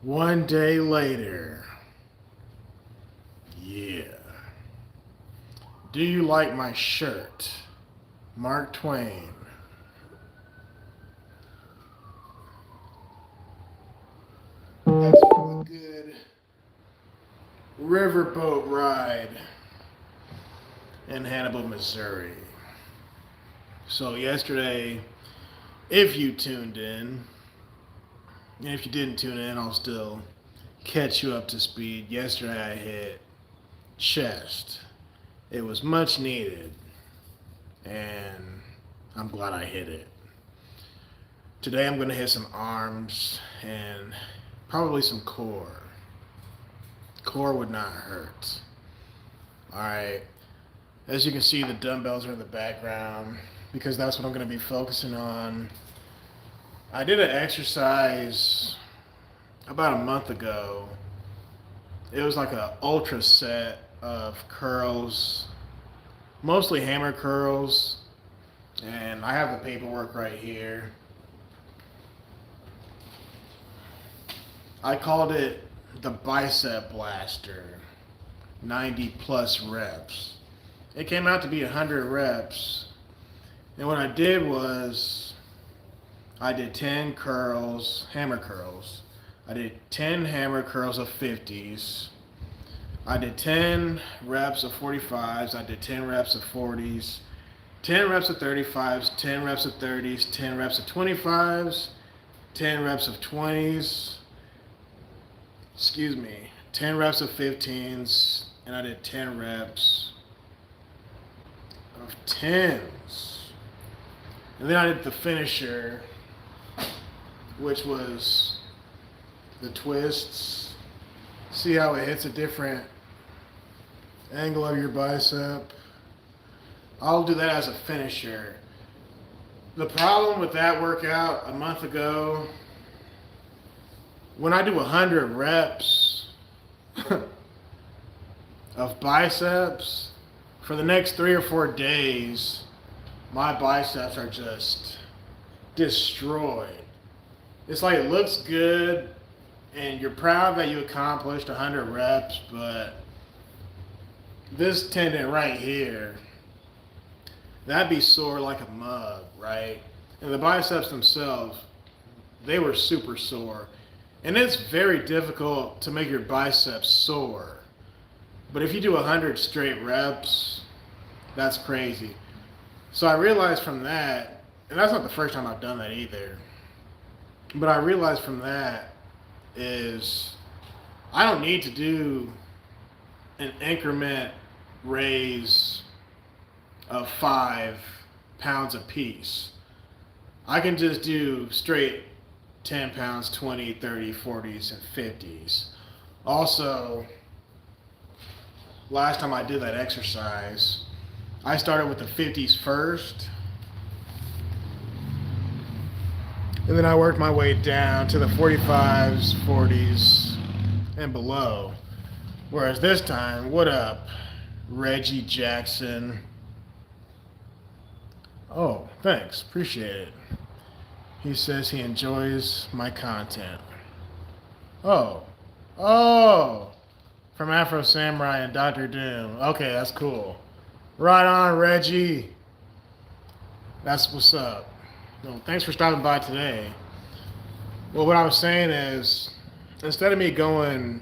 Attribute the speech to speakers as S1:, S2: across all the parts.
S1: One day later. Yeah. Do you like my shirt? Mark Twain. That's from a good riverboat ride in Hannibal, Missouri. So yesterday, if you tuned in, and if you didn't tune in, I'll still catch you up to speed. Yesterday I hit chest. It was much needed, and I'm glad I hit it. Today I'm going to hit some arms and probably some core. Core would not hurt. Alright, as you can see, the dumbbells are in the background because that's what I'm going to be focusing on. I did an exercise about a month ago. It was like an ultra set of curls, mostly hammer curls, and I have the paperwork right here. I called it the Bicep Blaster, 90 plus reps. It came out to be 100 reps, and what I did was I did 10 curls, hammer curls. I did 10 hammer curls of 50s. I did 10 reps of 45s. I did 10 reps of 40s. 10 reps of 35s. 10 reps of 30s. 10 reps of 25s. 10 reps of 20s. 10 reps of 15s. And I did 10 reps of 10s. And then I did the finisher, which was the twists. See how it hits a different angle of your bicep? I'll do that as a finisher. The problem with that workout a month ago, when I do 100 reps of biceps, for the next 3 or 4 days, my biceps are just destroyed. It's like it looks good and you're proud that you accomplished 100 reps, but this tendon right here, that'd be sore like a mug, right? And the biceps themselves, they were super sore. And it's very difficult to make your biceps sore. But if you do 100 straight reps, that's crazy. So I realized from that, and that's not the first time I've done that either, but I realized from that is I don't need to do an increment raise of 5 pounds a piece. I can just do straight 10 pounds, 20, 30, 40s, and 50s. Also, last time I did that exercise, I started with the 50s first, and then I worked my way down to the 45s, 40s, and below. Whereas this time, what up, Reggie Jackson? Oh, thanks. Appreciate it. He says he enjoys my content. Oh. Oh. From Afro Samurai and Dr. Doom. Okay, that's cool. Right on, Reggie. That's what's up. No, thanks for stopping by today. Well, what I was saying is, instead of me doing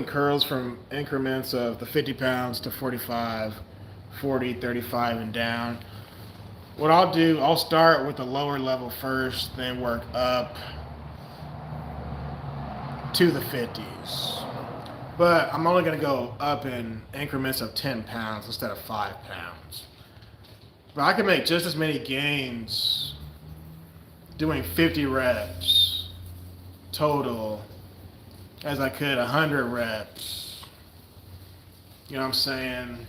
S1: curls from increments of the 50 pounds to 45, 40, 35, and down, what I'll do, I'll start with the lower level first, then work up to the 50s. But I'm only going to go up in increments of 10 pounds instead of 5 pounds. But I can make just as many gains doing 50 reps total as I could 100 reps. You know what I'm saying?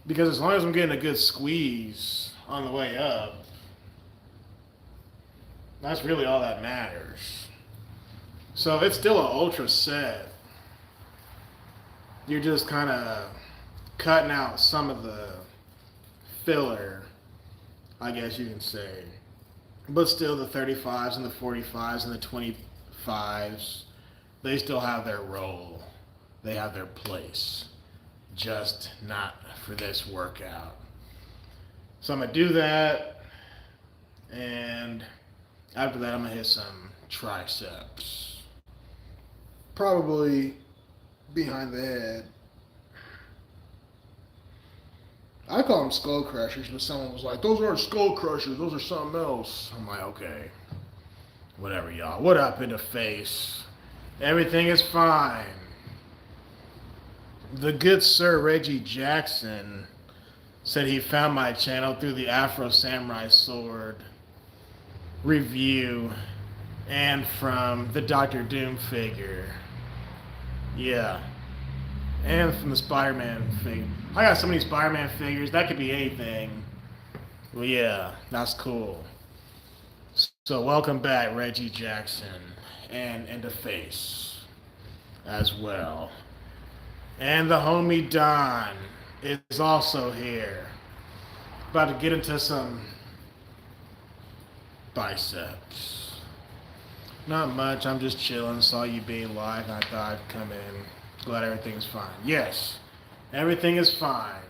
S1: Because as long as I'm getting a good squeeze on the way up, that's really all that matters. So it's still an ultra set. You're just kind of cutting out some of the filler, I guess you can say. But still, the 35s and the 45s and the 25s, they still have their role. They have their place. Just not for this workout. So I'm going to do that. And after that, I'm going to hit some triceps. Probably behind the head. I call them skull crushers, but someone was like, those aren't skull crushers, those are something else. I'm like, okay. Whatever, y'all. What up in the face? Everything is fine. The good Sir Reggie Jackson said he found my channel through the Afro Samurai Sword review and from the Doctor Doom figure. Yeah. And from the Spider-Man figure. I got so many Spider-Man figures, that could be anything. Well, yeah, that's cool. So welcome back, Reggie Jackson, and the face as well. And the homie Don is also here. About to get into some biceps. Not much, I'm just chilling, saw you being live, and I thought I'd come in. Glad everything's fine. Yes, everything is fine.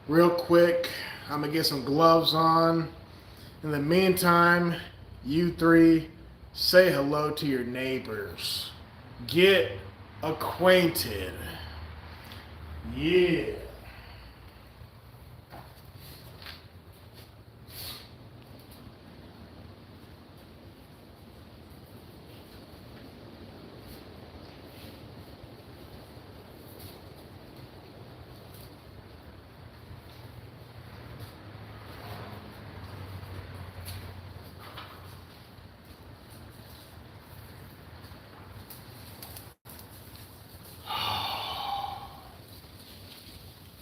S1: Real quick, I'm going to get some gloves on. In the meantime, you three, say hello to your neighbors. Get acquainted. Yeah.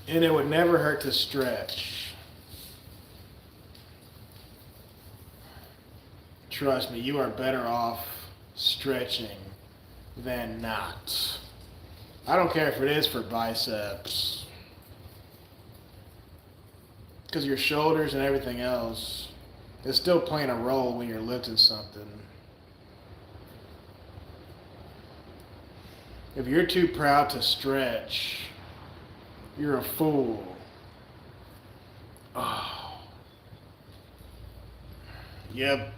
S1: And it would never hurt to stretch. Trust me, you are better off stretching than not. I don't care if it is for biceps. Because your shoulders and everything else is still playing a role when you're lifting something. If you're too proud to stretch, you're a fool. Oh. Yep.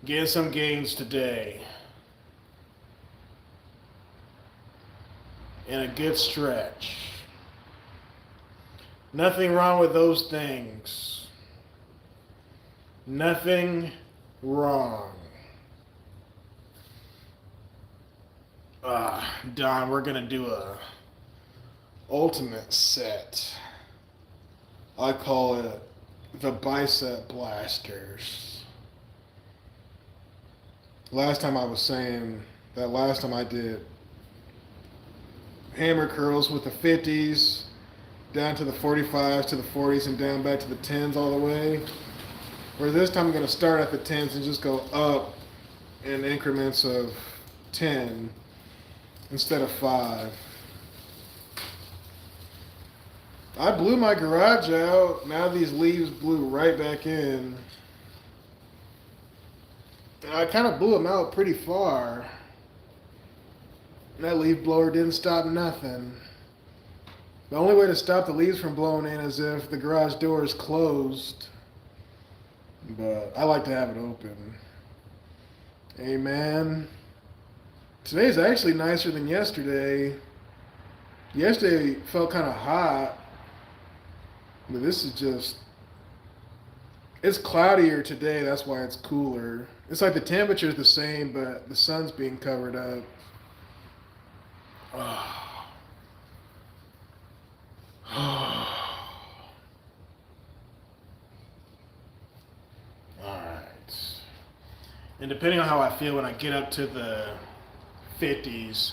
S1: Getting some gains today. And a good stretch. Nothing wrong with those things. Nothing wrong. Don, we're gonna do a ultimate set. I call it the bicep blasters. Last time I was saying that last time I did hammer curls with the 50s down to the 45s to the 40s and down back to the 10s all the way. Whereas this time I'm going to start at the 10s and just go up in increments of 10 instead of 5. I blew my garage out. Now these leaves blew right back in. And I kind of blew them out pretty far. And that leaf blower didn't stop nothing. The only way to stop the leaves from blowing in is if the garage door is closed. But I like to have it open. Amen. Today's actually nicer than yesterday. Yesterday felt kind of hot. But this is just... It's cloudier today, that's why it's cooler. It's like the temperature's the same, but the sun's being covered up. Oh. Alright. And depending on how I feel when I get up to the 50s,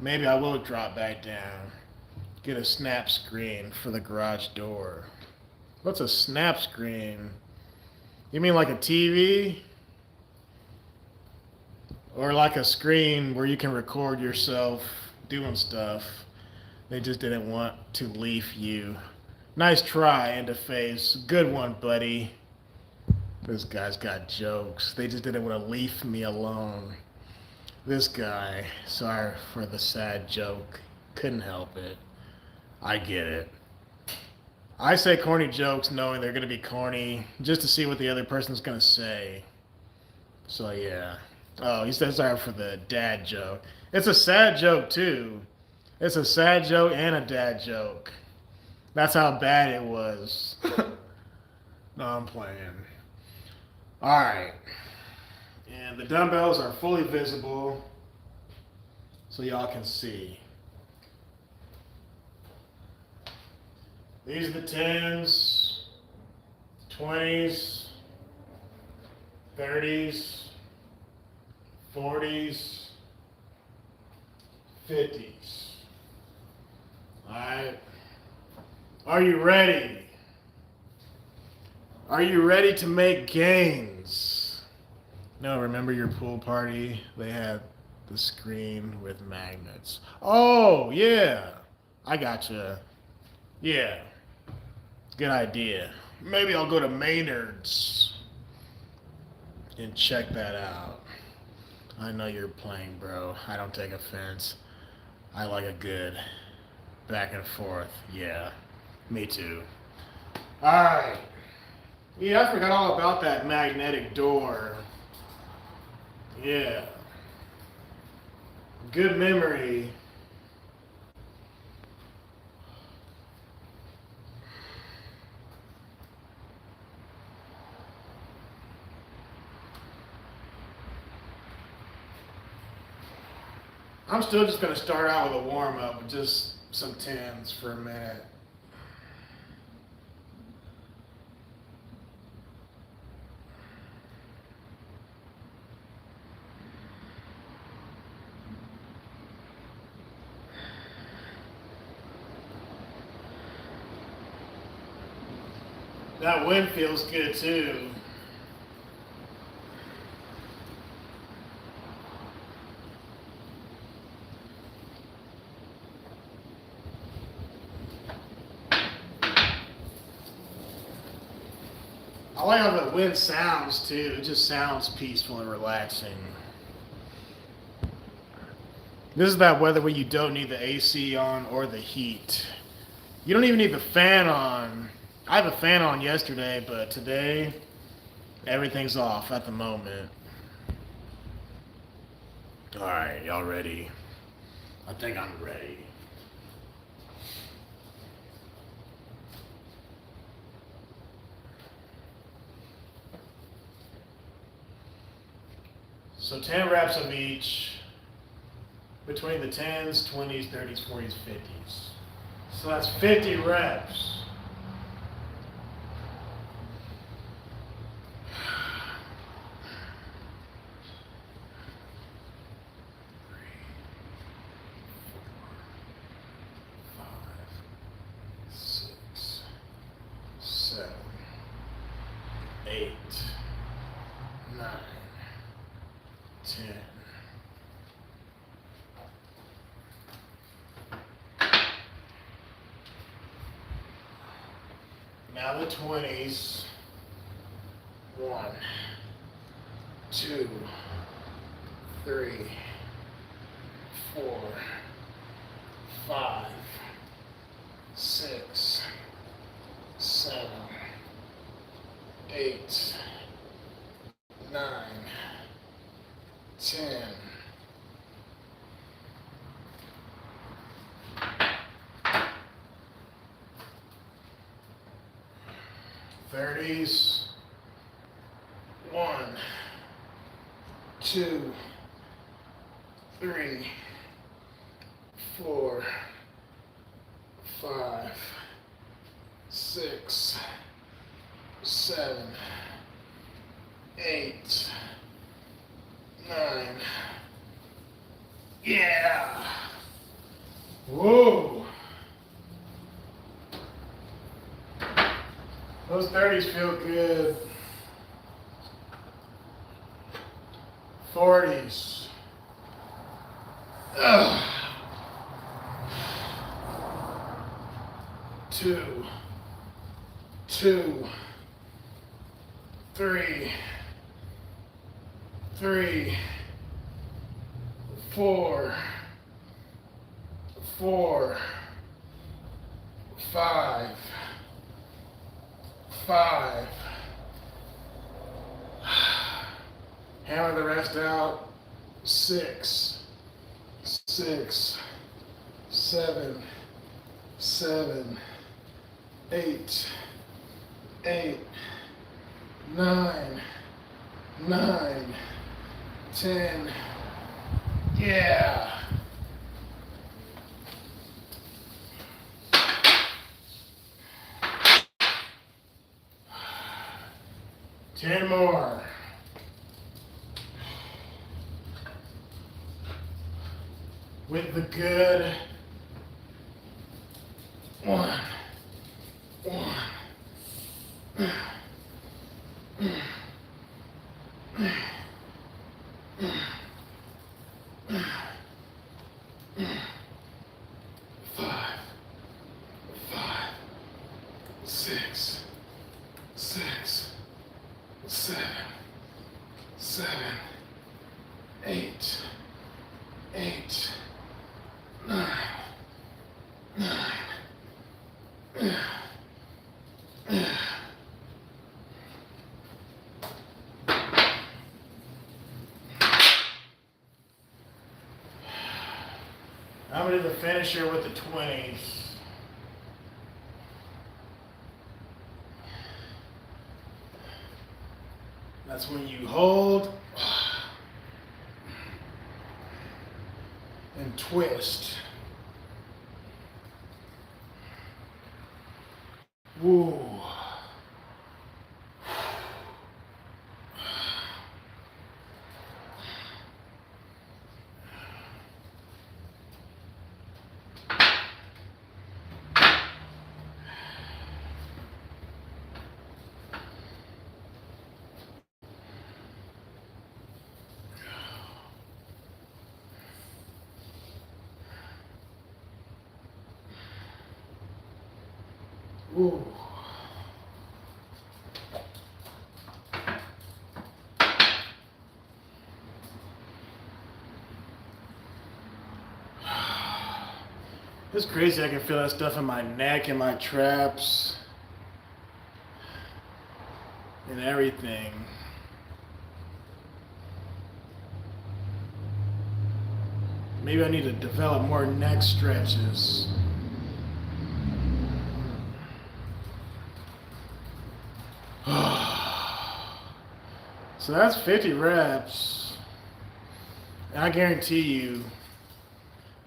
S1: maybe I will drop back down. Get a snap screen for the garage door. What's a snap screen? You mean like a TV? Or like a screen where you can record yourself doing stuff? They just didn't want to leaf you. Nice try, Interface. Good one, buddy. This guy's got jokes. They just didn't want to leave me alone. This guy, sorry for the sad joke. Couldn't help it. I get it. I say corny jokes knowing they're going to be corny just to see what the other person's going to say. So, yeah. Oh, he said sorry for the dad joke. It's a sad joke, too. It's a sad joke and a dad joke. That's how bad it was. No, I'm playing. Alright. And the dumbbells are fully visible so y'all can see. These are the 10s, 20s, 30s, 40s, 50s. Alright. Are you ready? Are you ready to make gains? No, remember your pool party? They had the screen with magnets. Oh, yeah. I gotcha. Yeah. Good idea. Maybe I'll go to Maynard's and check that out. I know you're playing, bro. I don't take offense. I like a good back and forth. Yeah, me too. Alright. Yeah, I forgot all about that magnetic door. Yeah. Good memory. I'm still just going to start out with a warm-up with just some 10s for a minute. That wind feels good too. I like how the wind sounds too. It just sounds peaceful and relaxing. This is that weather where you don't need the AC on or the heat. You don't even need the fan on. I have a fan on yesterday, but today everything's off at the moment. Alright, y'all ready? I think I'm ready. So 10 reps of each between the 10s, 20s, 30s, 40s, 50s. So that's 50 reps. Now the 20s. 1, 2, 3, 4, 5, 6, 7, 8, 9, 10. Thirties. 1, 2, 3, 4, 5, 6, 7, 8, 9. Yeah. Whoa. Those 30s feel good. 40s. Ugh. 2, 2, 3, 3, 4, 4, 5, 5. Hammer the rest out. 6, 6, 7, 7, 8, 8, 9, 9, 10. Yeah. Ten more. With the good. 1, 1. 5, 5, 6, 6, 7, 7, 8, 8, 9, 9. I'm going to do the finisher with the 20s. That's when you hold and twist. Woo. Ooh. It's crazy. I can feel that stuff in my neck and my traps and everything. Maybe I need to develop more neck stretches. So that's 50 reps. And I guarantee you,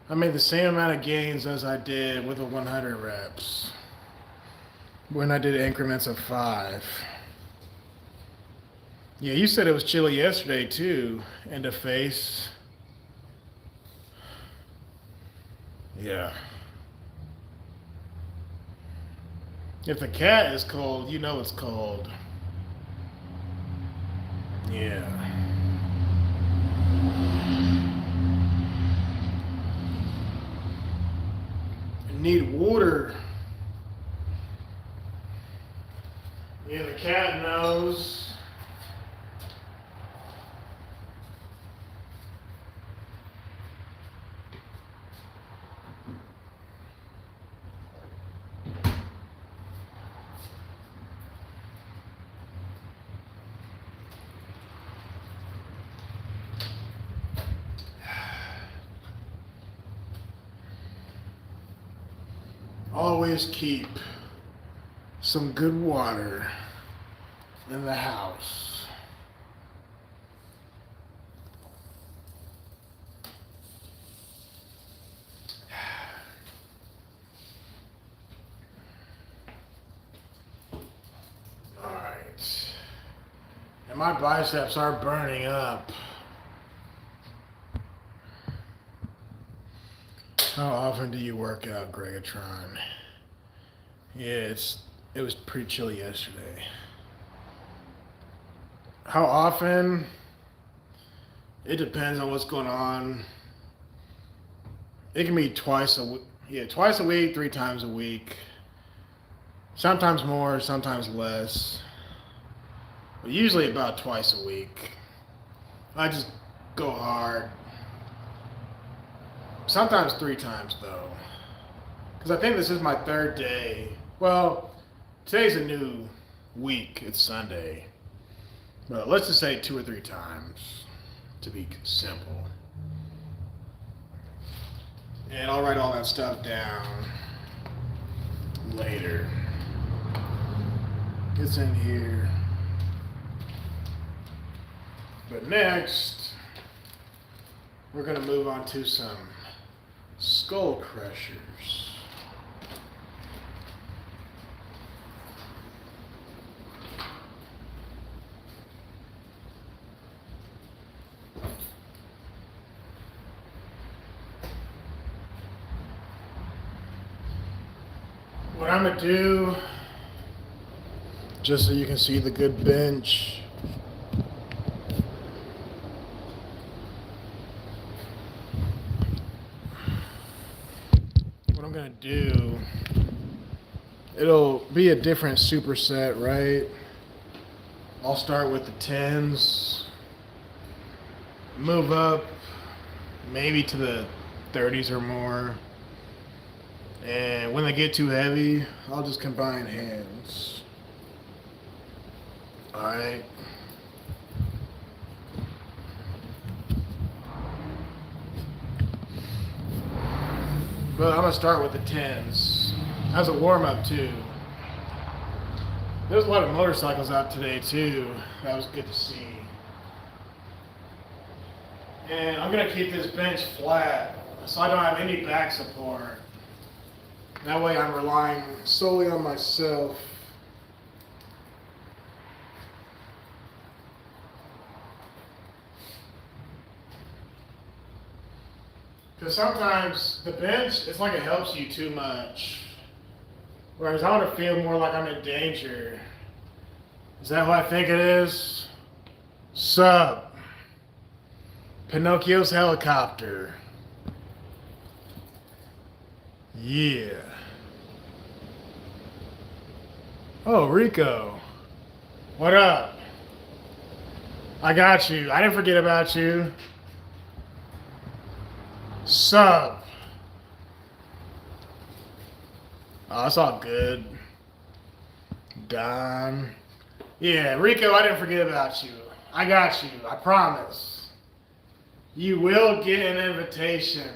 S1: I made the same amount of gains as I did with the 100 reps when I did increments of 5. Yeah, you said it was chilly yesterday too, in the face. Yeah. If the cat is cold, you know it's cold. Yeah. I need water. Yeah, the cat knows. Always keep some good water in the house. All right. And my biceps are burning up. How often do you work out, Greggatron? Yeah, it was pretty chilly yesterday. How often? It depends on what's going on. It can be twice a week. Yeah, twice a week, 3 times a week. Sometimes more, sometimes less. But usually about twice a week. I just go hard. Sometimes 3 times though. Because I think this is my 3rd day. Well, today's a new week. It's Sunday. But let's just say 2 or 3 times to be simple. And I'll write all that stuff down later. It's in here. But next, we're going to move on to some skull crushers. What I'm going to do, just so you can see the good bench, what I'm going to do, it'll be a different superset, right? I'll start with the 10s, move up maybe to the 30s or more. And when they get too heavy, I'll just combine hands. Alright. But I'm going to start with the 10s. As a warm-up too. There's a lot of motorcycles out today too. That was good to see. And I'm going to keep this bench flat so I don't have any back support. That way I'm relying solely on myself. Because sometimes the bench, it's like it helps you too much. Whereas I want to feel more like I'm in danger. Is that what I think it is? Sup? Pinocchio's helicopter. Yeah. Oh, Rico. What up? I got you. I didn't forget about you. Sup? Oh, it's all good. Don. Yeah, Rico, I didn't forget about you. I got you. I promise. You will get an invitation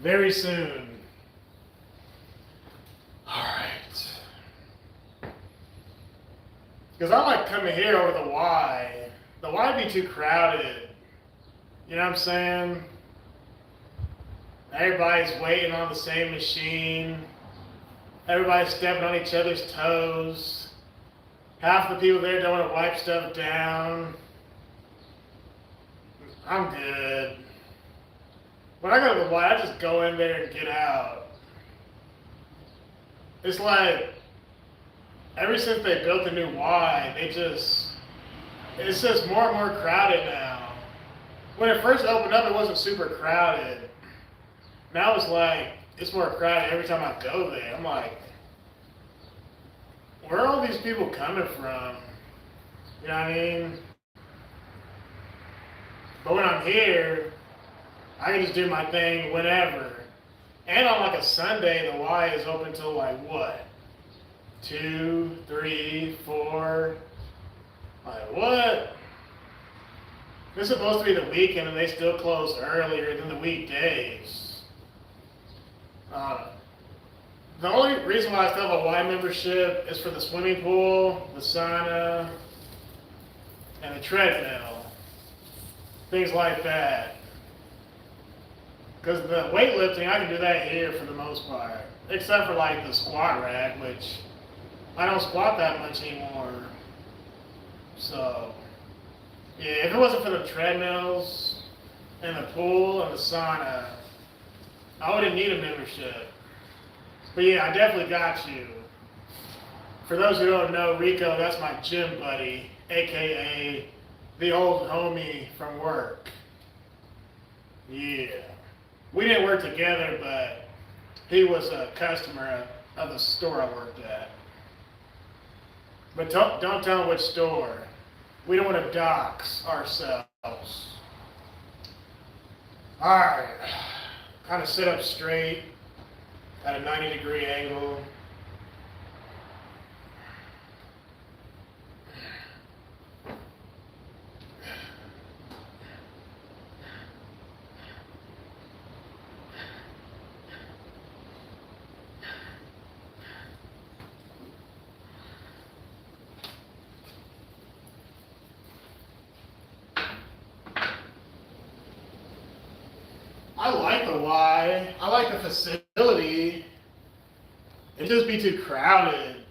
S1: very soon. Alright. Because I like coming here over the Y. The Y be too crowded. You know what I'm saying? Everybody's waiting on the same machine. Everybody's stepping on each other's toes. Half the people there don't want to wipe stuff down. I'm good. When I go to the Y, I just go in there and get out. It's like, ever since they built the new Y, it's just more and more crowded now. When it first opened up, it wasn't super crowded. Now it's like, it's more crowded every time I go there. I'm like, where are all these people coming from? You know what I mean? But when I'm here, I can just do my thing whenever. And on like a Sunday, the Y is open till like what? 2, 3, 4. Like what? This is supposed to be the weekend and they still close earlier than the weekdays. The only reason why I still have a Y membership is for the swimming pool, the sauna, and the treadmill. Things like that. Because the weightlifting, I can do that here for the most part. Except for like the squat rack, which I don't squat that much anymore. So, yeah, if it wasn't for the treadmills and the pool and the sauna, I wouldn't need a membership. But yeah, I definitely got you. For those who don't know, Rico, that's my gym buddy, aka the old homie from work. Yeah. We didn't work together, but he was a customer of the store I worked at. But don't tell them which store. We don't want to dox ourselves. Alright. Kind of sit up straight at a 90-degree angle. I like the Y. I like the facility. It'd just be too crowded.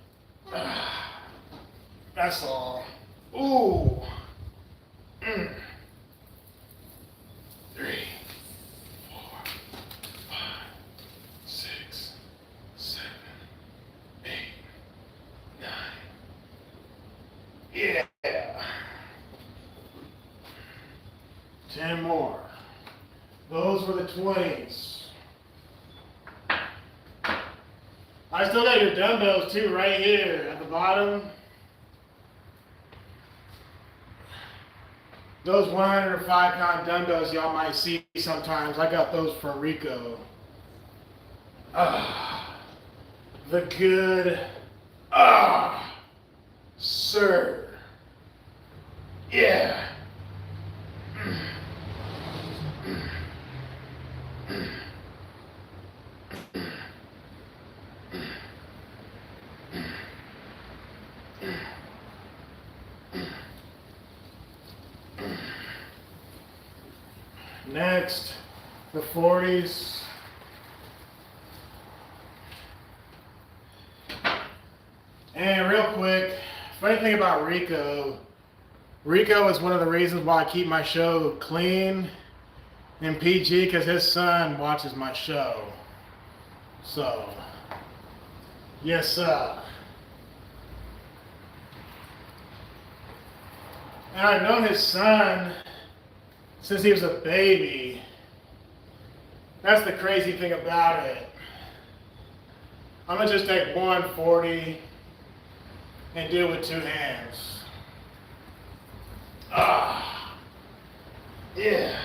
S1: That's all. Ooh. 3, 4, 5, 6, 7, 8, 9. Yeah. 10 more. Those were the 20s. I still got your dumbbells too right here at the bottom. Those 105-pound dumbbells y'all might see sometimes. I got those from Rico. The good, sir. Yeah. Next, the 40s. And real quick, funny thing about Rico is one of the reasons why I keep my show clean and PG, because his son watches my show. So, yes sir. And I've known his son since he was a baby. That's the crazy thing about it. I'm gonna just take 140 and do it with 2 hands. Yeah.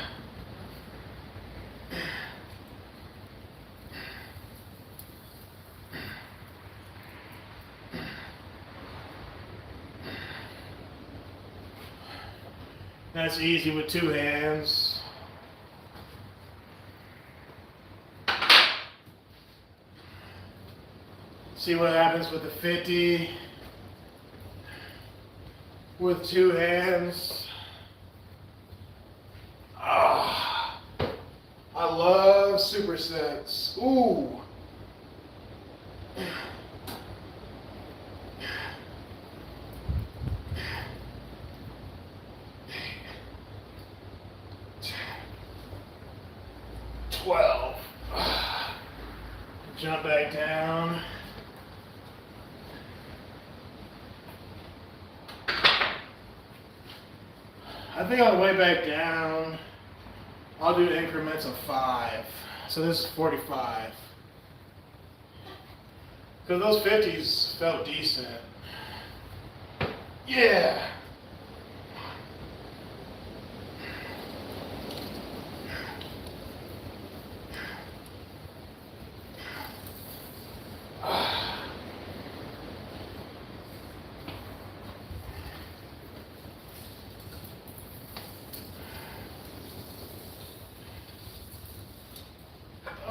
S1: That's easy with 2 hands. See what happens with the 50 with 2 hands. I love supersets. Ooh. Jump back down. I think on the way back down, I'll do increments of 5. So this is 45. Because those 50s felt decent. Yeah.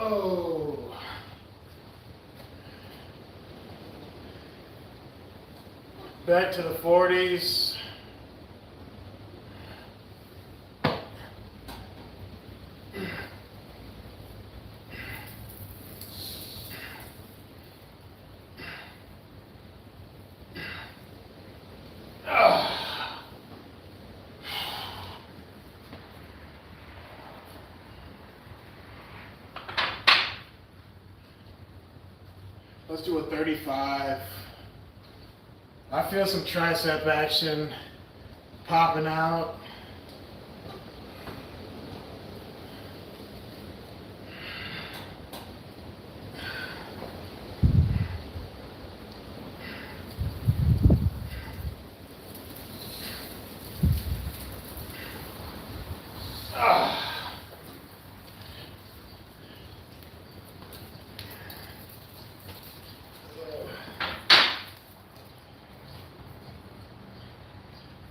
S1: Oh. Back to the 40s. Let's do a 35. I feel some tricep action popping out.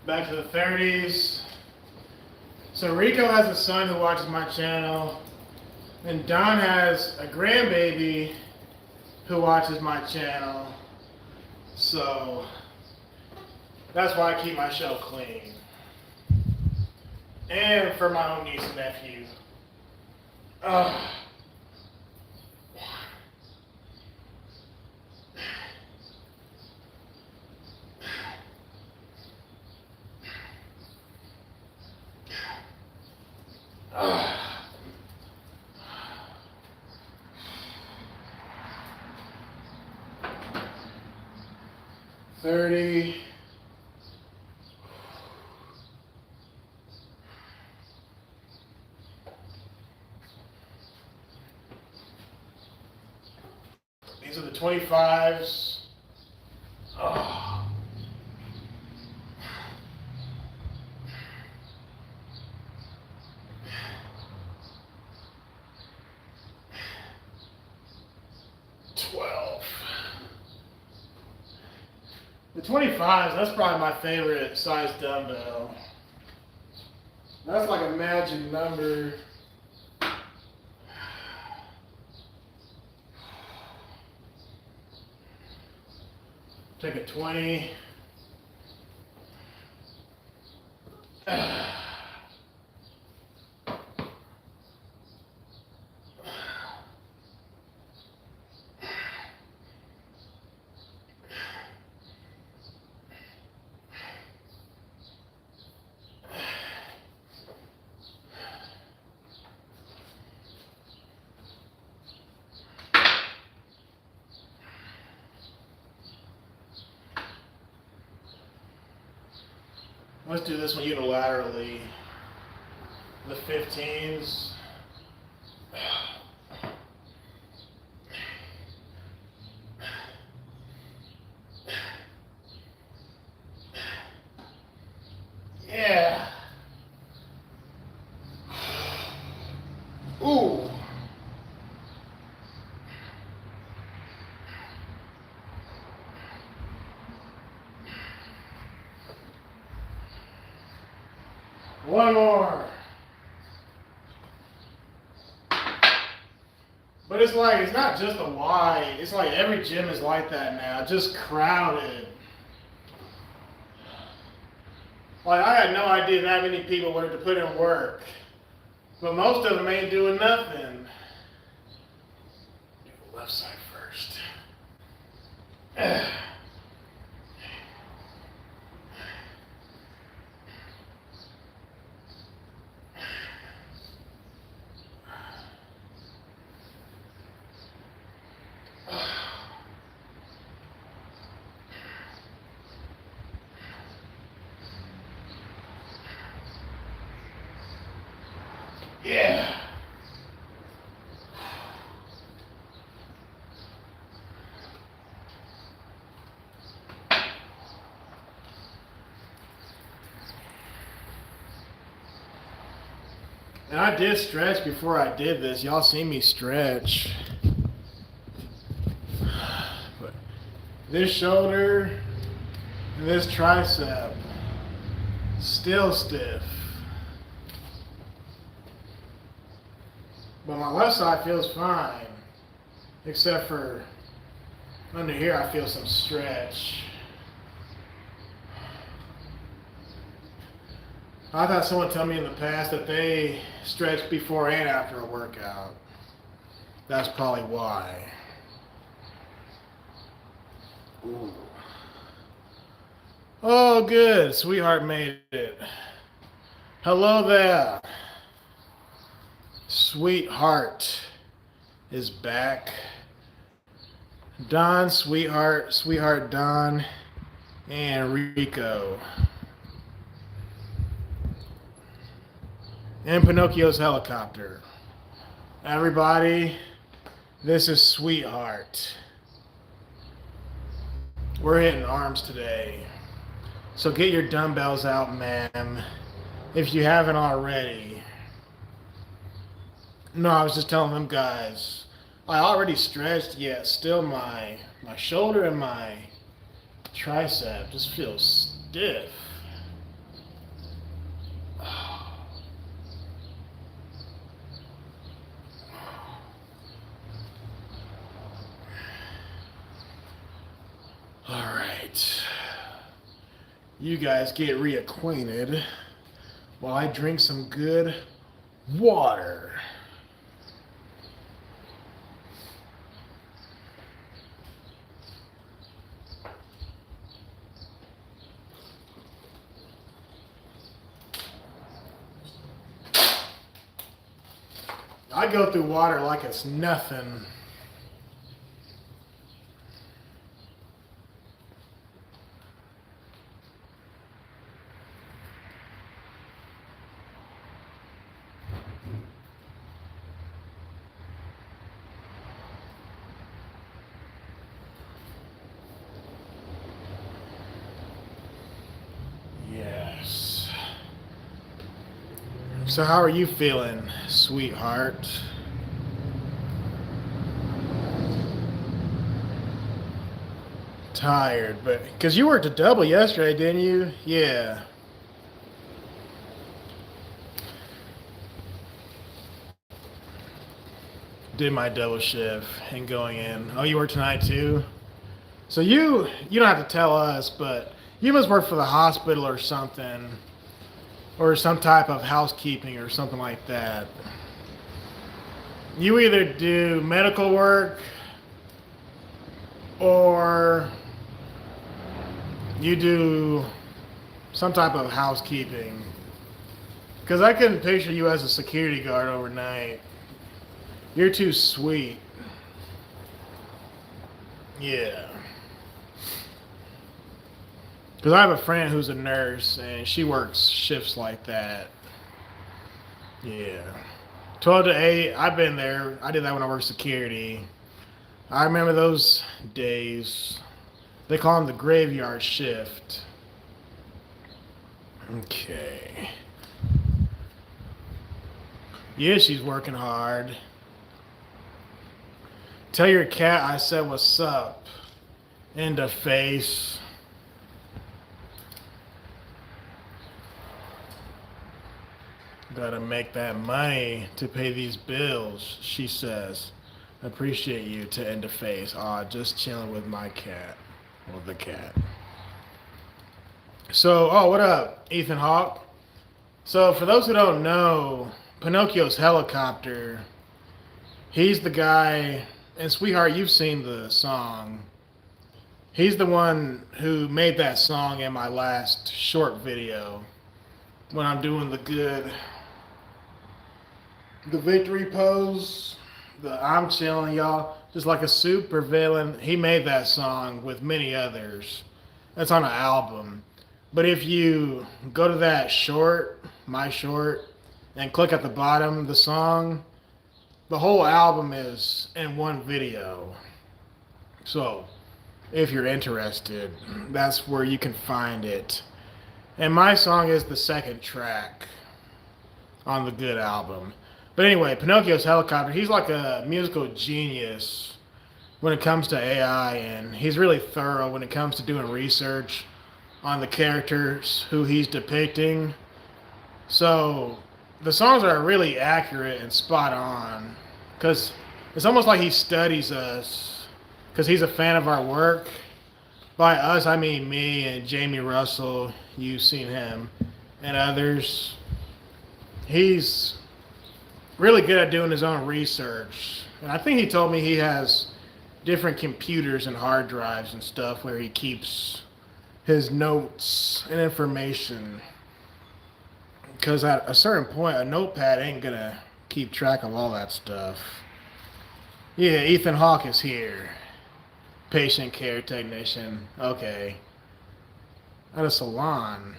S1: Back to the 30s. So Rico has a son who watches my channel, and Don has a grandbaby who watches my channel. So that's why I keep my show clean. And for my own niece and nephew. Ugh. Ugh. 30. These are the 25s. Oh. The 25s, that's probably my favorite size dumbbell. That's like a magic number. Take a 20. Let's do this one unilaterally. The 15s. Yeah. Ooh. One more. But it's like, it's not just a Y. It's like every gym is like that now. Just crowded. Like, I had no idea that many people wanted to put in work. But most of them ain't doing nothing. Do the left side first. Yeah. And I did stretch before I did this. Y'all seen me stretch. But this shoulder and this tricep still stiff. But my left side feels fine. Except for under here I feel some stretch. I've had someone tell me in the past that they stretch before and after a workout. That's probably why. Ooh. Oh, good. Sweetheart made it. Hello there. Sweetheart is back. Don, sweetheart Don, and Rico. And Pinocchio's helicopter. Everybody, this is Sweetheart. We're hitting arms today. So get your dumbbells out, ma'am, if you haven't already. No, I was just telling them guys, I already stretched, yet still my shoulder and my tricep just feels stiff. you guys get reacquainted while I drink some good water. I go through water like it's nothing. Yes. So how are you feeling, sweetheart? Tired, but because you worked a double yesterday, didn't you? Yeah. Did my double shift and going in. Oh, you work tonight too? So you don't have to tell us, but you must work for the hospital or something, or some type of housekeeping or something like that. You either do medical work or you do some type of housekeeping. Because I couldn't picture you as a security guard overnight. You're too sweet. Yeah. Because I have a friend who's a nurse and she works shifts like that. Yeah. 12 to 8, I've been there. I did that when I worked security. I remember those days. They call them the graveyard shift. Okay. Yeah, she's working hard. Tell your cat I said what's up. In the face. Gotta make that money to pay these bills, she says. Appreciate you to end the face. Aw, just chilling with my cat. Well, the cat. So, what up, Ethan Hawke? So, for those who don't know, Pinocchio's helicopter, he's the guy, and sweetheart, you've seen the song. He's the one who made that song in my last short video when I'm doing the victory pose, the I'm chilling, y'all, just like a super villain. He made that song with many others. That's on an album. But if you go to that short, my short, and click at the bottom, the song, the whole album is in one video. So, if you're interested, that's where you can find it. And my song is the second track on the good album. But anyway, Pinocchio's helicopter, he's like a musical genius when it comes to AI, and he's really thorough when it comes to doing research on the characters who he's depicting. So the songs are really accurate and spot on, because it's almost like he studies us, because he's a fan of our work. By us, I mean me and Jamie Russell, you've seen him, and others. He's really good at doing his own research. And I think he told me he has different computers and hard drives and stuff where he keeps his notes and information. Because at a certain point, a notepad ain't going to keep track of all that stuff. Yeah, Ethan Hawke is here. Patient care technician. Okay. At a salon.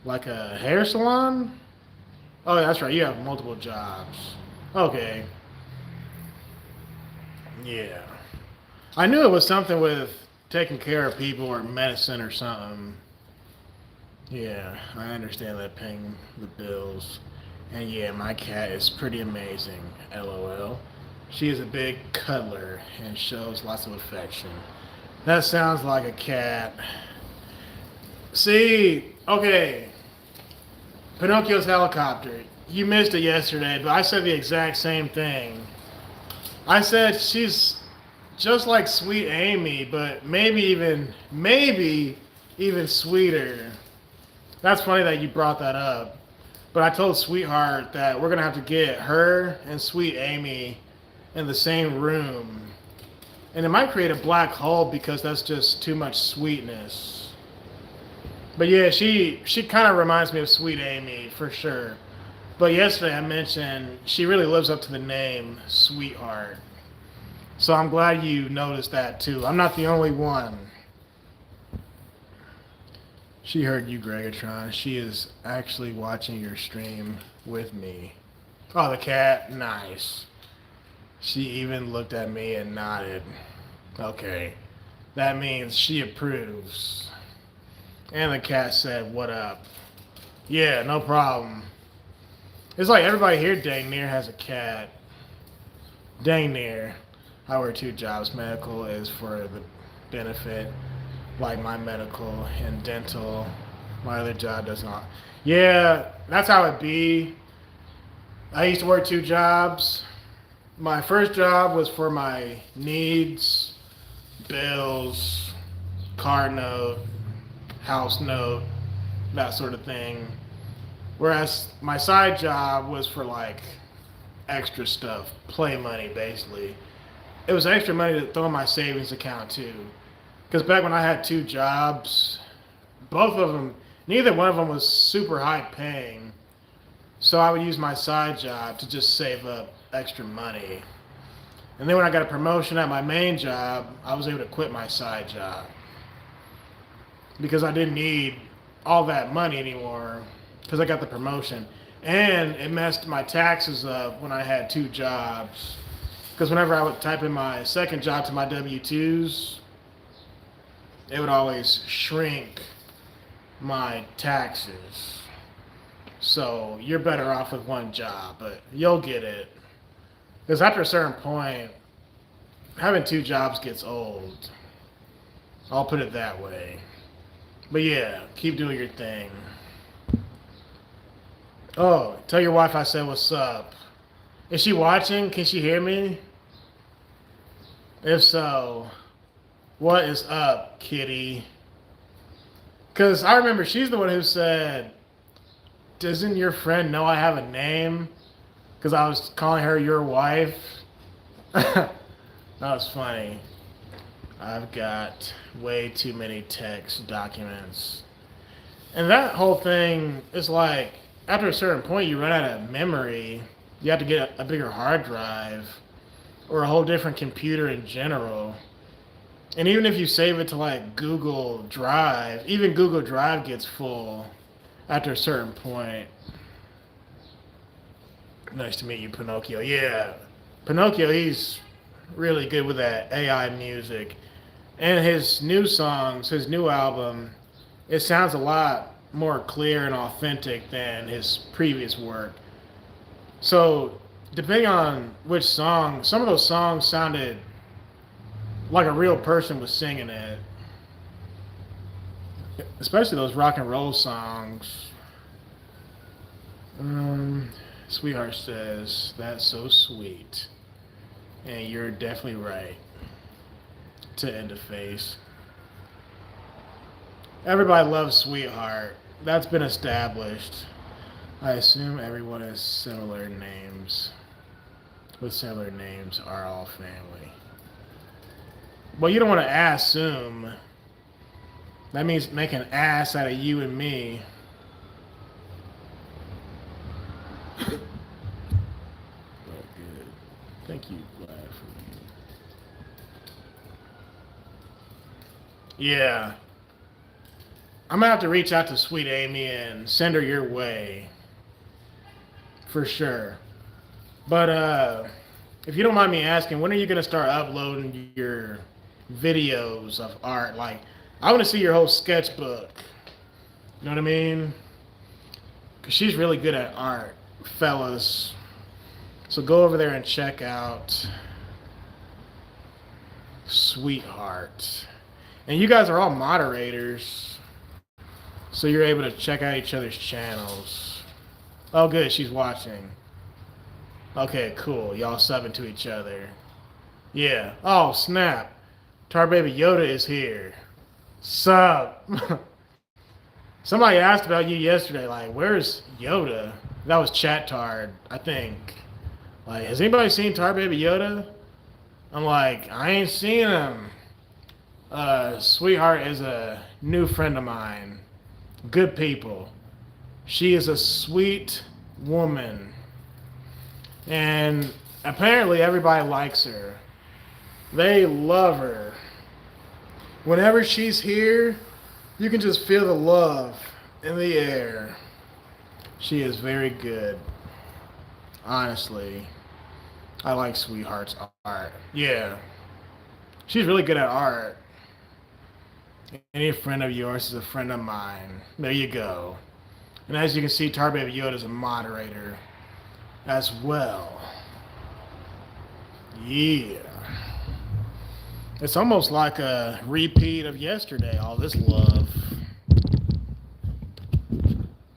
S1: Like a hair salon? Oh, that's right. You have multiple jobs. Okay. Yeah. I knew it was something with taking care of people or medicine or something. Yeah, I understand that, paying the bills. And yeah, my cat is pretty amazing. LOL. She is a big cuddler and shows lots of affection. That sounds like a cat. See, okay. Pinocchio's helicopter. You missed it yesterday, but I said the exact same thing. I said she's just like Sweet Amy, but maybe even sweeter. That's funny that you brought that up. But I told Sweetheart that we're gonna have to get her and Sweet Amy in the same room. And it might create a black hole because that's just too much sweetness. But yeah, she kind of reminds me of Sweet Amy for sure. But yesterday I mentioned she really lives up to the name Sweetheart. So I'm glad you noticed that too. I'm not the only one. She heard you, Greggatron. She is actually watching your stream with me. Oh, the cat? Nice. She even looked at me and nodded. Okay. That means she approves. And the cat said, "What up?" Yeah, no problem. It's like everybody here dang near has a cat. Dang near. I work 2 jobs. Medical is for the benefit, like my medical, and dental. My other job does not. Yeah, that's how it be. I used to work 2 jobs. My first job was for my needs, bills, car note, house note, that sort of thing. Whereas my side job was for like extra stuff, play money basically. It was extra money to throw in my savings account too. Because back when I had 2 jobs, both of them, neither one of them was super high paying. So I would use my side job to just save up extra money. And then when I got a promotion at my main job, I was able to quit my side job. Because I didn't need all that money anymore because I got the promotion. And it messed my taxes up when I had 2 jobs. Because whenever I would type in my second job to my W-2s, it would always shrink my taxes. So you're better off with 1 job, but you'll get it. Because after a certain point, having 2 jobs gets old. I'll put it that way. But yeah, keep doing your thing. Oh, tell your wife I said what's up. Is she watching? Can she hear me? If so, what is up, kitty? Because I remember she's the one who said, "Doesn't your friend know I have a name?" Because I was calling her your wife. That was funny. I've got way too many text documents. And that whole thing is like, after a certain point, you run out of memory. You have to get a bigger hard drive or a whole different computer in general. And even if you save it to like Google Drive, even Google Drive gets full after a certain point. Nice to meet you, Pinocchio. Yeah, Pinocchio, he's really good with that AI music. And his new songs, his new album, it sounds a lot more clear and authentic than his previous work. So, depending on which song, some of those songs sounded like a real person was singing it. Especially those rock and roll songs. Sweetheart says, "That's so sweet." And you're definitely right to interface. Everybody loves Sweetheart. That's been established. I assume everyone has similar names. With similar names are all family. Well, you don't want to assume. That means make an ass out of you and me. Oh, good. Thank you, glad for you. Yeah. I'm gonna have to reach out to Sweet Amy and send her your way. For sure. But if you don't mind me asking, when are you gonna start uploading your videos of art? Like, I want to see your whole sketchbook. You know what I mean? Because she's really good at art, fellas. So go over there and check out Sweetheart. And you guys are all moderators, so you're able to check out each other's channels. Oh, good, she's watching. Okay, cool. Y'all subbing to each other. Yeah. Oh, snap. Tar Baby Yoda is here. Sup? Somebody asked about you yesterday, like, where's Yoda? That was Chat Tard, I think. Like, has anybody seen Tar Baby Yoda? I'm like, I ain't seen him. Sweetheart is a new friend of mine. Good people. She is a sweet woman. And apparently everybody likes her. They love her. Whenever she's here, you can just feel the love in the air. She is very good. Honestly. I like Sweetheart's art. Yeah. She's really good at art. Any friend of yours is a friend of mine. There you go. And as you can see, Tar Baby Yoda is a moderator as well. Yeah. It's almost like a repeat of yesterday, all this love.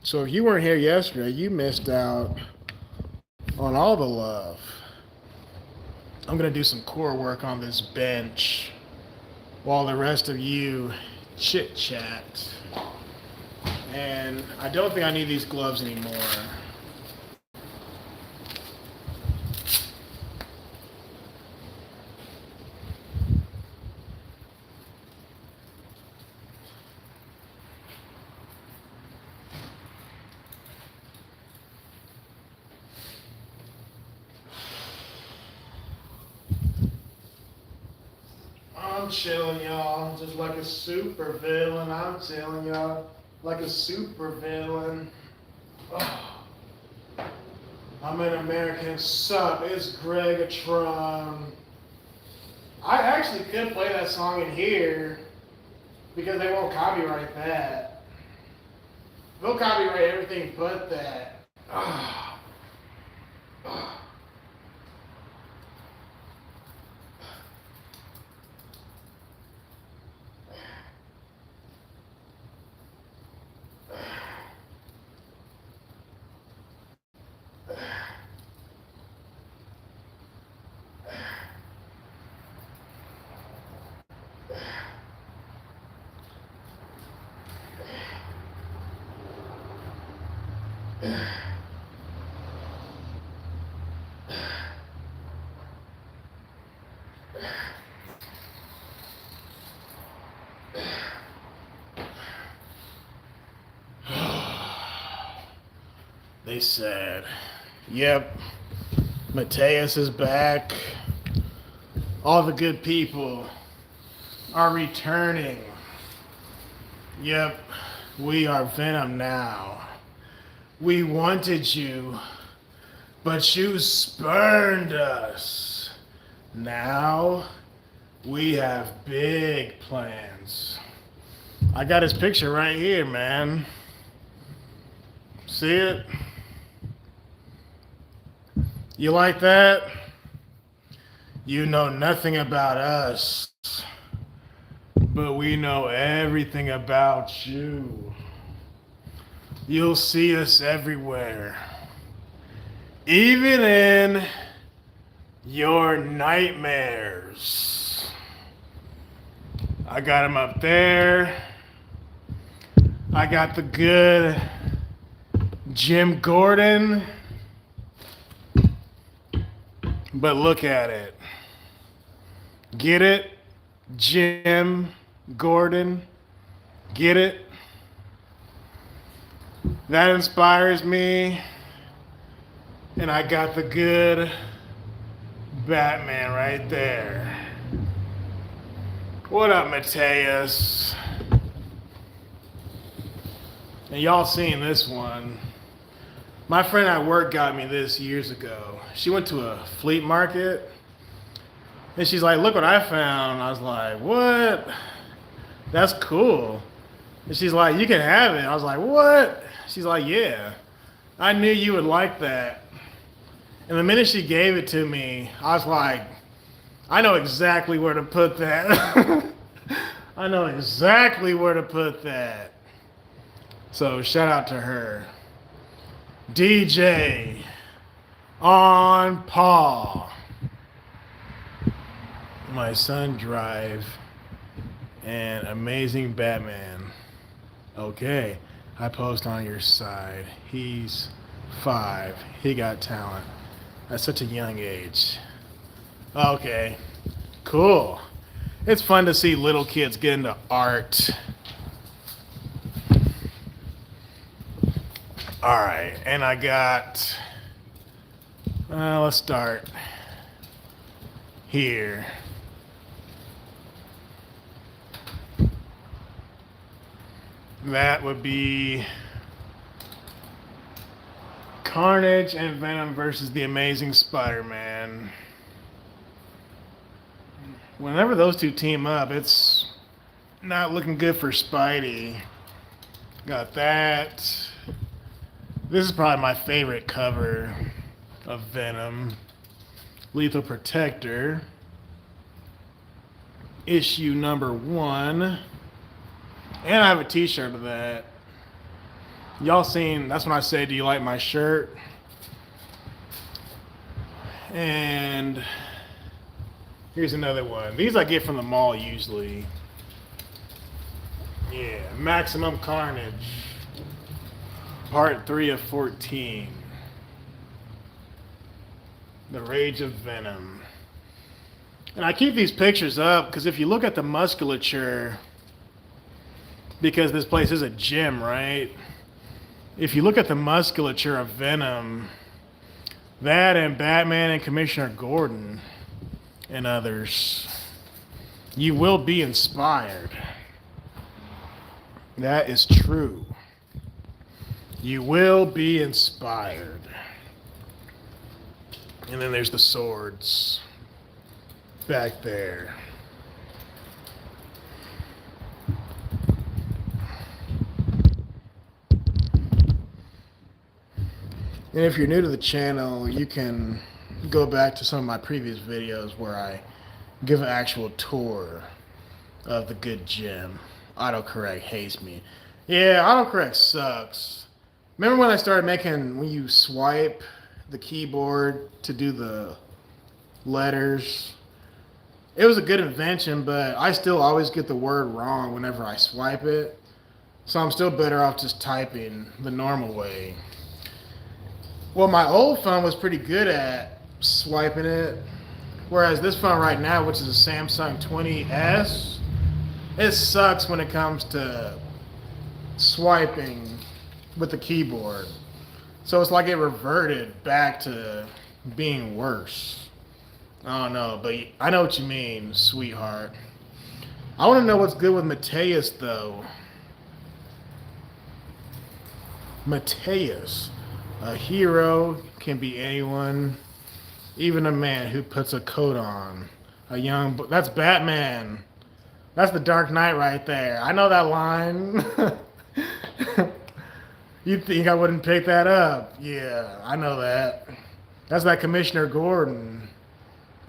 S1: So if you weren't here yesterday, you missed out on all the love. I'm going to do some core work on this bench while the rest of you chit-chat. And I don't think I need these gloves anymore. I'm chilling, y'all, just like a super villain. I'm telling y'all, like a super villain. Oh, I'm an American sub. It's Greggatron. I actually could play that song in here because they won't copyright that. They'll copyright everything but that. Oh. Oh. They said, yep, Mateus is back. All the good people are returning. Yep, we are Venom now. We wanted you, but you spurned us. Now we have big plans. I got his picture right here, man. See it? You like that? You know nothing about us, but we know everything about you. You'll see us everywhere, even in your nightmares. I got him up there. I got the good Jim Gordon. But look at it. Get it? Jim Gordon. Get it? That inspires me. And I got the good Batman right there. What up, Mateus? And y'all seen this one. My friend at work got me this years ago. She went to a flea market, and she's like, look what I found. I was like, what? That's cool. And she's like, you can have it. I was like, what? She's like, yeah. I knew you would like that. And the minute she gave it to me, I was like, I know exactly where to put that. I know exactly where to put that. So shout out to her. DJ on Paul. My son drive and Amazing Batman. Okay, I post on your side. He's 5. He got talent at such a young age. Okay, cool. It's fun to see little kids get into art. Alright, and I got... let's start here. That would be Carnage and Venom versus the Amazing Spider-Man. Whenever those two team up, it's not looking good for Spidey. Got that. This is probably my favorite cover of Venom. Lethal Protector. Issue number 1. And I have a t-shirt of that. Y'all seen, that's when I say, do you like my shirt? And here's another one. These I get from the mall usually. Yeah, Maximum Carnage. Part 3 of 14. The Rage of Venom. And I keep these pictures up because if you look at the musculature, because this place is a gym, right? If you look at the musculature of Venom, that and Batman and Commissioner Gordon and others, you will be inspired. That is true. You will be inspired. And then there's the swords back there. And if you're new to the channel, you can go back to some of my previous videos where I give an actual tour of the good gym. Autocorrect hates me. Yeah, autocorrect sucks. Remember when I started making, when you swipe the keyboard to do the letters? It was a good invention, but I still always get the word wrong whenever I swipe it. So I'm still better off just typing the normal way. Well, my old phone was pretty good at swiping it, whereas this phone right now, which is a Samsung 20S, it sucks when it comes to swiping with the keyboard. So it's like it reverted back to being worse. I don't know, but I know what you mean, sweetheart. I want to know what's good with Mateus, though. Mateus. A hero can be anyone, even a man who puts a coat on. A young... That's Batman. That's the Dark Knight right there. I know that line. You'd think I wouldn't pick that up. Yeah, I know that. That's that Commissioner Gordon.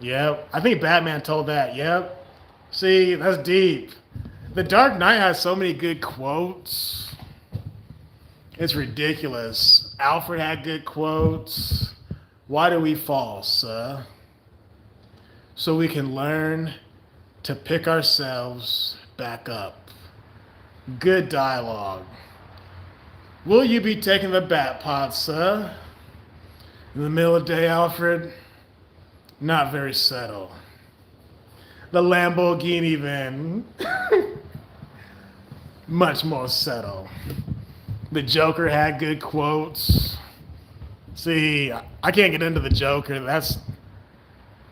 S1: Yep. I think Batman told that. Yep. See, that's deep. The Dark Knight has so many good quotes. It's ridiculous. Alfred had good quotes. Why do we fall, sir? So we can learn to pick ourselves back up. Good dialogue. Will you be taking the bat pod, sir? In the middle of the day, Alfred? Not very subtle. The Lamborghini, then. Much more subtle. The Joker had good quotes. See, I can't get into the Joker. That's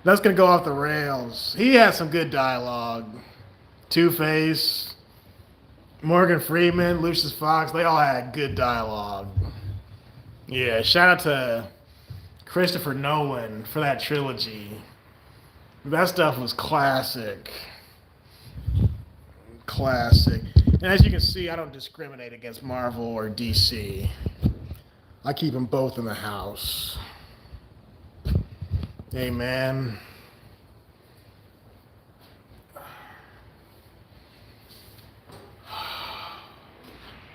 S1: gonna go off the rails. He had some good dialogue. Two-Face, Morgan Freeman, Lucius Fox, they all had good dialogue. Yeah, shout out to Christopher Nolan for that trilogy. That stuff was classic. Classic. And as you can see, I don't discriminate against Marvel or DC. I keep them both in the house. Hey, man.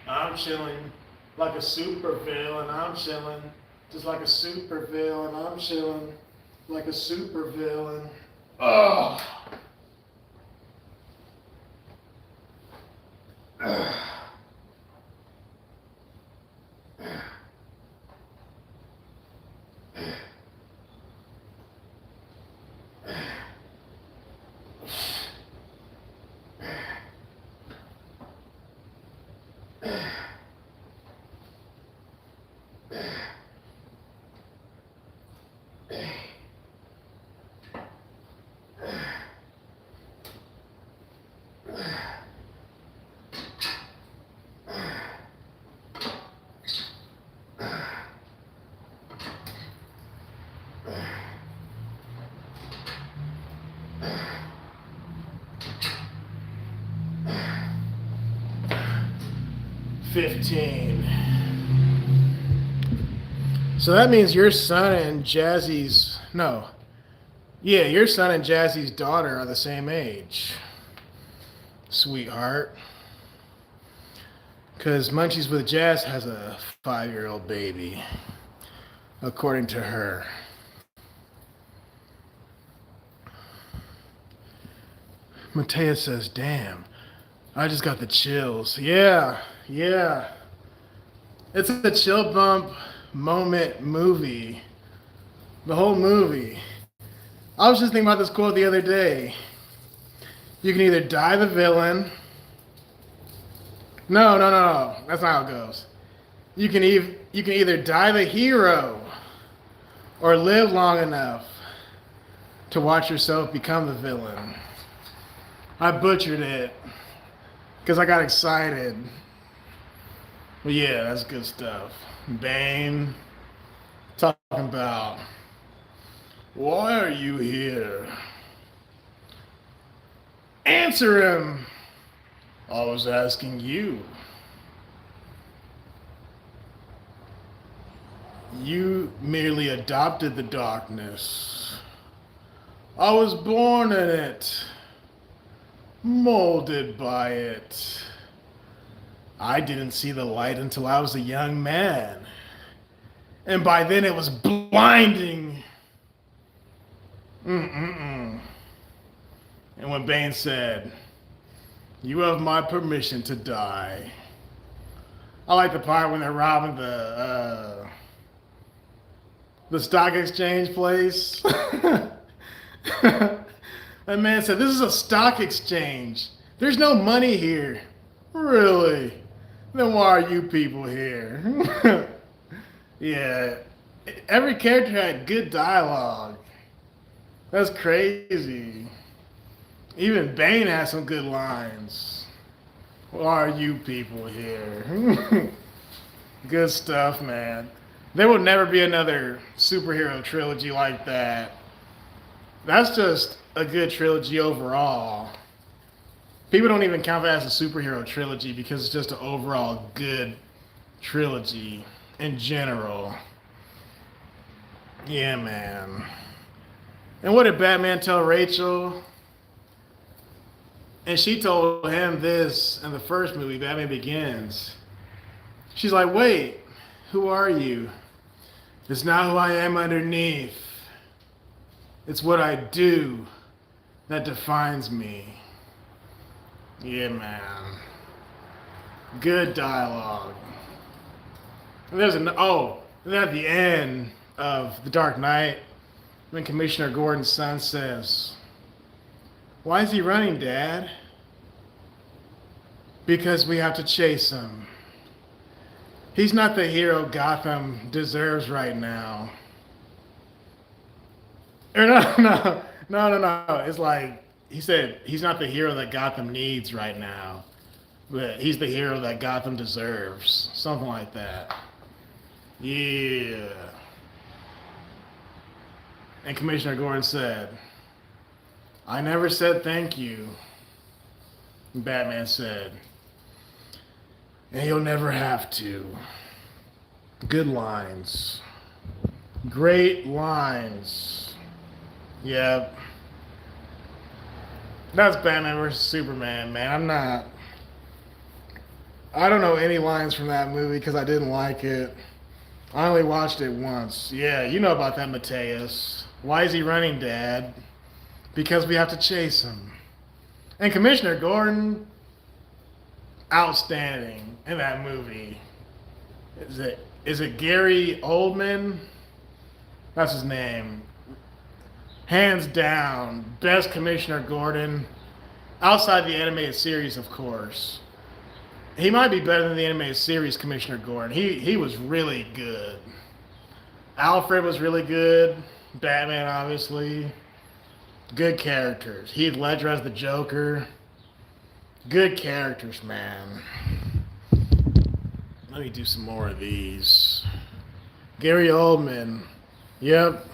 S1: I'm chilling like a super villain. I'm chilling just like a super villain. I'm chilling like a super villain. Ugh. 15. So that means your son and Jazzy's... No. Yeah, your son and Jazzy's daughter are the same age. Sweetheart. Because Munchies with Jazz has a 5-year-old baby, according to her. Matea says, damn, I just got the chills. Yeah. It's a chill bump moment movie. The whole movie. I was just thinking about this quote the other day. You can either die the villain. No. That's not how it goes. You can either die the hero or live long enough to watch yourself become the villain. I butchered it because I got excited. But yeah, that's good stuff. Bane talking about, why are you here? Answer him. I was asking you. You merely adopted the darkness. I was born in it, molded by it. I didn't see the light until I was a young man. And by then it was blinding. And when Bane said, you have my permission to die. I like the part when they're robbing the stock exchange place. That man said, this is a stock exchange. There's no money here. Really? Then why are you people here? Yeah. Every character had good dialogue. That's crazy. Even Bane has some good lines. Why are you people here? Good stuff, man. There will never be another superhero trilogy like that. That's just a good trilogy overall. People don't even count that as a superhero trilogy because it's just an overall good trilogy in general. Yeah, man. And what did Batman tell Rachel? And she told him this in the first movie, Batman Begins. She's like, wait, who are you? It's not who I am underneath. It's what I do that defines me. Yeah, man. Good dialogue. And there's and then at the end of The Dark Knight, when Commissioner Gordon's son says, why is he running, Dad? Because we have to chase him. He's not the hero Gotham deserves right now. Or no. It's like, he said he's not the hero that Gotham needs right now, but he's the hero that Gotham deserves. Something like that. Yeah. And Commissioner Gordon said, I never said thank you. And Batman said, and you'll never have to. Good lines. Great lines. Yep. That's Batman vs. Superman, man. I don't know any lines from that movie because I didn't like it. I only watched it once. Yeah, you know about that, Mateus. Why is he running, Dad? Because we have to chase him. And Commissioner Gordon, outstanding in that movie. Is it Gary Oldman? That's his name. Hands down, best Commissioner Gordon outside the animated series, of course. He might be better than the animated series Commissioner Gordon. He was really good. Alfred was really good. Batman, obviously. Good characters. Heath Ledger as the Joker. Good characters, man. Let me do some more of these. Gary Oldman. Yep.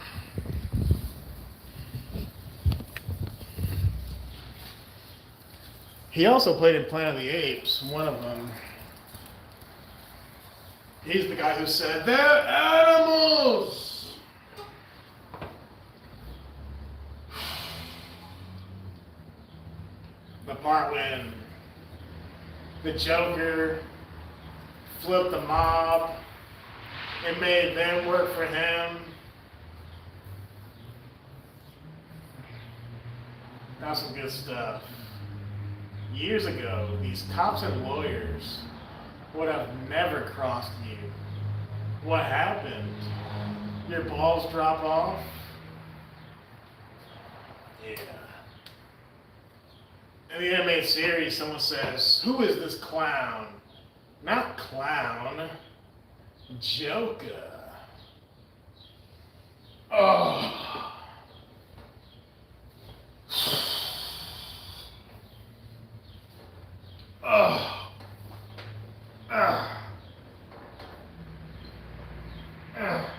S1: He also played in Planet of the Apes, one of them. He's the guy who said, "They're animals!" The part when the Joker flipped the mob and made them work for him. That's some good stuff. Years ago, these cops and lawyers would have never crossed you. What happened? Your balls drop off? Yeah. In the animated series, someone says, "Who is this clown?" Not clown, Joker. Oh. Oh. Ah. Ah.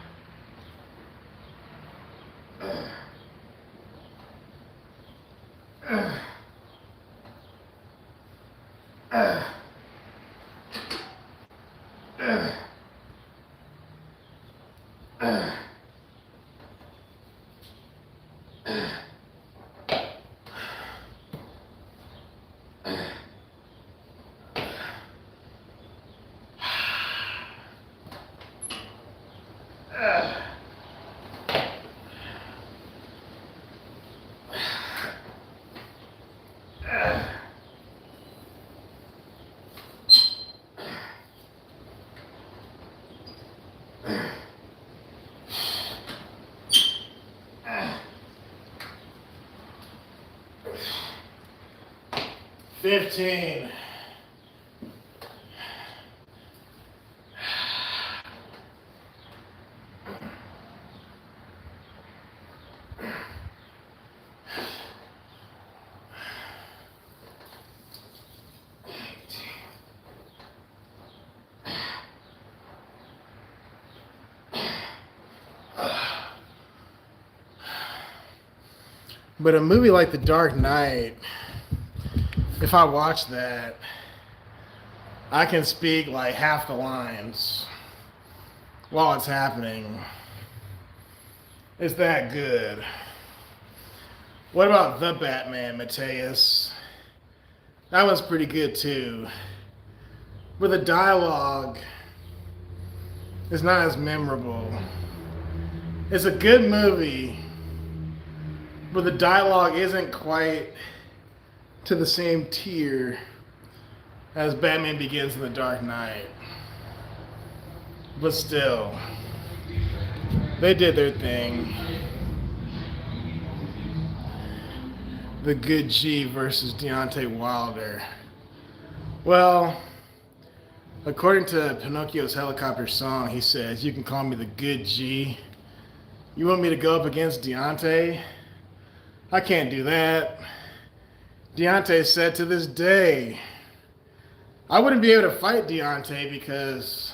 S1: Ah. Ah. 15. But a movie like The Dark Knight, if I watch that, I can speak like half the lines while it's happening. It's that good. What about The Batman, Mateus? That one's pretty good too. But the dialogue is not as memorable. It's a good movie, but the dialogue isn't quite to the same tier as Batman Begins in The Dark Knight. But still, they did their thing. The good G versus Deontay Wilder. Well, according to Pinocchio's helicopter song, he says, "You can call me the good G. You want me to go up against Deontay? I can't do that." Deontay said to this day, "I wouldn't be able to fight Deontay because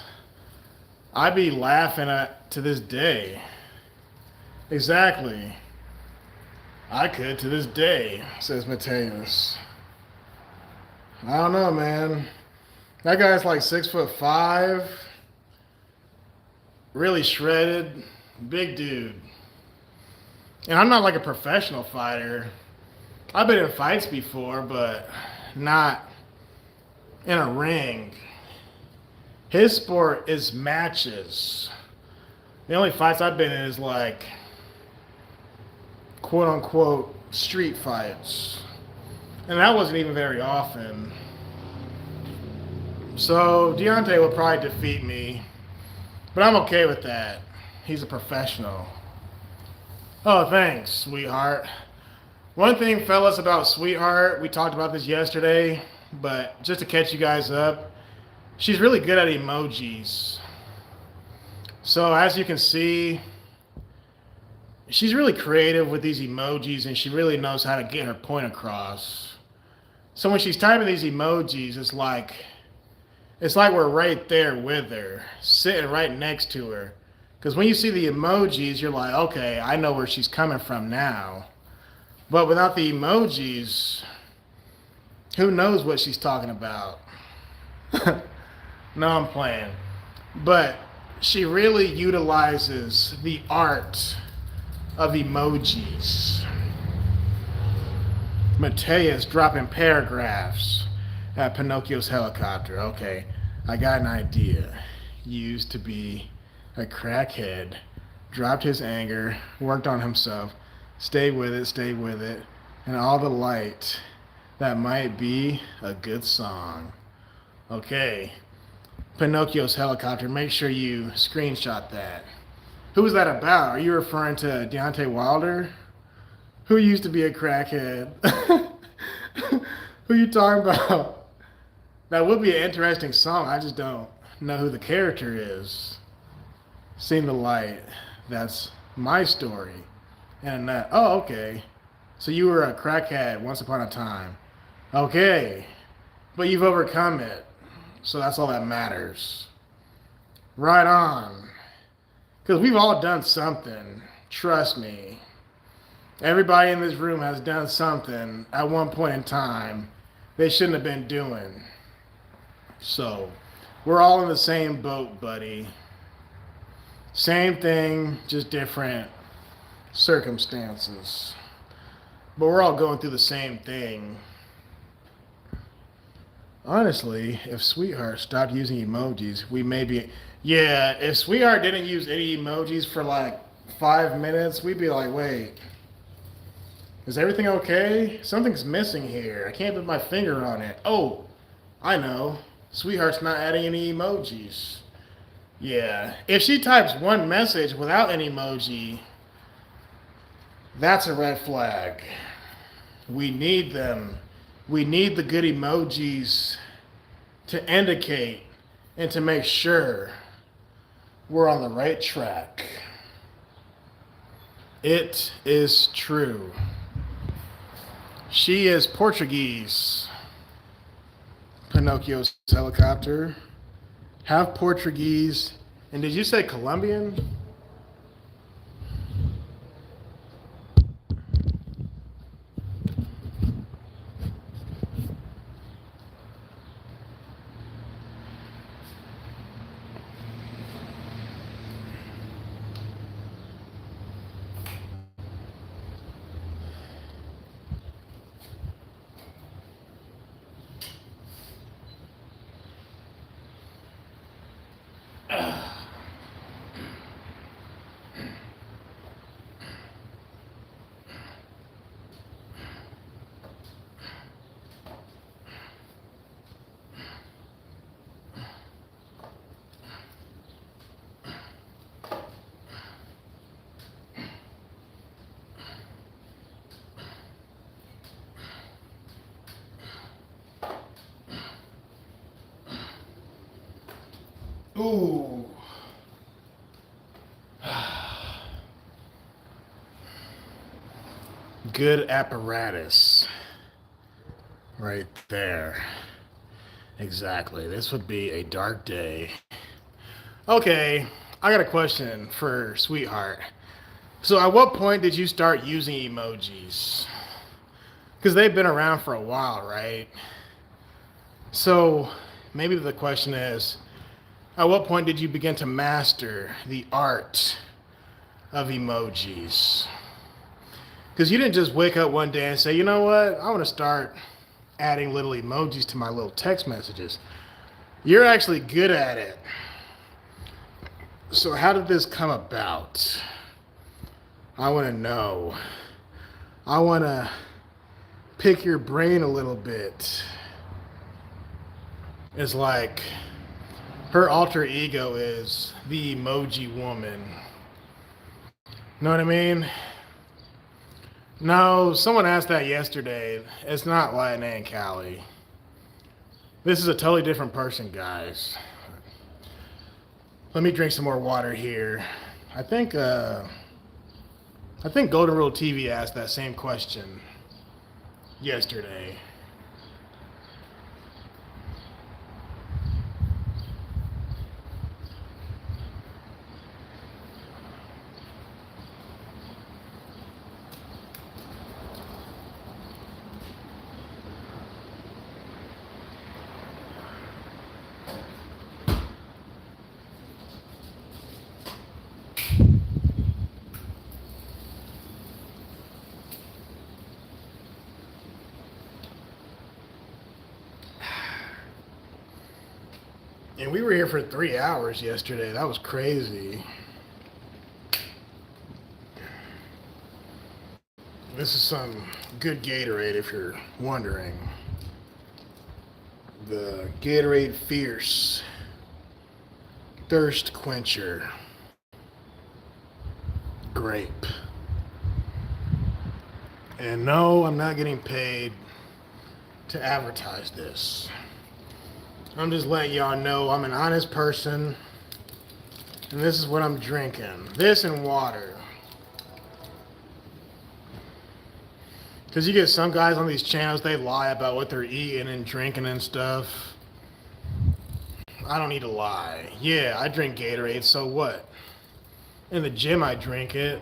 S1: I'd be laughing at to this day." Exactly. I could to this day, says Mateus. I don't know, man. That guy's like 6'5", really shredded, big dude. And I'm not like a professional fighter. I've been in fights before, but not in a ring. His sport is matches. The only fights I've been in is like quote unquote street fights. And that wasn't even very often. So Deontay will probably defeat me, but I'm okay with that. He's a professional. Oh, thanks, sweetheart. One thing, fellas, about Sweetheart, we talked about this yesterday, but just to catch you guys up, she's really good at emojis. So as you can see, she's really creative with these emojis and she really knows how to get her point across. So when she's typing these emojis, it's like we're right there with her, sitting right next to her. Because when you see the emojis, you're like, okay, I know where she's coming from now. But without the emojis, who knows what she's talking about? No, I'm playing. But she really utilizes the art of emojis. Mateus dropping paragraphs at Pinocchio's helicopter. Okay, I got an idea. Used to be a crackhead, dropped his anger, worked on himself, stayed with it, and all the light. That might be a good song. Okay, Pinocchio's helicopter, make sure you screenshot that. Who was that about? Are you referring to Deontay Wilder? Who used to be a crackhead? Who you talking about? That would be an interesting song. I just don't know who the character is. Seen the light. That's my story. And that. Oh, okay. So you were a crackhead once upon a time. Okay. But you've overcome it. So that's all that matters. Right on. Because we've all done something. Trust me. Everybody in this room has done something at one point in time they shouldn't have been doing. So, we're all in the same boat, buddy. Same thing, just different circumstances. But we're all going through the same thing. Honestly, if Sweetheart stopped using emojis, we may be... Yeah, if Sweetheart didn't use any emojis for like 5 minutes, we'd be like, wait, is everything okay? Something's missing here. I can't put my finger on it. Oh, I know. Sweetheart's not adding any emojis. Yeah, if she types one message without an emoji, that's a red flag. We need them. We need the good emojis to indicate and to make sure we're on the right track. It is true. She is Portuguese. Pinocchio's helicopter. Half Portuguese. And did you say Colombian? Ooh. Good apparatus. Right there. Exactly. This would be a dark day. Okay, I got a question for Sweetheart. So at what point did you start using emojis? Because they've been around for a while, right? So maybe the question is, at what point did you begin to master the art of emojis? Because you didn't just wake up one day and say, you know what, I want to start adding little emojis to my little text messages. You're actually good at it. So how did this come about? I want to know. I want to pick your brain a little bit. It's like her alter ego is the emoji woman. Know what I mean? No, someone asked that yesterday. It's not Latin and Cali. This is a totally different person, guys. Let me drink some more water here. I think Golden Rule TV asked that same question yesterday. And we were here for 3 hours yesterday. That was crazy. This is some good Gatorade, if you're wondering. The Gatorade Fierce Thirst Quencher Grape. And no, I'm not getting paid to advertise this. I'm just letting y'all know I'm an honest person, and this is what I'm drinking. This and water. Because you get some guys on these channels, they lie about what they're eating and drinking and stuff. I don't need to lie. Yeah, I drink Gatorade, so what? In the gym, I drink it.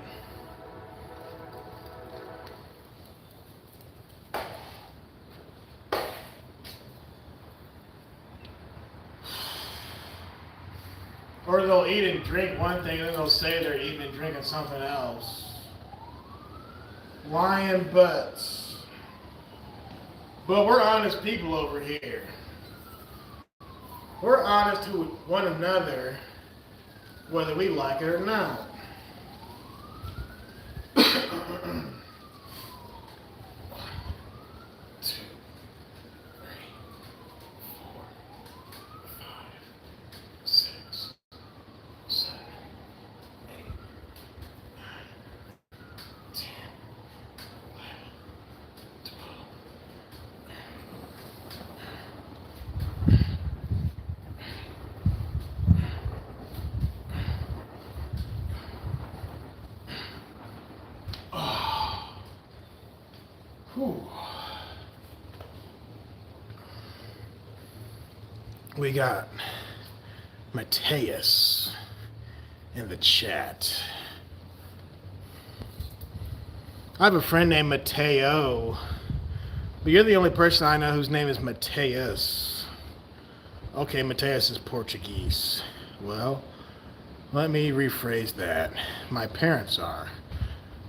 S1: Or they'll eat and drink one thing, and then they'll say they're eating and drinking something else. Lying butts. But we're honest people over here. We're honest to one another, whether we like it or not. We got Mateus in the chat. I have a friend named Mateo, but you're the only person I know whose name is Mateus. Okay, Mateus is Portuguese. Well, let me rephrase that. My parents are.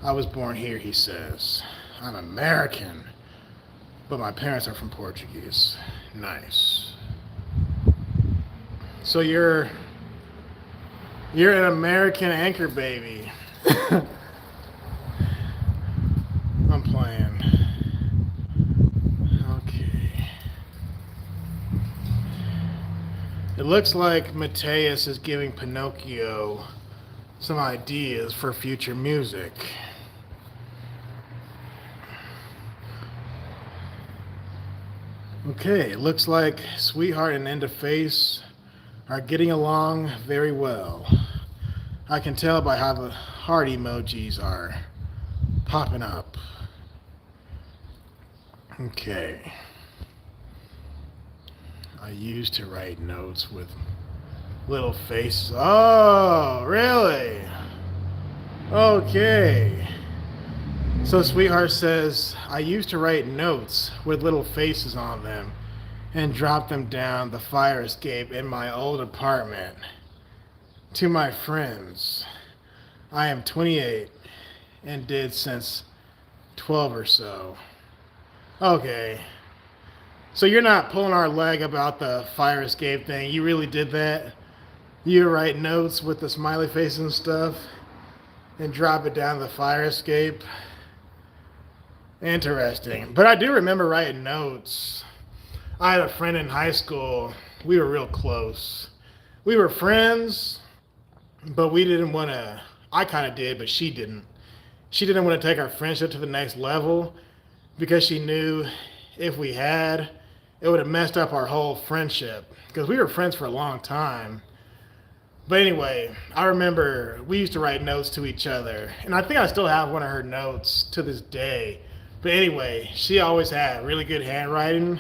S1: I was born here, he says. I'm American, but my parents are from Portuguese. Nice. So you're an American anchor baby. I'm playing. Okay. It looks like Mateus is giving Pinocchio some ideas for future music. Okay, it looks like Sweetheart and End of Face are getting along very well. I can tell by how the heart emojis are popping up. Okay. I used to write notes with little faces. Oh, really? Okay. So Sweetheart says, I used to write notes with little faces on them and drop them down the fire escape in my old apartment. To my friends, I am 28 and did since 12 or so. Okay. So you're not pulling our leg about the fire escape thing. You really did that? You write notes with the smiley face and stuff and drop it down the fire escape? Interesting. But I do remember writing notes. I had a friend in high school. we were real close. We were friends, but we didn't want to. I kind of did, but she didn't. She didn't want to take our friendship to the next level because she knew if we had, it would have messed up our whole friendship because we were friends for a long time. But anyway, I remember we used to write notes to each other, and I think I still have one of her notes to this day. But anyway, she always had really good handwriting,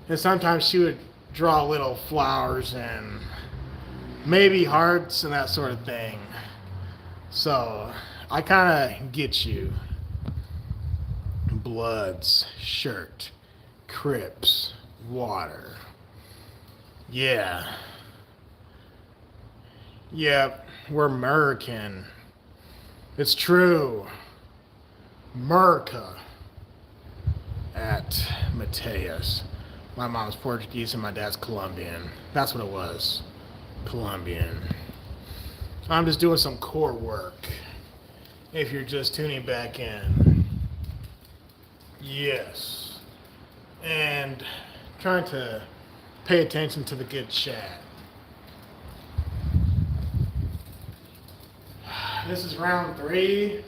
S1: and sometimes she would draw little flowers and maybe hearts and that sort of thing. So I kind of get you. Bloods, shirt, Crips, water. Yeah. Yep, we're American. It's true. America. At Mateus. My mom's Portuguese and my dad's Colombian. That's what it was. Colombian. I'm just doing some core work. If you're just tuning back in. Yes. And trying to pay attention to the good chat. This is round 3.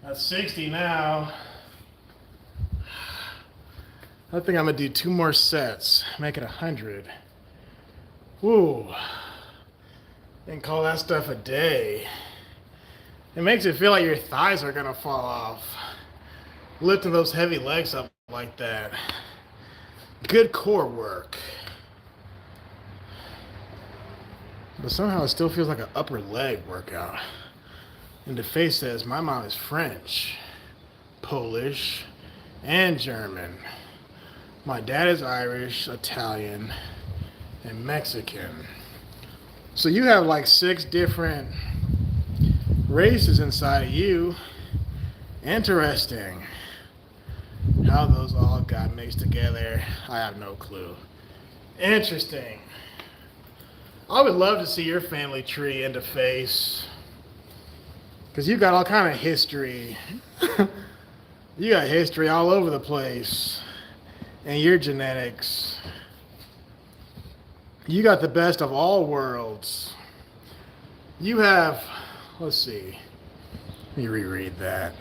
S1: That's 60 now. I think I'm gonna do 2 more sets, make it 100. Woo. And call that stuff a day. It makes it feel like your thighs are gonna fall off. Lifting those heavy legs up like that. Good core work. But somehow it still feels like an upper leg workout. And the face says, my mom is French, Polish, and German. My dad is Irish, Italian, and Mexican. So you have like 6 different races inside of you. Interesting. How those all got mixed together, I have no clue. Interesting. I would love to see your family tree into face. Because you got all kind of history. You got history all over the place. And your genetics. You got the best of all worlds. You have, let's see. Let me reread that.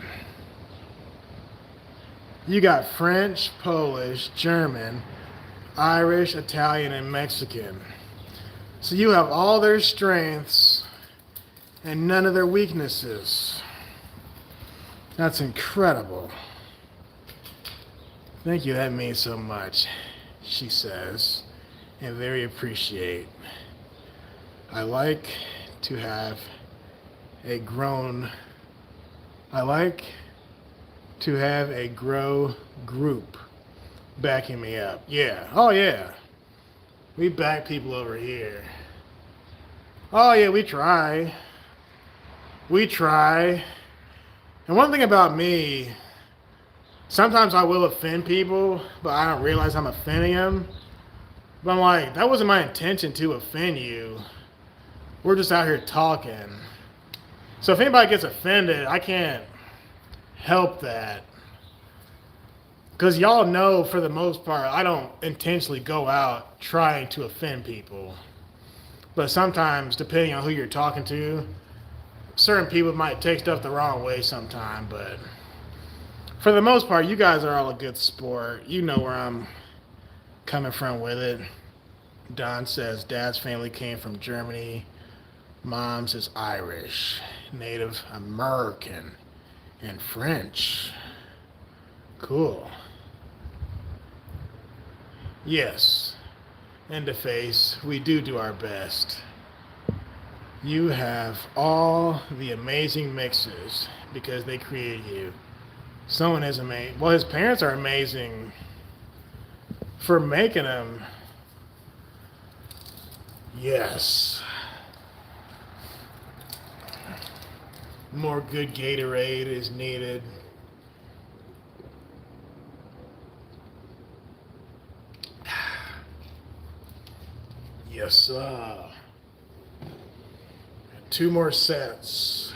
S1: You got French, Polish, German, Irish, Italian, and Mexican. So you have all their strengths and none of their weaknesses. That's incredible. Thank you, that means so much, she says, and very appreciate. I like to have a grown group backing me up. Yeah. Oh yeah. We back people over here. Oh yeah, we try. We try. And one thing about me, sometimes I will offend people, but I don't realize I'm offending them. But I'm like, that wasn't my intention to offend you. We're just out here talking. So if anybody gets offended, I can't help that. Because y'all know, for the most part, I don't intentionally go out trying to offend people. But sometimes, depending on who you're talking to, certain people might take stuff the wrong way sometime. But for the most part, you guys are all a good sport. You know where I'm coming from with it. Don says dad's family came from Germany. Mom's is Irish, Native American, and French. Cool. Yes, in the face, we do our best. You have all the amazing mixes because they created you. Someone is amazing. Well, his parents are amazing for making him. Yes. More good Gatorade is needed. Yes, sir. Two more sets.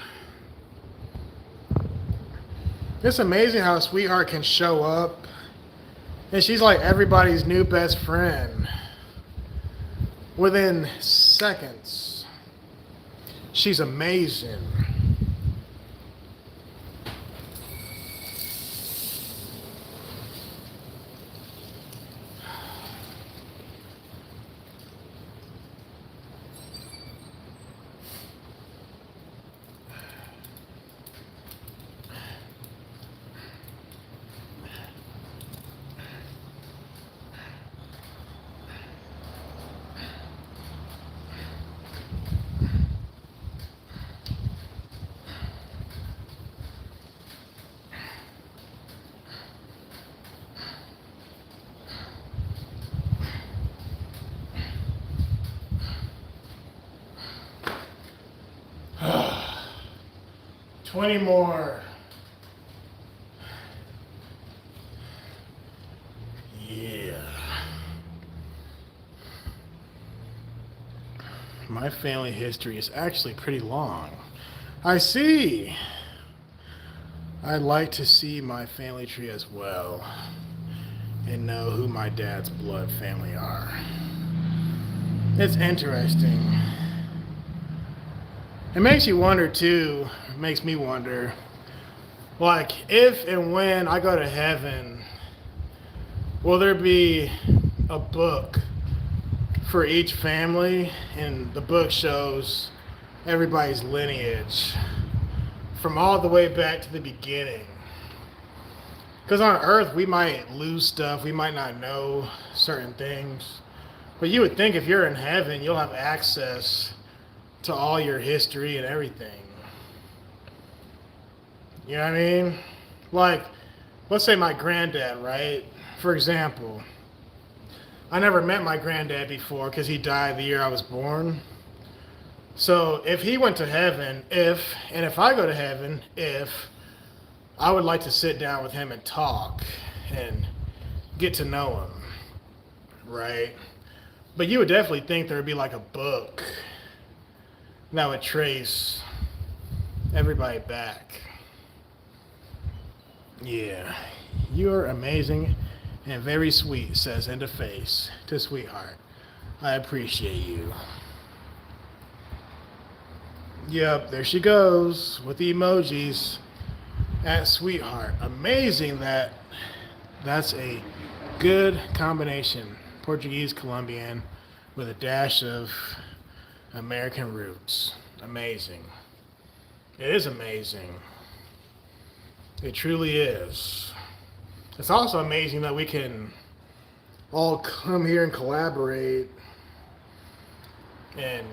S1: It's amazing how Sweetheart can show up. And she's like everybody's new best friend. Within seconds. She's amazing. Ah, 20 more. Yeah. My family history is actually pretty long. I see. I'd like to see my family tree as well and know who my dad's blood family are. It's interesting. It makes you wonder too, it makes me wonder, like if and when I go to heaven, will there be a book for each family? And the book shows everybody's lineage from all the way back to the beginning. Because on earth we might lose stuff, we might not know certain things. But you would think if you're in heaven, you'll have access to all your history and everything. You know what I mean? Like, let's say my granddad, right? For example, I never met my granddad before because he died the year I was born. So if he went to heaven, if I go to heaven, I would like to sit down with him and talk and get to know him, right? But you would definitely think there would be like a book that would trace everybody back. Yeah, you're amazing and very sweet, says Interface to Sweetheart. I appreciate you. Yep, there she goes with the emojis at Sweetheart. Amazing that's a good combination. Portuguese, Colombian, with a dash of American roots. Amazing. It is amazing. It truly is. It's also amazing that we can all come here and collaborate and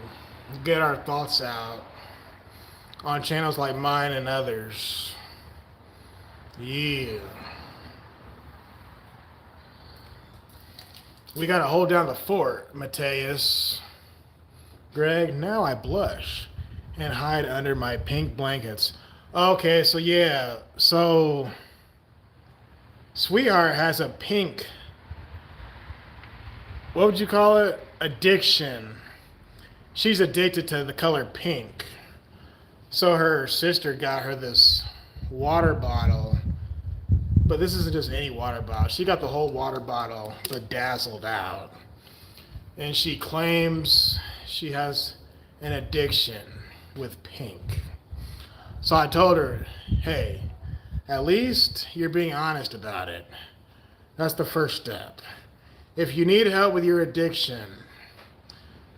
S1: get our thoughts out on channels like mine and others. Yeah. We gotta hold down the fort, Mateus. Greg, now I blush and hide under my pink blankets. Okay, so yeah, so Sweetheart has a pink, what would you call it? Addiction. She's addicted to the color pink. So her sister got her this water bottle, but this isn't just any water bottle. She got the whole water bottle bedazzled out. And she claims she has an addiction with pink. So I told her, hey, at least you're being honest about it. That's the first step. If you need help with your addiction,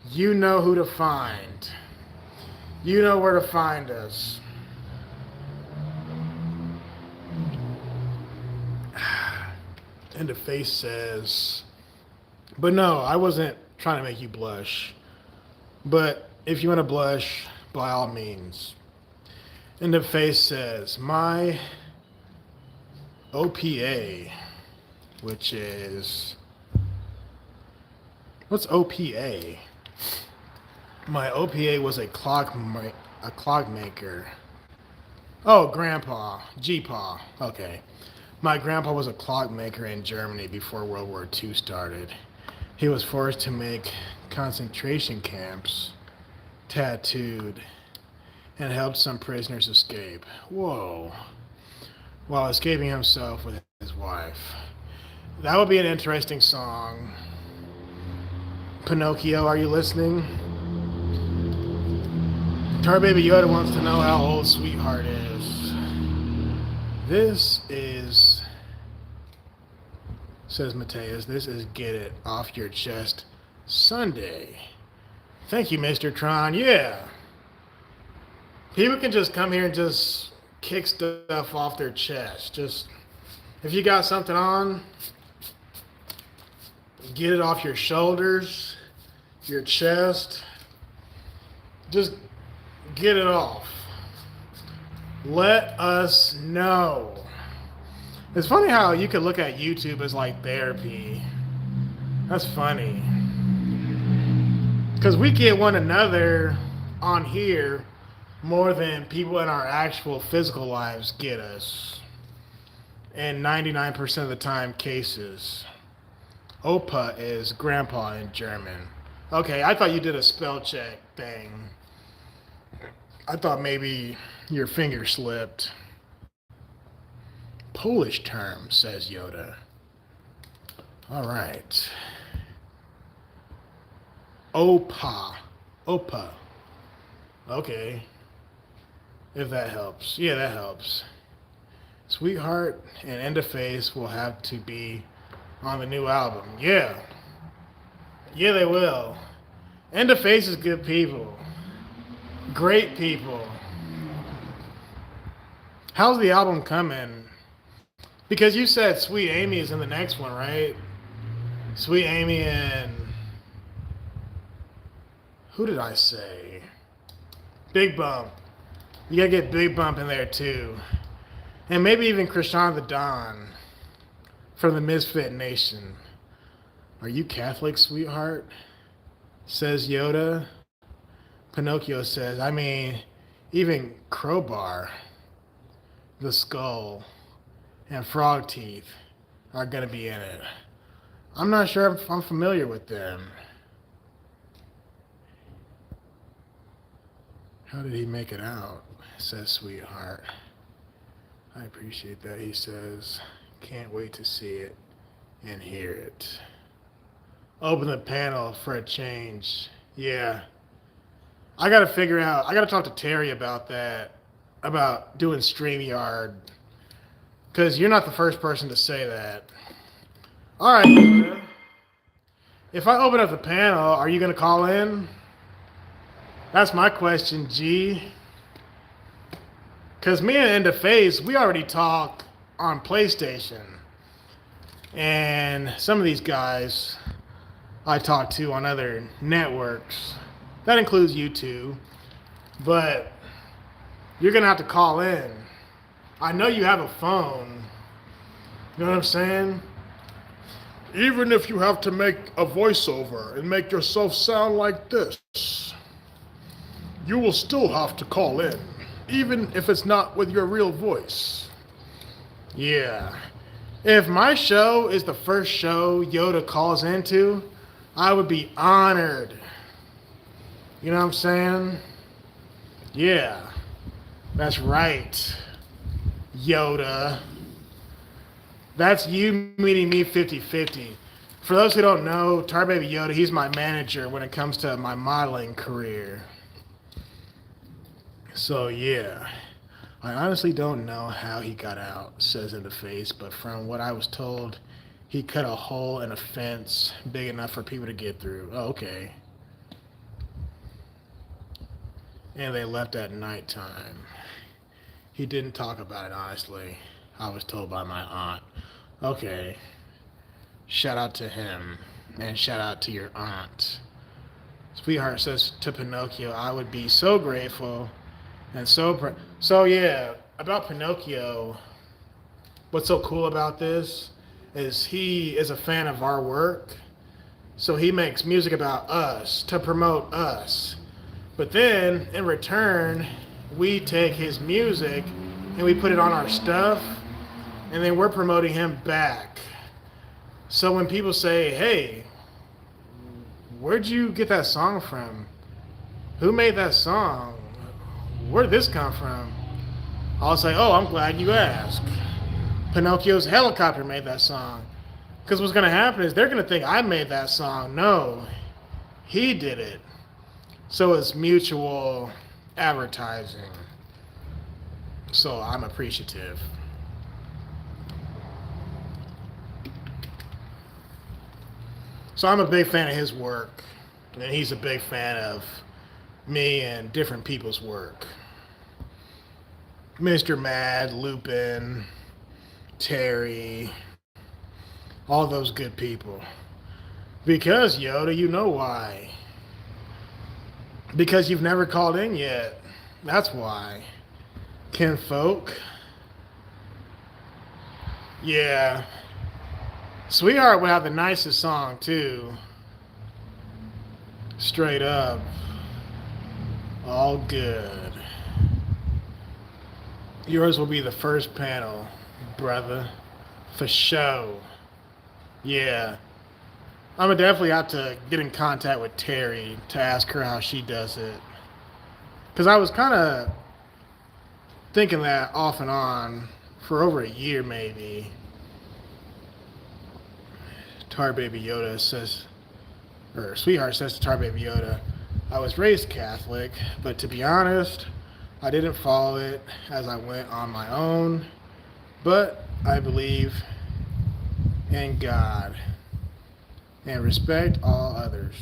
S1: you know who to find. You know where to find us. And the face says, but no, I wasn't trying to make you blush. But if you want to blush, by all means. And the face says, my OPA, which is, what's OPA? My OPA was a clock maker. Oh, grandpa, G-paw. Okay. My grandpa was a clock maker in Germany before World War II started. He was forced to make concentration camps, tattooed, and helped some prisoners escape. Whoa. While escaping himself with his wife. That would be an interesting song. Pinocchio, are you listening? Tar Baby Yoda wants to know how old Sweetheart is. This is, says Mateus, this is Get It Off Your Chest Sunday. Thank you, Mr. Tron. Yeah. People can just come here and just kick stuff off their chest. Just, if you got something on, get it off your shoulders, your chest. Just get it off. Let us know. It's funny how you could look at YouTube as like therapy. That's funny. Because we get one another on here more than people in our actual physical lives get us. In 99% of the time cases. Opa is grandpa in German. Okay, I thought you did a spell check thing. I thought maybe your finger slipped. Polish term, says Yoda. All right. Opa. Opa. Okay. If that helps. Yeah, that helps. Sweetheart and End of Face will have to be on the new album. Yeah. Yeah, they will. End of Face is good people. Great people. How's the album coming? Because you said Sweet Amy is in the next one, right? Sweet Amy and... who did I say? Big Bump. You gotta get Big Bump in there too. And maybe even Krishan the Don from the Misfit Nation. Are you Catholic, sweetheart? Says Yoda. Pinocchio says, I mean, even Crowbar, the Skull, and Frog Teeth are gonna be in it. I'm not sure if I'm familiar with them. How did he make it out? Says Sweetheart. I appreciate that. He says, can't wait to see it and hear it. Open the panel for a change. Yeah. I gotta figure out, I gotta talk to Terry about that, about doing StreamYard. Because you're not the first person to say that. Alright. If I open up the panel, are you gonna call in? That's my question, G. Because me and End of Face, we already talk on PlayStation. And some of these guys I talk to on other networks. That includes you two. But you're going to have to call in. I know you have a phone. You know what I'm saying? Even if you have to make a voiceover and make yourself sound like this, you will still have to call in. Even if it's not with your real voice. Yeah. If my show is the first show Yoda calls into, I would be honored. You know what I'm saying? Yeah. That's right, Yoda. That's you meeting me 50-50. For those who don't know, Tar Baby Yoda, he's my manager when it comes to my modeling career. So yeah, I honestly don't know how he got out, says In the Face, but from what I was told, he cut a hole in a fence big enough for people to get through. Oh, okay. And they left at nighttime. He didn't talk about it, honestly. I was told by my aunt. Okay. Shout out to him, and shout out to your aunt. Sweetheart says to Pinocchio, I would be so grateful and so yeah, about Pinocchio, what's so cool about this is he is a fan of our work. So he makes music about us to promote us. But then in return, we take his music and we put it on our stuff and then we're promoting him back. So when people say, "Hey, where'd you get that song from? Who made that song? Where did this come from?" I'll say, "Oh, I'm glad you asked. Pinocchio's Helicopter made that song." Because what's going to happen is they're going to think I made that song. No, he did it. So it's mutual advertising. So I'm appreciative. So I'm a big fan of his work. And he's a big fan of me and different people's work. Mr. Mad, Lupin, Terry, all those good people. Because, Yoda, you know why. Because you've never called in yet. That's why. Kinfolk. Yeah. Sweetheart would have the nicest song, too. Straight up. All good. Yours will be the first panel, brother. For show. Yeah. I'm gonna definitely have to get in contact with Terry to ask her how she does it. Because I was kind of thinking that off and on for over a year, maybe. Tar Baby Yoda says, or Sweetheart says to Tar Baby Yoda, I was raised Catholic, but to be honest, I didn't follow it as I went on my own. But I believe in God and respect all others,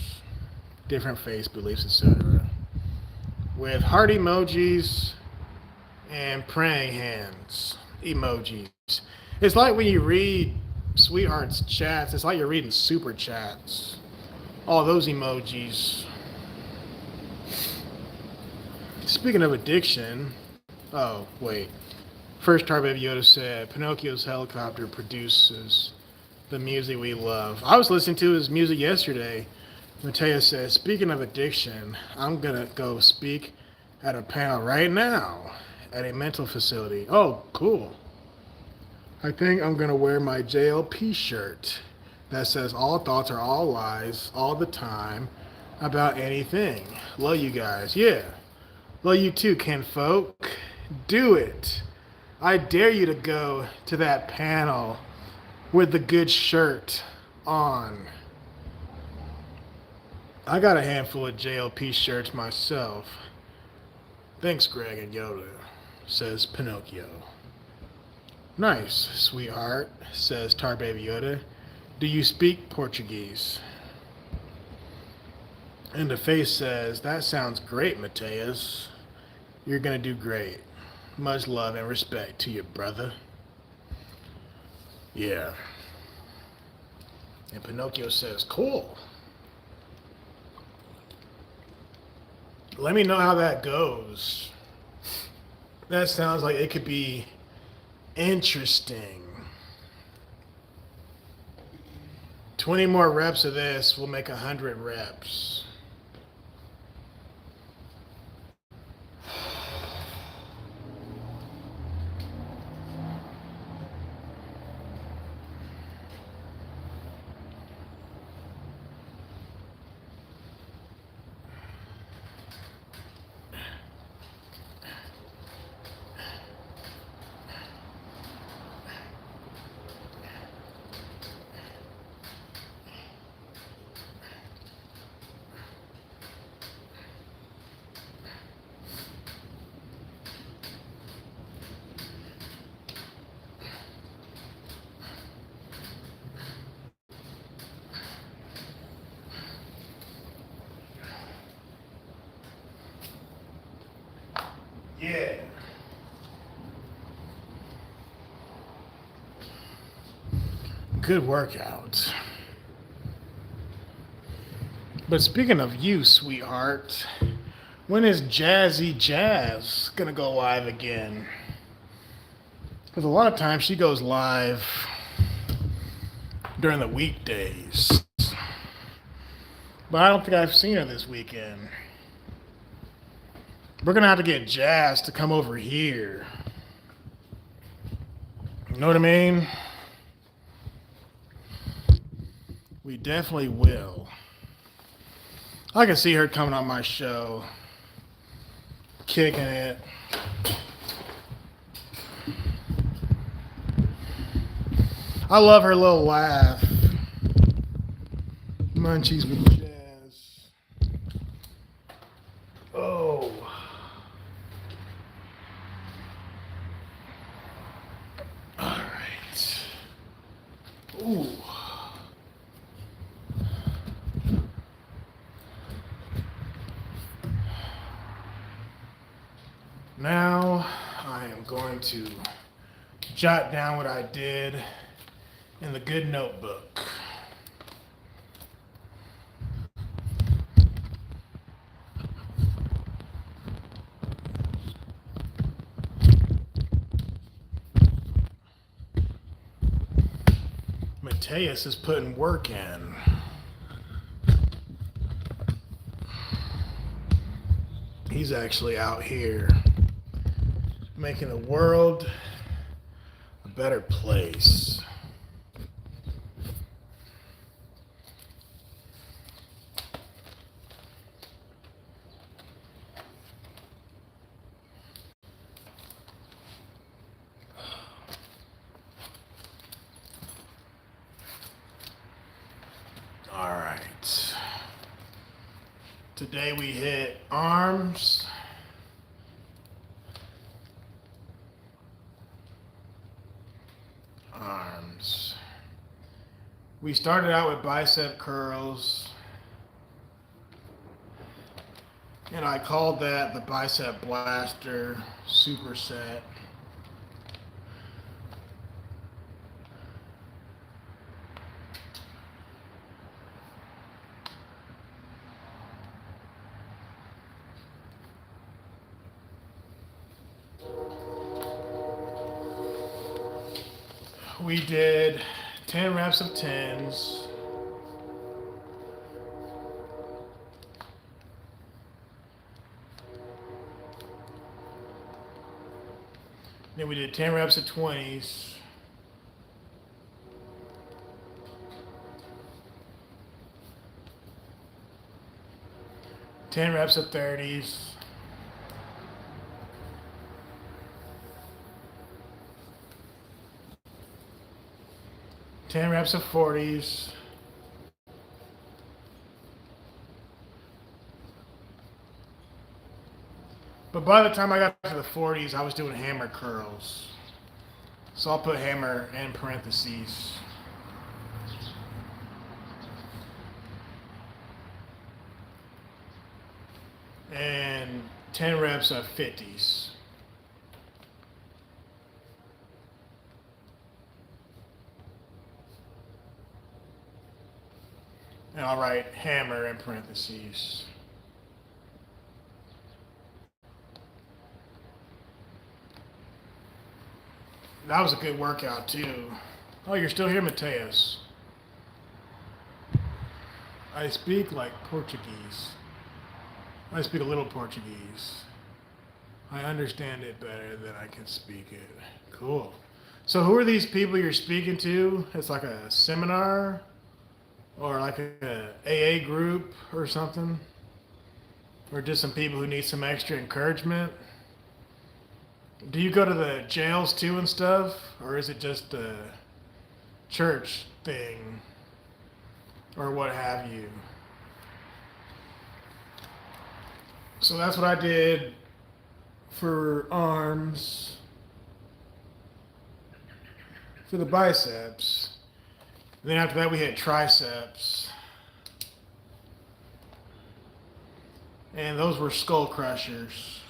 S1: different faiths, beliefs, etc. With heart emojis and praying hands emojis. It's like when you read Sweetheart's chats, it's like you're reading super chats. All those emojis. Speaking of addiction, oh, wait. First, Tar Baby Yoda said, Pinocchio's Helicopter produces the music we love. I was listening to his music yesterday. Matea says, speaking of addiction, I'm going to go speak at a panel right now at a mental facility. Oh, cool. I think I'm going to wear my JLP shirt that says all thoughts are all lies all the time about anything. Love you guys. Yeah. Love you too, kinfolk. Do it. I dare you to go to that panel with the good shirt on. I got a handful of JLP shirts myself. Thanks, Greg and Yoda, says Pinocchio. Nice, sweetheart, says Tar Baby Yoda. Do you speak Portuguese? And the face says, that sounds great, Mateus. You're gonna do great. Much love and respect to your brother. Yeah. And Pinocchio says, cool. Let me know how that goes. That sounds like it could be interesting. 20 more reps of this will make 100 reps. Yeah. Good workout. But speaking of you, sweetheart, when is Jazzy Jazz gonna go live again? Because a lot of times she goes live during the weekdays. But I don't think I've seen her this weekend. We're gonna have to get Jazz to come over here. You know what I mean? We definitely will. I can see her coming on my show, kicking it. I love her little laugh. Munchies with Jazz. Oh. All right. Ooh. Now I am going to jot down what I did in the good notebook. Mateus is putting work in. He's actually out here making the world a better place. All right. Today we hit arms. Arms. We started out with bicep curls. And I called that the bicep blaster superset. We did 10 reps of 10s. Then we did 10 reps of 20s. Ten reps of 30s. Ten reps of 40s. But by the time I got to the 40s, I was doing hammer curls. So I'll put hammer in parentheses. And 10 reps of 50s. And I'll write hammer in parentheses. That was a good workout too. Oh, you're still here, Mateus. I speak like Portuguese. I speak a little Portuguese. I understand it better than I can speak it. Cool. So who are these people you're speaking to? It's like a seminar or like a AA group or something? Or just some people who need some extra encouragement? Do you go to the jails too and stuff? Or is it just a church thing? Or what have you? So that's what I did for arms, for the biceps. Then after that we hit triceps. And those were skull crushers.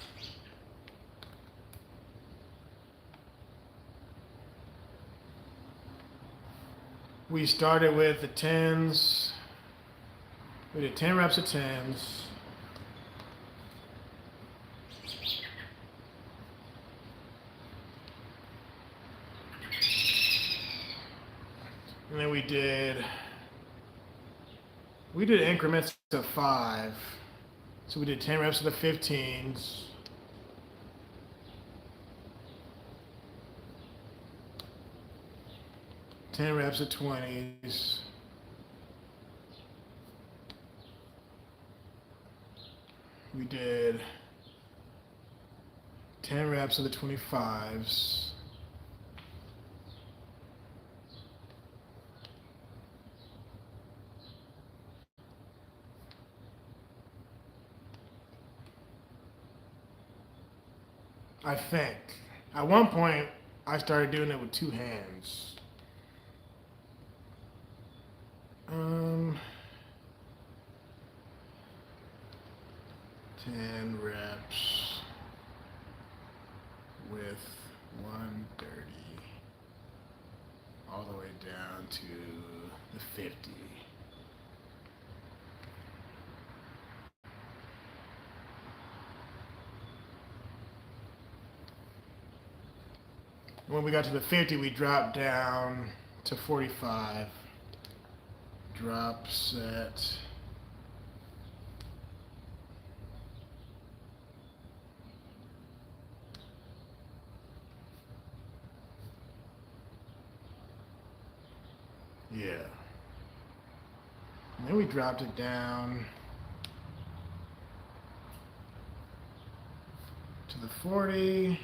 S1: We started with the 10s. We did 10 reps of 10s. And then we did increments of 5. So we did 10 reps of the 15s. Ten reps of 20s. We did 10 reps of the 25s. I think. At one point, I started doing it with 2 hands. 10 reps with 130 all the way down to the 50. When we got to the 50, we dropped down to 45. Drop set. Yeah. And then we dropped it down to the 40,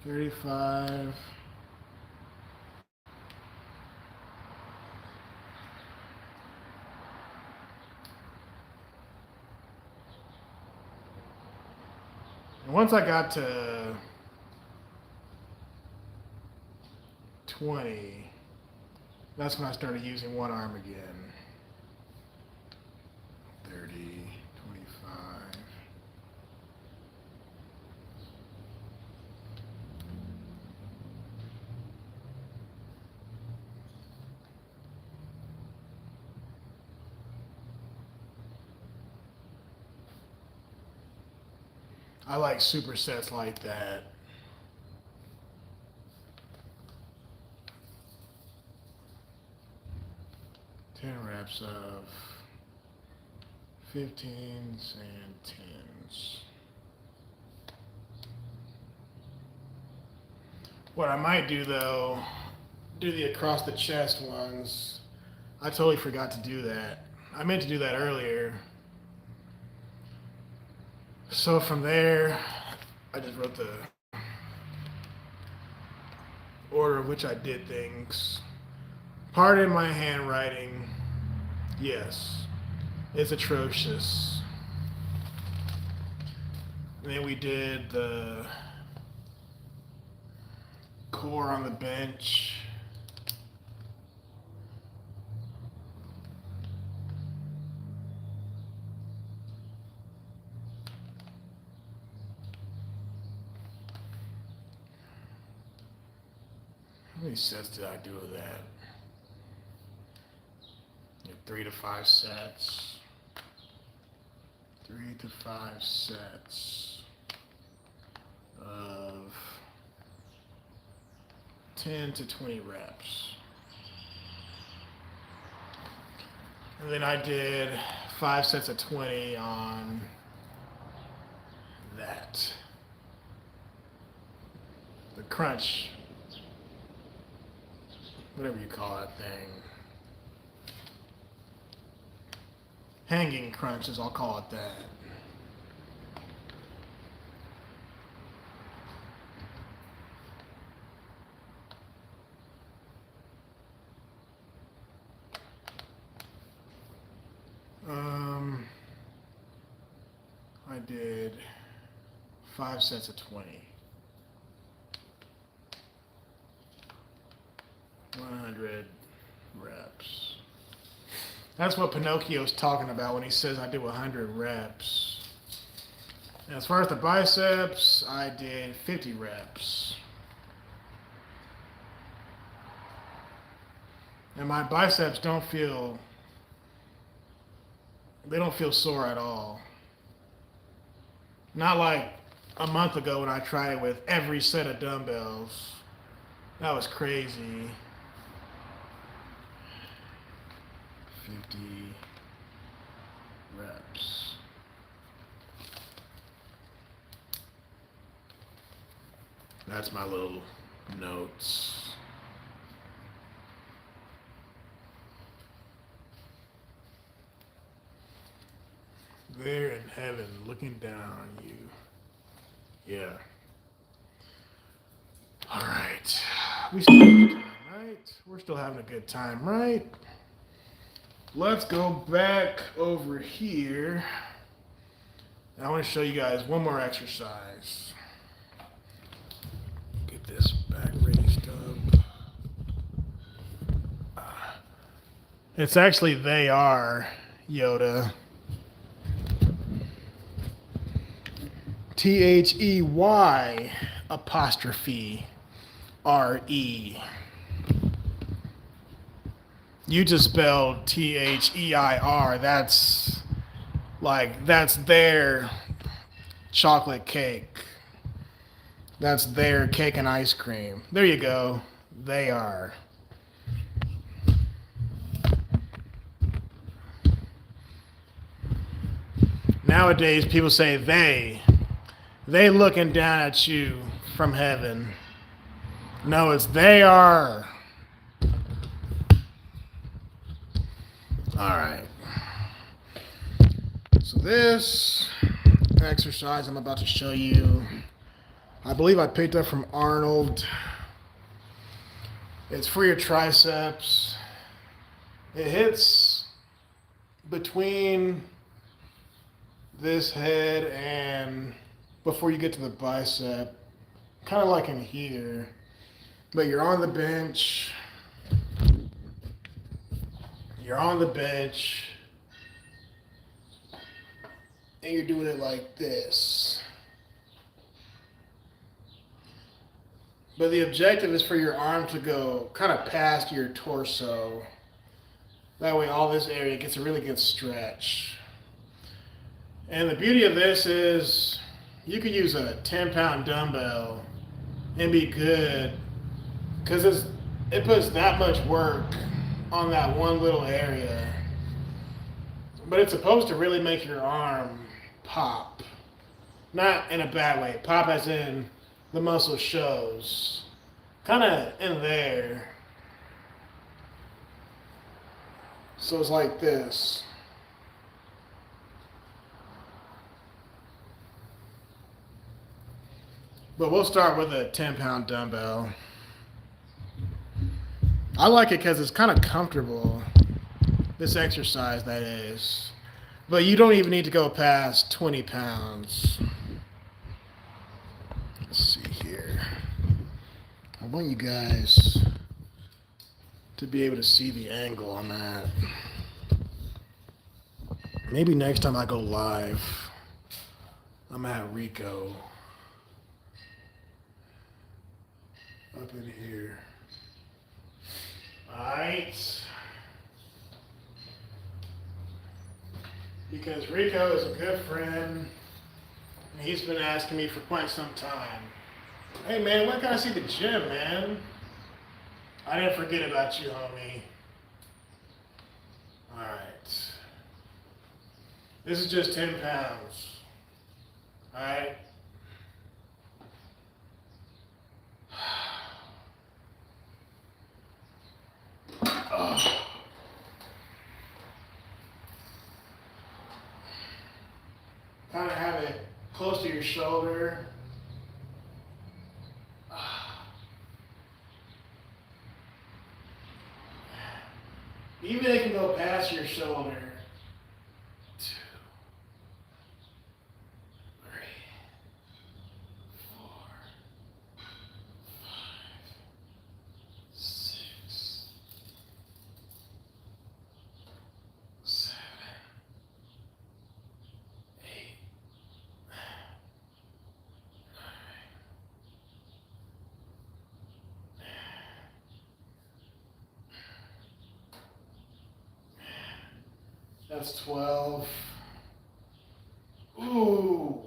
S1: 35. And once I got to 20, that's when I started using one arm again. 30, 25. I like supersets like that. Reps of 15s and 10s. What I might do though, do the across the chest ones. I totally forgot to do that. I meant to do that earlier. So from there, I just wrote the order in which I did things. Pardon my handwriting. Yes, it's atrocious. And then we did the core on the bench. How many sets did I do of that? 3 to 5 sets. 3 to 5 sets of 10 to 20 reps. And then I did 5 sets of 20 on that. The crunch, whatever you call that thing. Hanging crunches, I'll call it that. I did 5 sets of 20. 100 reps. That's what Pinocchio's talking about when he says I do 100 reps. And as far as the biceps, I did 50 reps. And my biceps don't feel They don't feel sore at all. Not like a month ago when I tried it with every set of dumbbells. That was crazy. 50 reps. That's my little notes. There in heaven, looking down on you. Yeah. All right. We still have time, right? We're still having a good time, right? Let's go back over here. I want to show you guys one more exercise. Get this back raised up. It's actually they are Yoda. THEY apostrophe RE. You just spelled THEIR. That's their chocolate cake. That's their cake and ice cream. There you go. They are. Nowadays, people say they. They looking down at you from heaven. No, it's they are. All right. So this exercise I'm about to show you, I believe I picked up from Arnold. It's for your triceps. It hits between this head and before you get to the bicep, kind of like in here. But you're on the bench. You're on the bench. And you're doing it like this. But the objective is for your arm to go kind of past your torso. That way all this area gets a really good stretch. And the beauty of this is you could use a 10-pound dumbbell and be good because it puts that much work on that one little area. But it's supposed to really make your arm pop. Not in a bad way. Pop as in the muscle shows. Kind of in there. So it's like this. But we'll start with a 10-pound dumbbell. I like it because it's kind of comfortable. This exercise, that is. But you don't even need to go past 20 pounds. Let's see here. I want you guys to be able to see the angle on that. Maybe next time I go live, I'm at Rico. Up in here. Alright. Because Rico is a good friend, and he's been asking me for quite some time. Hey man, when can I see the gym, man? I didn't forget about you, homie. Alright. This is just 10 pounds. Alright? Oh. Kind of have it close to your shoulder. Even it can go past your shoulder. 2, 3, 4, 5, 6, 7, 8, 9, That's 12. Ooh.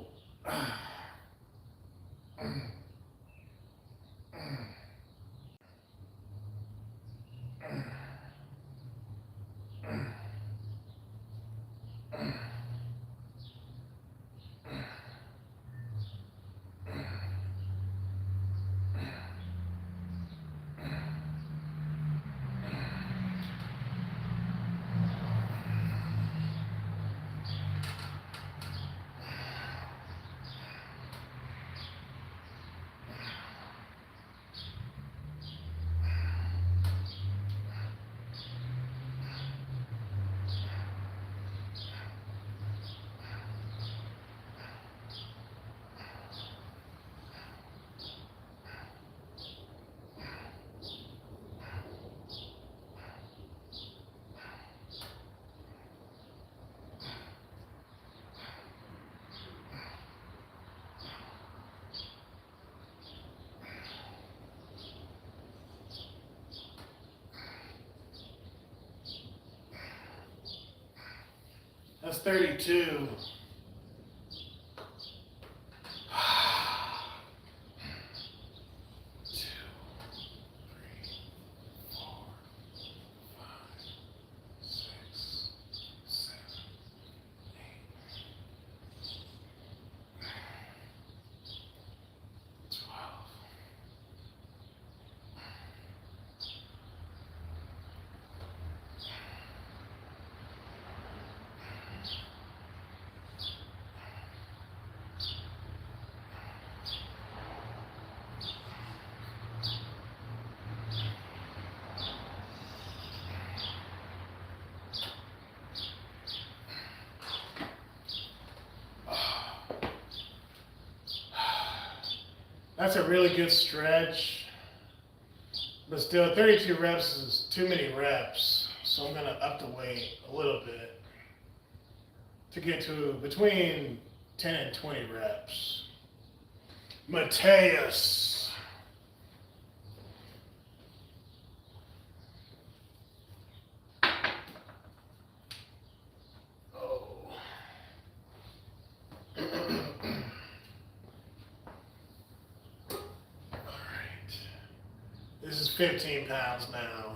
S1: That's 32. That's a really good stretch, but still 32 reps is too many reps, so I'm gonna up the weight a little bit to get to between 10 and 20 reps. Mateus. Oh. This is 15 pounds now.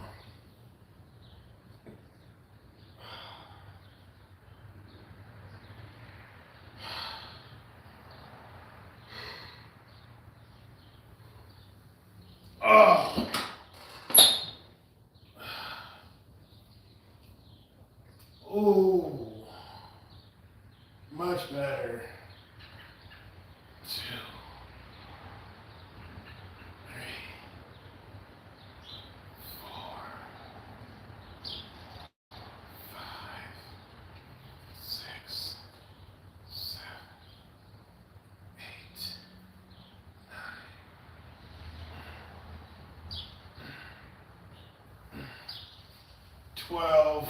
S1: Oh. Ooh. Much better. 2, 3, 4, 5, 6, 7, 8, 9, 12.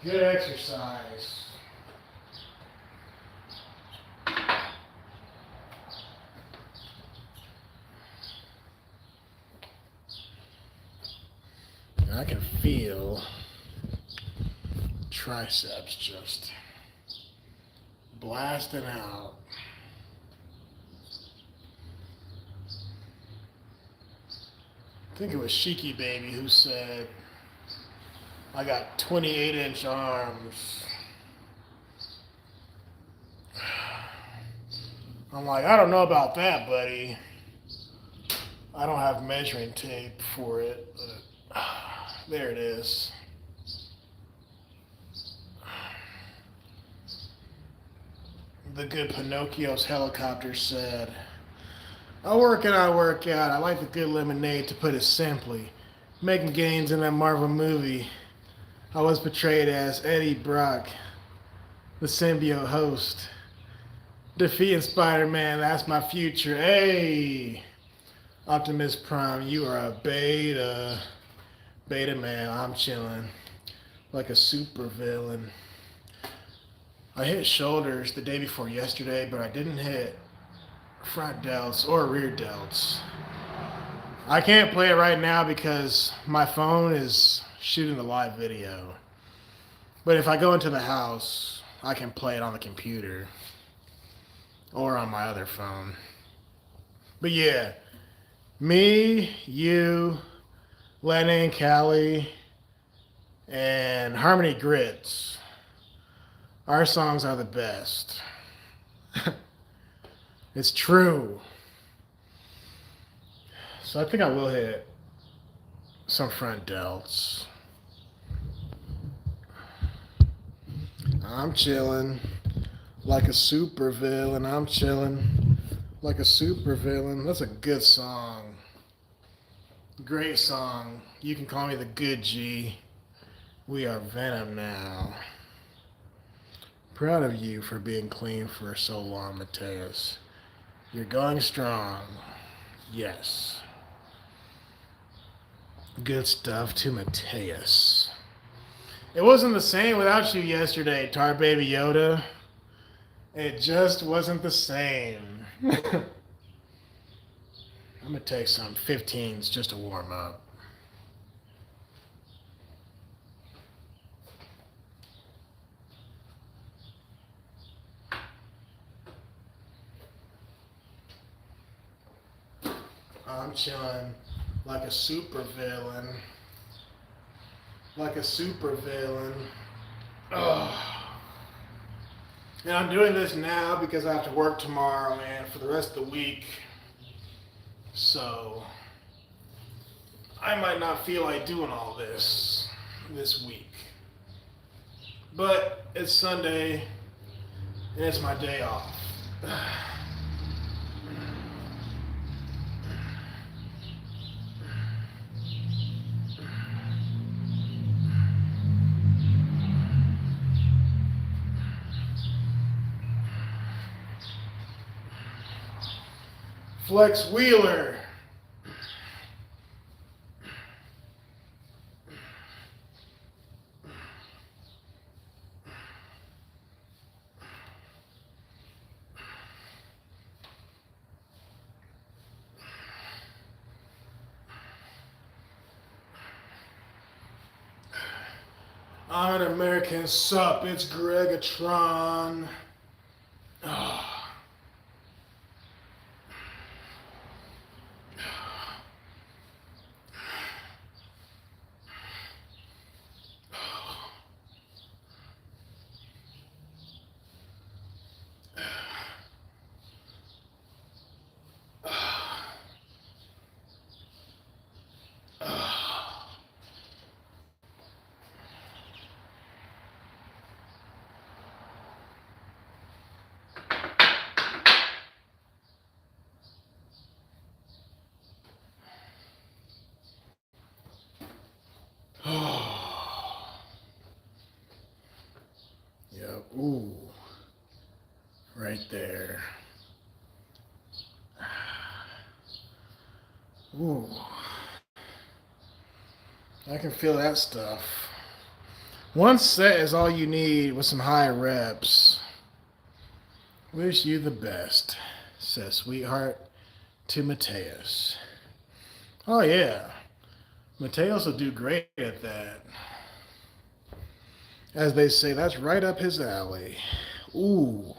S1: Good exercise. I can feel triceps just blasting out. I think it was Shiki Baby who said, I got 28-inch arms. I'm like, I don't know about that, buddy. I don't have measuring tape for it, but there it is. The good Pinocchio's helicopter said, I work and I work out. I like the good lemonade, to put it simply. Making gains in that Marvel movie. I was portrayed as Eddie Brock. the symbiote host. Defeating Spider-Man, that's my future. Hey, Optimus Prime, you are a beta. Beta man, I'm chilling like a super villain. I hit shoulders the day before yesterday, but I didn't hit front delts or rear delts. I can't play it right now because my phone is shooting the live video. But if I go into the house, I can play it on the computer or on my other phone. But yeah, me, you, Lennon, Callie, and Harmony Grits. Our songs are the best. It's true. So I think I will hit some front delts. I'm chilling like a super villain. I'm chilling like a super villain. That's a good song. Great song. You can call me the good G. We are Venom now. Proud of you for being clean for so long, Mateus. You're going strong. Yes. Good stuff to Mateus. It wasn't the same without you yesterday, Tar Baby Yoda. It just wasn't the same. I'm going to take some 15s just to warm up. I'm chilling like a super villain. Like a super villain. Oh. And I'm doing this now because I have to work tomorrow and for the rest of the week. So I might not feel like doing all this week. But it's Sunday and it's my day off. Flex Wheeler. I'm an American sup. It's Greggatron. Oh. Yep. Ooh. Right there. Ooh. I can feel that stuff. One set is all you need with some high reps. Wish you the best, says Sweetheart to Mateus. Oh yeah. Mateus will do great at that. As they say, that's right up his alley. Ooh.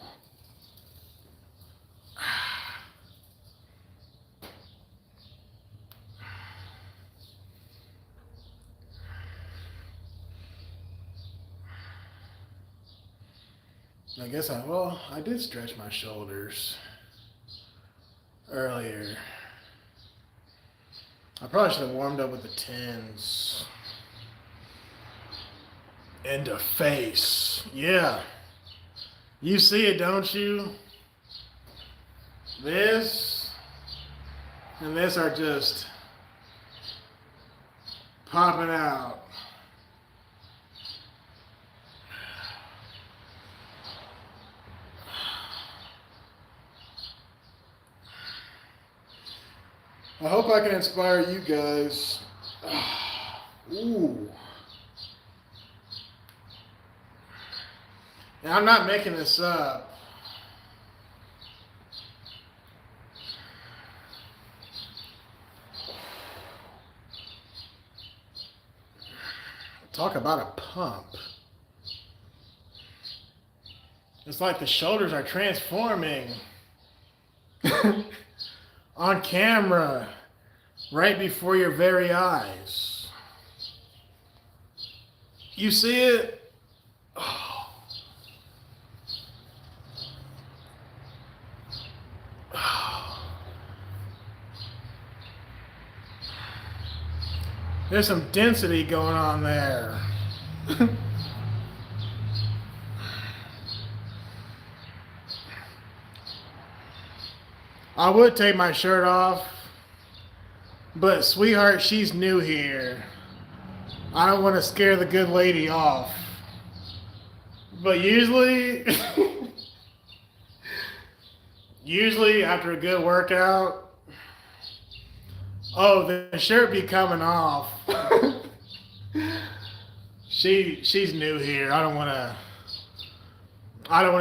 S1: I guess I did stretch my shoulders earlier. I probably should have warmed up with the 10s. And the face. Yeah. You see it, don't you? This and this are just popping out. I hope I can inspire you guys. Ooh. And I'm not making this up. Talk about a pump. It's like the shoulders are transforming on camera right before your very eyes. You see it? Oh. Oh. There's some density going on there. I would take my shirt off, but sweetheart, she's new here. I don't want to scare the good lady off. But usually, usually after a good workout, oh, the shirt be coming off. She's new here. I don't want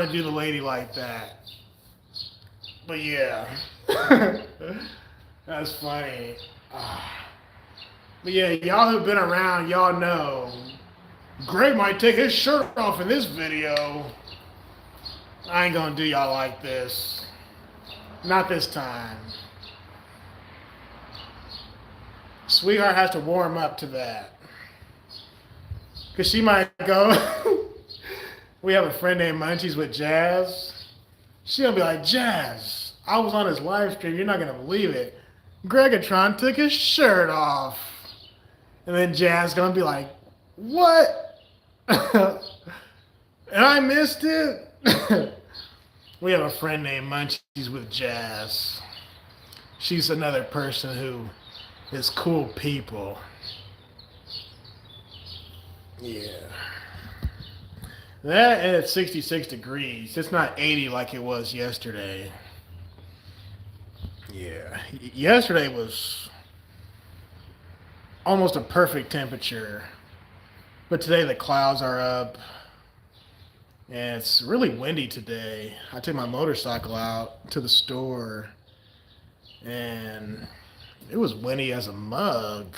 S1: to do the lady like that. But yeah, that's funny. But yeah, y'all who've been around, y'all know Greg might take his shirt off in this video. I ain't gonna do y'all like this. Not this time. Sweetheart has to warm up to that. Because she might go. We have a friend named Munchies with Jazz. She'll be like, Jazz, I was on his live stream. You're not going to believe it. Greggatron took his shirt off. And then Jazz going to be like, what? And I missed it. We have a friend named Munchies with Jazz. She's another person who is cool people. Yeah. That and it's 66 degrees. It's not 80 like it was yesterday. Yeah. Yesterday was almost a perfect temperature. But today the clouds are up. And it's really windy today. I took my motorcycle out to the store. And it was windy as a mug.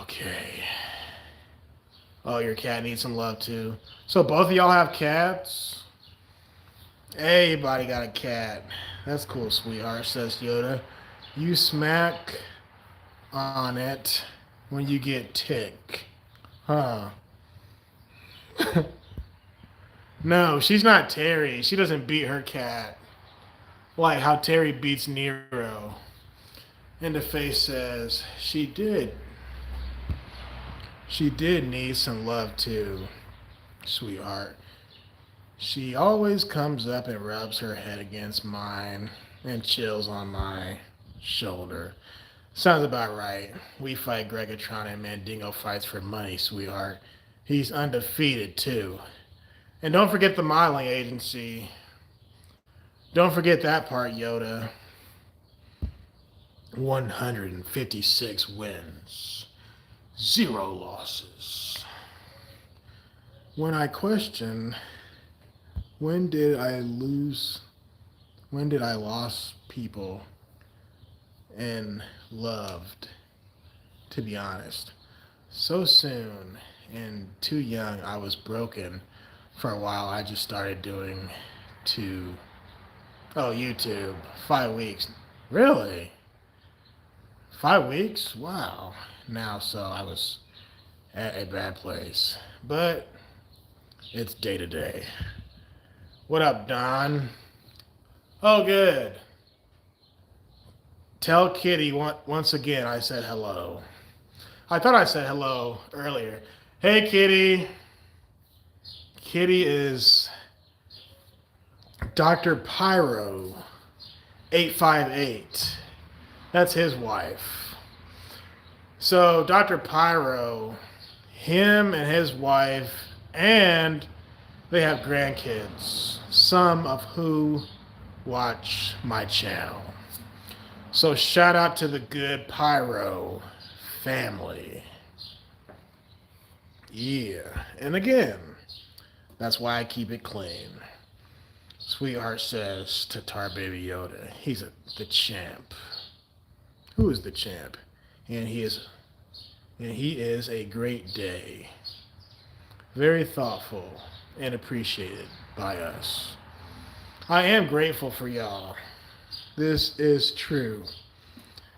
S1: Okay. Oh, your cat needs some love too. So both of y'all have cats? Everybody got a cat. That's cool, sweetheart, says Yoda. You smack on it when you get tick. Huh. No, she's not Terry. She doesn't beat her cat. Like how Terry beats Nero. And the face says, she did. She did need some love too, sweetheart. She always comes up and rubs her head against mine and chills on my shoulder. Sounds about right. We fight Greggatron and Mandingo fights for money, sweetheart. He's undefeated too. And don't forget the modeling agency. Don't forget that part, Yoda. 156 wins. 0 losses. When I question, when did I lose people and loved, to be honest? So soon and too young, I was broken. For a while, I just started doing YouTube. 5 weeks. Really? 5 weeks? Wow. Now, so I was at a bad place. But it's day to day. What up, Don? Oh, good. Tell Kitty once again I said hello. I thought I said hello earlier. Hey, Kitty. Kitty is Dr. Pyro 858. That's his wife. So Dr. Pyro, him and his wife, and they have grandkids, some of who watch my channel. So shout out to the good Pyro family. Yeah. And again, that's why I keep it clean. Sweetheart says to Tar Baby Yoda, the champ. Who is the champ? And he is a great day. Very thoughtful and appreciated by us. I am grateful for y'all. This is true.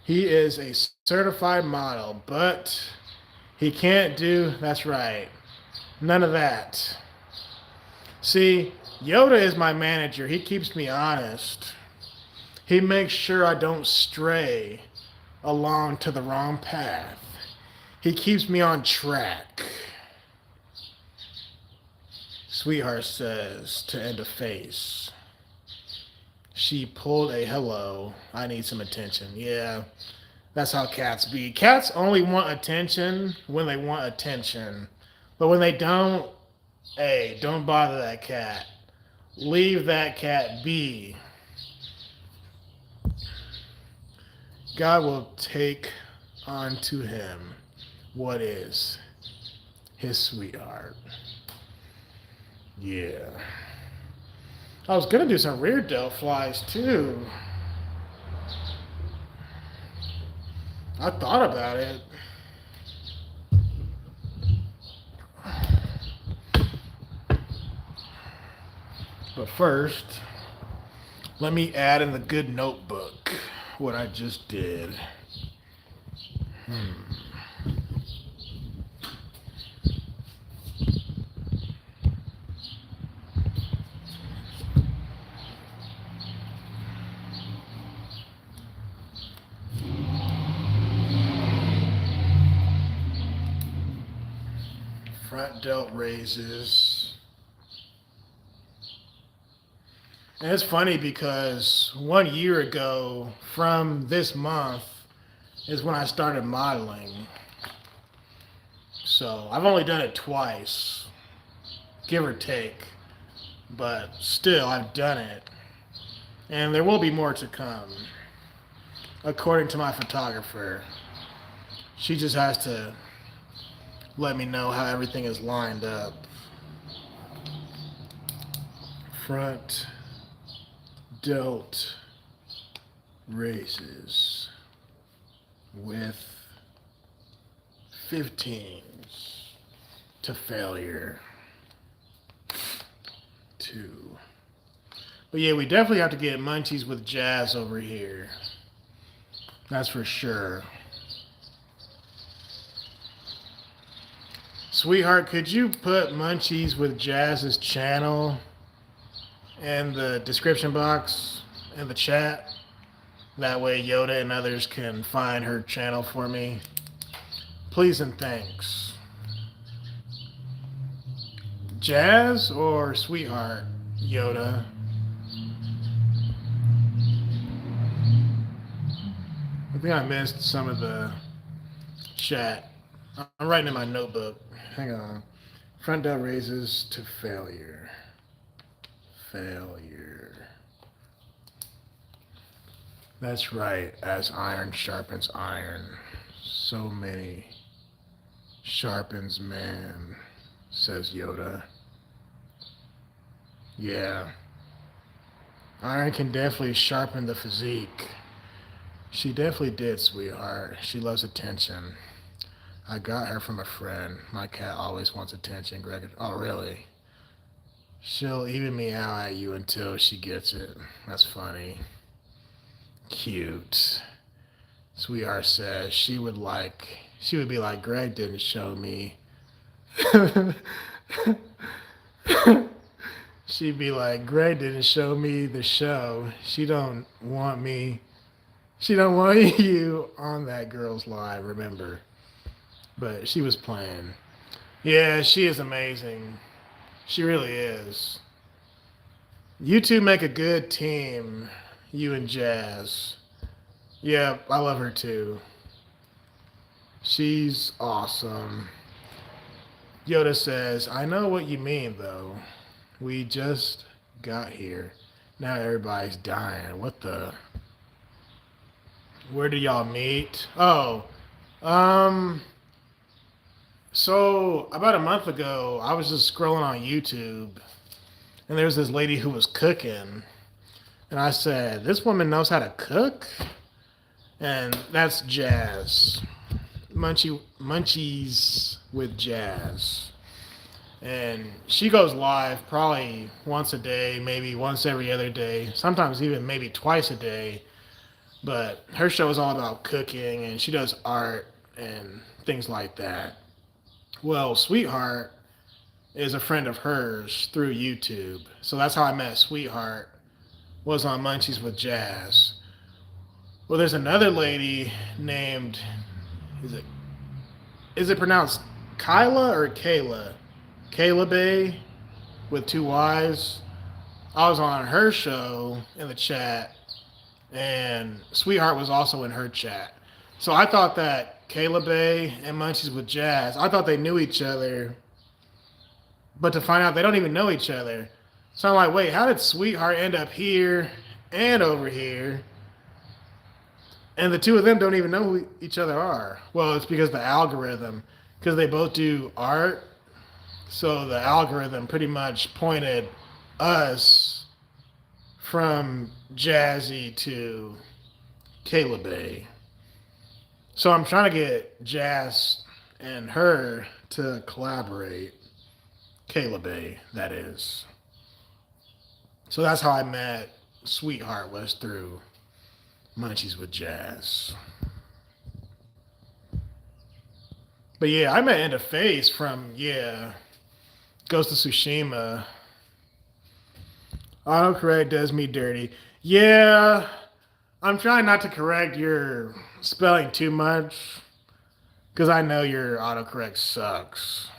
S1: He is a certified model, but he can't do, that's right, none of that. See, Yoda is my manager. He keeps me honest. He makes sure I don't stray along to the wrong path. He keeps me on track. Sweetheart says to end a face. She pulled a hello. I need some attention. Yeah, that's how cats be. Cats only want attention when they want attention. But when they don't, hey, don't bother that cat. Leave that cat be. God will take unto him what is his sweetheart. Yeah. I was going to do some rear delt flies too. I thought about it. But first, let me add in the good notebook what I just did. Front delt raises. And it's funny because 1 year ago from this month is when I started modeling. So I've only done it twice, give or take. But still, I've done it. And there will be more to come, according to my photographer. She just has to let me know how everything is lined up. Front delt raises with 15s to failure. 2. But yeah, we definitely have to get munchies with Jazz over here. That's for sure. Sweetheart, could you put Munchies with Jazz's channel in the description box in the chat? That way Yoda and others can find her channel for me. Please and thanks. Jazz or Sweetheart, Yoda? I think I missed some of the chat. I'm writing in my notebook. Hang on. Front delt raises to failure. Failure. That's right. As iron sharpens iron, so many sharpens man, says Yoda. Yeah. Iron can definitely sharpen the physique. She definitely did, sweetheart. She loves attention. I got her from a friend. My cat always wants attention, Greg. Oh, really? She'll even meow at you until she gets it. That's funny. Cute. Sweetheart says she would be like, Greg didn't show me. She'd be like, Greg didn't show me the show. She don't want you on that girl's live, remember? But she was playing. Yeah, she is amazing. She really is. You two make a good team, you and Jazz. Yeah, I love her too. She's awesome. Yoda says, I know what you mean though. We just got here. Now everybody's dying. What the? Where did y'all meet? Oh, um, so about a month ago, I was just scrolling on YouTube, and there was this lady who was cooking, and I said, "This woman knows how to cook," and that's Jazz, Munchies with Jazz, and she goes live probably once a day, maybe once every other day, sometimes even maybe twice a day. But her show is all about cooking, and she does art and things like that. Well, Sweetheart is a friend of hers through YouTube. So that's how I met Sweetheart, was on Munchies with Jazz. Well, there's another lady named, is it is it pronounced Kyla or Kayla? Kayla Bay with two Y's. I was on her show in the chat, and Sweetheart was also in her chat. So I thought that Kayla Bay and Munchies with Jazz, I thought they knew each other, but to find out they don't even know each other. So I'm like, wait, how did Sweetheart end up here and over here? And the two of them don't even know who each other are. Well, it's because the algorithm, because they both do art. So the algorithm pretty much pointed us from Jazzy to Kayla Bay. So I'm trying to get Jazz and her to collaborate. Kayla Bay, that is. So that's how I met Sweetheart, was through Munchies with Jazz. But yeah, I met Into Face from, Ghost of Tsushima. Autocorrect does me dirty. Yeah, I'm trying not to correct your spelling too much, because I know your autocorrect sucks.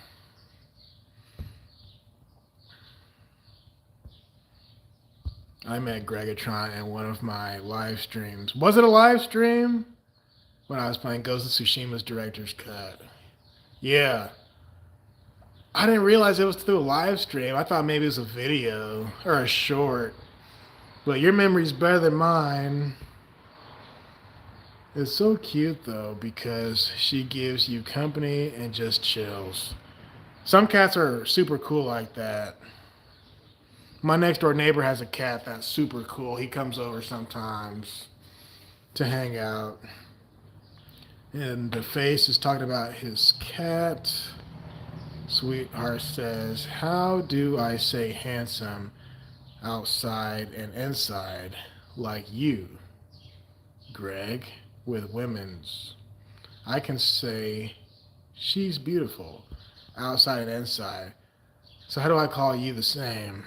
S1: I met Greggatron in one of my live streams. Was it a live stream? When I was playing Ghost of Tsushima's Director's Cut. Yeah. I didn't realize it was through a live stream. I thought maybe it was a video or a short. But your memory's better than mine. It's so cute though, because she gives you company and just chills. Some cats are super cool like that. My next door neighbor has a cat that's super cool. He comes over sometimes to hang out. And the face is talking about his cat. Sweetheart says, "How do I say handsome outside and inside like you, Greg, with women's? I can say she's beautiful outside and inside. So how do I call you the same?"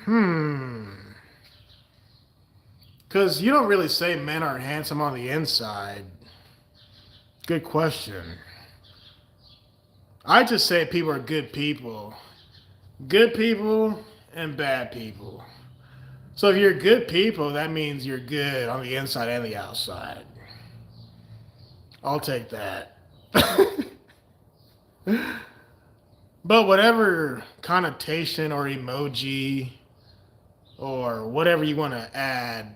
S1: Because you don't really say men are handsome on the inside. Good question. I just say people are good people. Good people and bad people. So if you're good people, that means you're good on the inside and the outside. I'll take that. But whatever connotation or emoji or whatever you want to add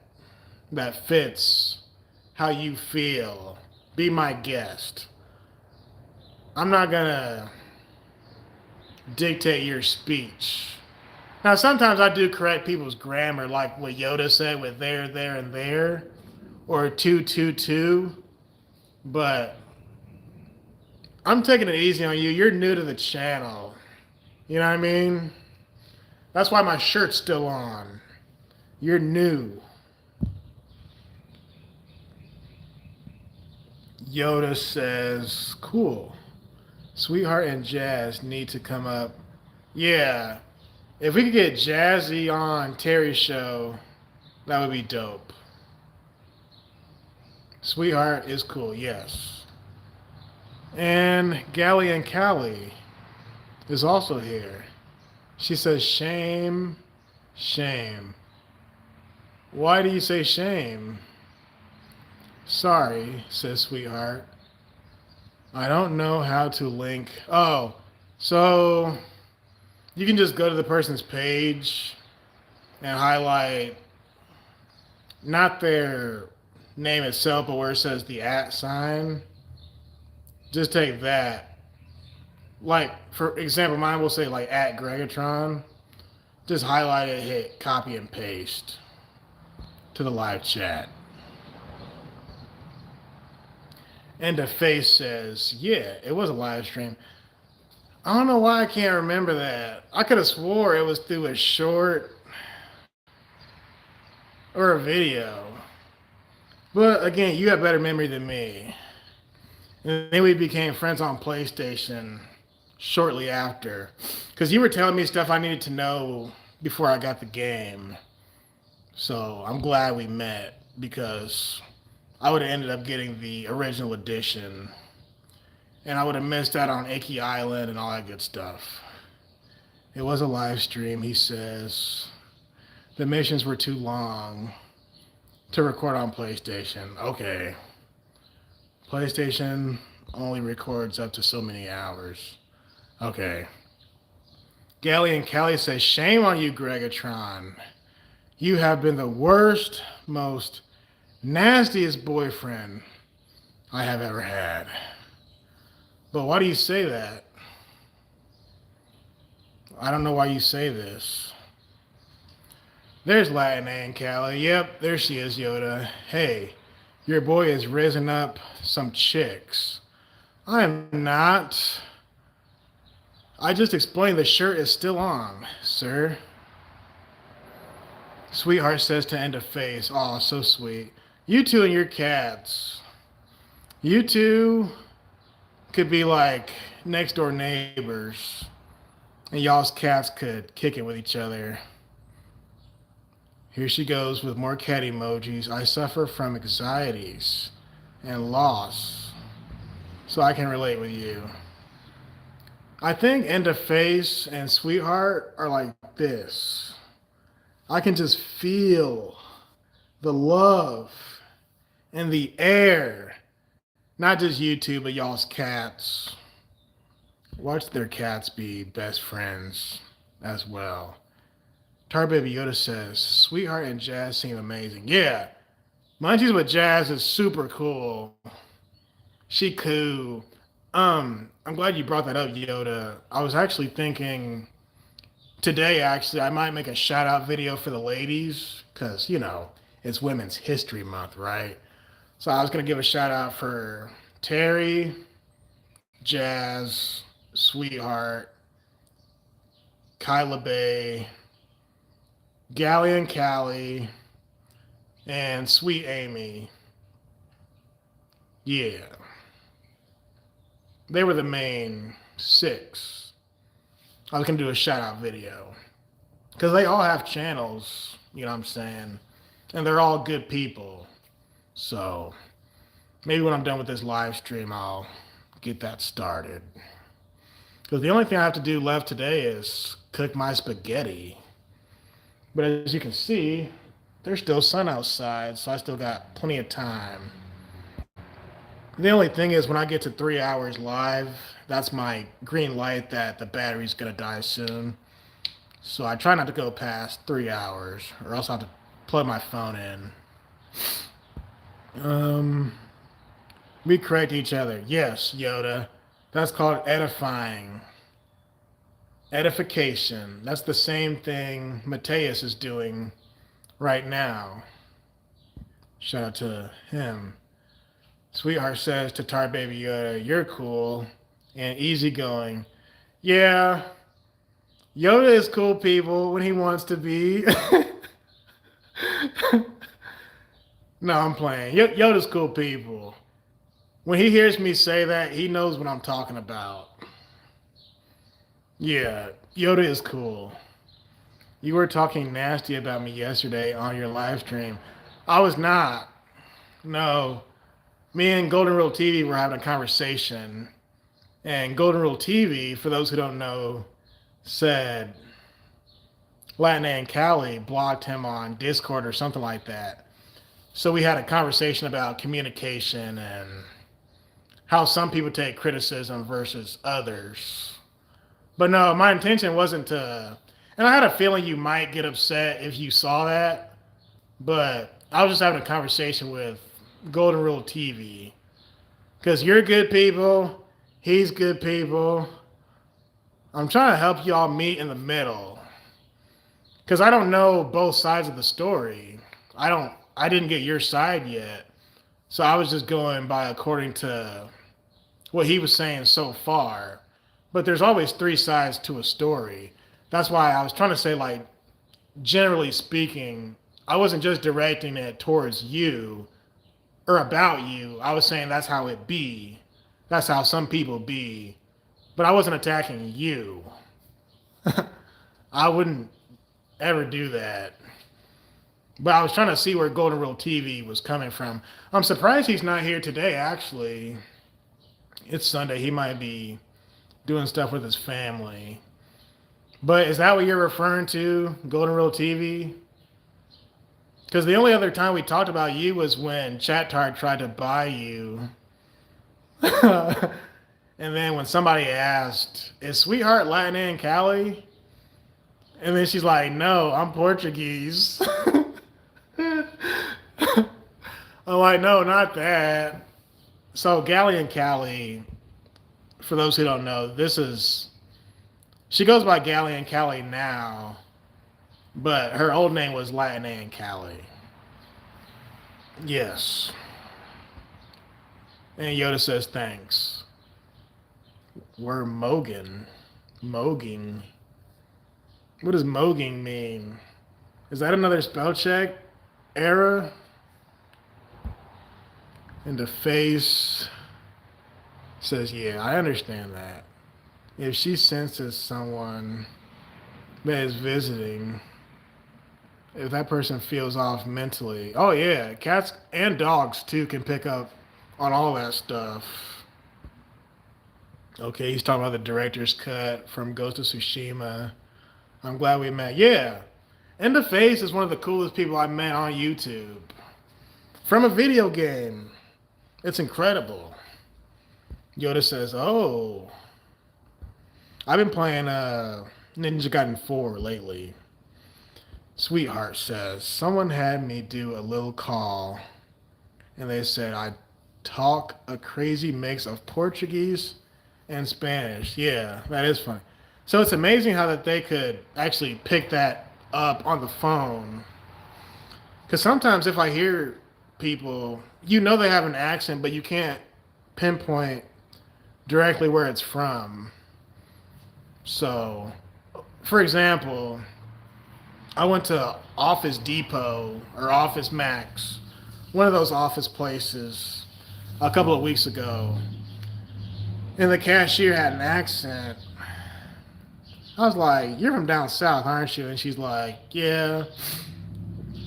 S1: that fits how you feel, be my guest. I'm not going to dictate your speech. Now, sometimes I do correct people's grammar, like what Yoda said with there, and there, or two. But I'm taking it easy on you. You're new to the channel. You know what I mean? That's why my shirt's still on. You're new. Yoda says, cool. Sweetheart and Jazz need to come up. Yeah. If we could get Jazzy on Terry's show, that would be dope. Sweetheart is cool, yes. And Gally and Callie is also here. She says, shame. Why do you say shame? Sorry, says Sweetheart. I don't know how to link. Oh, so you can just go to the person's page and highlight not their name itself, but where it says the at sign, just take that. Like, for example, mine will say like at Greggatron. Just highlight it, hit copy and paste to the live chat. And the face says, yeah, it was a live stream. I don't know why I can't remember that. I could have swore it was through a short or a video. But again, you have better memory than me. And then we became friends on PlayStation shortly after. Because you were telling me stuff I needed to know before I got the game. So I'm glad we met because I would have ended up getting the original edition. And I would have missed out on Icky Island and all that good stuff. It was a live stream, he says. The missions were too long to record on PlayStation. Okay. PlayStation only records up to so many hours. Okay. Gally and Callie says, shame on you, Greggatron. You have been the worst, most nastiest boyfriend I have ever had. But why do you say that? I don't know why you say this. There's Latin and Callie. Yep, there she is, Yoda. Hey, your boy has risen up some chicks. I am not. I just explained the shirt is still on, sir. Sweetheart says to end a face. Aw, so sweet. You two and your cats. You two could be like next door neighbors. And y'all's cats could kick it with each other. Here she goes with more cat emojis. I suffer from anxieties and loss. So I can relate with you. I think end of face and sweetheart are like this. I can just feel the love in the air. Not just you two, but y'all's cats. Watch their cats be best friends as well. Tar Baby Yoda says, Sweetheart and Jazz seem amazing. Yeah, Munchies with Jazz is super cool. She cool. I'm glad you brought that up, Yoda. I was actually thinking today, I might make a shout out video for the ladies because, you know, it's Women's History Month, right? So I was going to give a shout out for Terry, Jazz, Sweetheart, Kyla Bay, Gally and Callie, and Sweet Amy. Yeah. They were the main 6. I was going to do a shout out video. Because they all have channels, you know what I'm saying? And they're all good people. So maybe when I'm done with this live stream, I'll get that started. Because the only thing I have to do left today is cook my spaghetti. But as you can see, there's still sun outside, so I still got plenty of time. The only thing is when I get to 3 hours live, that's my green light that the battery's going to die soon. So I try not to go past 3 hours, or else I'll have to plug my phone in. We correct each other. Yes, Yoda. That's called edifying. Edification. That's the same thing Mateus is doing right now. Shout out to him. Sweetheart says to Tar Baby Yoda, you're cool and easygoing. Yeah, Yoda is cool, people, when he wants to be. No, I'm playing. Yoda's cool, people. When he hears me say that, he knows what I'm talking about. Yeah, Yoda is cool. You were talking nasty about me yesterday on your live stream. I was not. No. Me and Golden Rule TV were having a conversation. And Golden Rule TV, for those who don't know, said Latin and Callie blocked him on Discord or something like that. So we had a conversation about communication and how some people take criticism versus others. But no, my intention wasn't to, and I had a feeling you might get upset if you saw that, but I was just having a conversation with Golden Rule TV. Because you're good people, he's good people. I'm trying to help y'all meet in the middle. Because I don't know both sides of the story. I didn't get your side yet. So I was just going by according to what he was saying so far. But there's always three sides to a story. That's why I was trying to say, like, generally speaking, I wasn't just directing it towards you or about you. I was saying that's how it be. That's how some people be. But I wasn't attacking you. I wouldn't ever do that. But I was trying to see where Golden Rule TV was coming from. I'm surprised he's not here today, actually. It's Sunday. He might be doing stuff with his family. But is that what you're referring to, Golden Rule TV? Because the only other time we talked about you was when Chattar tried to buy you. And then when somebody asked, is Sweetheart Latin and Cali? And then she's like, no, I'm Portuguese. I'm like, no, not that. So Gally and Callie, for those who don't know, she goes by Gally and Callie now, but her old name was Latin and Callie. Yes. And Yoda says thanks. We're Mogan. Mogging. What does mogging mean? Is that another spell check error? And the face says, yeah, I understand that. If she senses someone that is visiting, if that person feels off mentally, oh yeah, cats and dogs too can pick up on all that stuff. Okay, he's talking about the director's cut from Ghost of Tsushima. I'm glad we met. Yeah, and the face is one of the coolest people I met on YouTube. From a video game. It's incredible. Yoda says, oh, I've been playing Ninja Gaiden 4 lately. Sweetheart says, someone had me do a little call, and they said I talk a crazy mix of Portuguese and Spanish. Yeah, that is funny. So it's amazing how that they could actually pick that up on the phone. Because sometimes if I hear people, you know they have an accent, but you can't pinpoint directly where it's from. So, for example, I went to Office Depot or Office Max, one of those office places, a couple of weeks ago, and the cashier had an accent. I was like, you're from down south, aren't you? And she's like, yeah.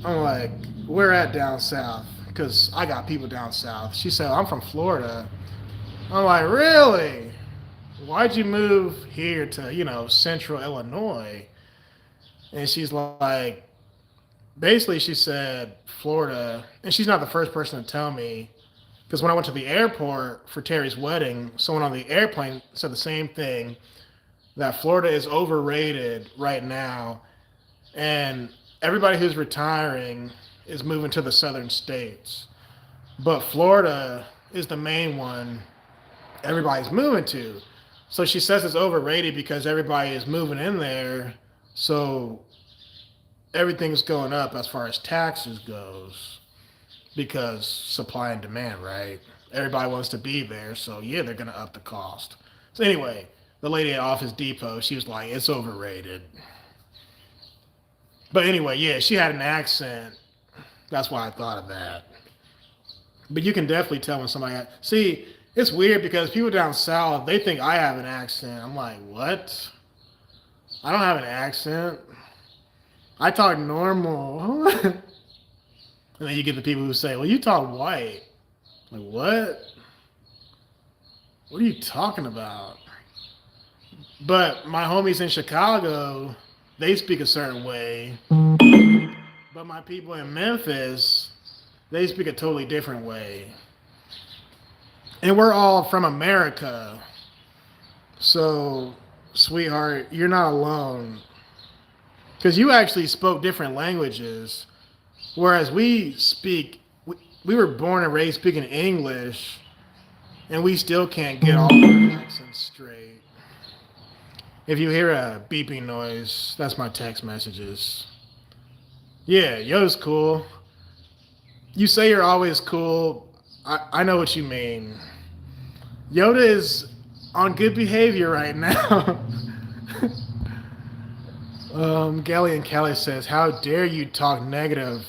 S1: I'm like, where at down south? Because I got people down south. She said, I'm from Florida. I'm like, really? Why'd you move here to, central Illinois? And she's like, basically she said Florida, and she's not the first person to tell me, because when I went to the airport for Terry's wedding, someone on the airplane said the same thing, that Florida is overrated right now, and everybody who's retiring is moving to the southern states. But Florida is the main one everybody's moving to. So she says it's overrated because everybody is moving in there. So everything's going up as far as taxes goes because supply and demand, right? Everybody wants to be there. So yeah, they're going to up the cost. So anyway, the lady at Office Depot, she was like, it's overrated. But anyway, yeah, she had an accent. That's why I thought of that. But you can definitely tell when somebody... See, it's weird because people down south, they think I have an accent. I'm like, what? I don't have an accent. I talk normal. And then you get the people who say, well, you talk white. Like, what? What are you talking about? But my homies in Chicago, they speak a certain way. But my people in Memphis, they speak a totally different way. And we're all from America. So, sweetheart, you're not alone. Because you actually spoke different languages. Whereas we speak, we were born and raised speaking English, and we still can't get all our accents straight. If you hear a beeping noise, that's my text messages. Yeah, Yoda's cool. You say you're always cool. I know what you mean. Yoda is on good behavior right now. Gally and Callie says, "How dare you talk negative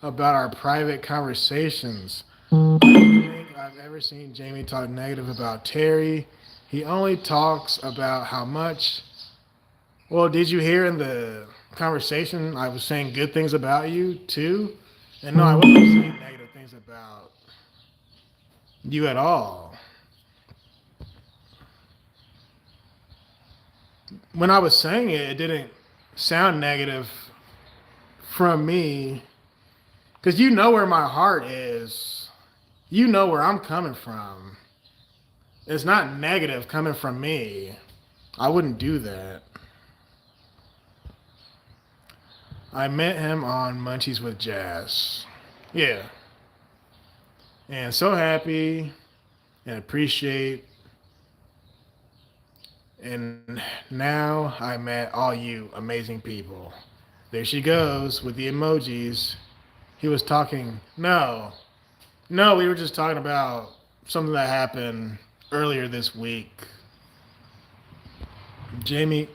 S1: about our private conversations? I don't think I've ever seen Jamie talk negative about Terry. He only talks about how much." Well, did you hear in the conversation I was saying good things about you too? And no, I wasn't saying negative things about you at all. When I was saying it, it didn't sound negative from me because you know where my heart is. You know where I'm coming from. It's not negative coming from me. I wouldn't do that. I met him on Munchies with Jazz. Yeah. And so happy and appreciate. And now I met all you amazing people. There she goes with the emojis. He was talking. No. No, we were just talking about something that happened earlier this week. Jamie.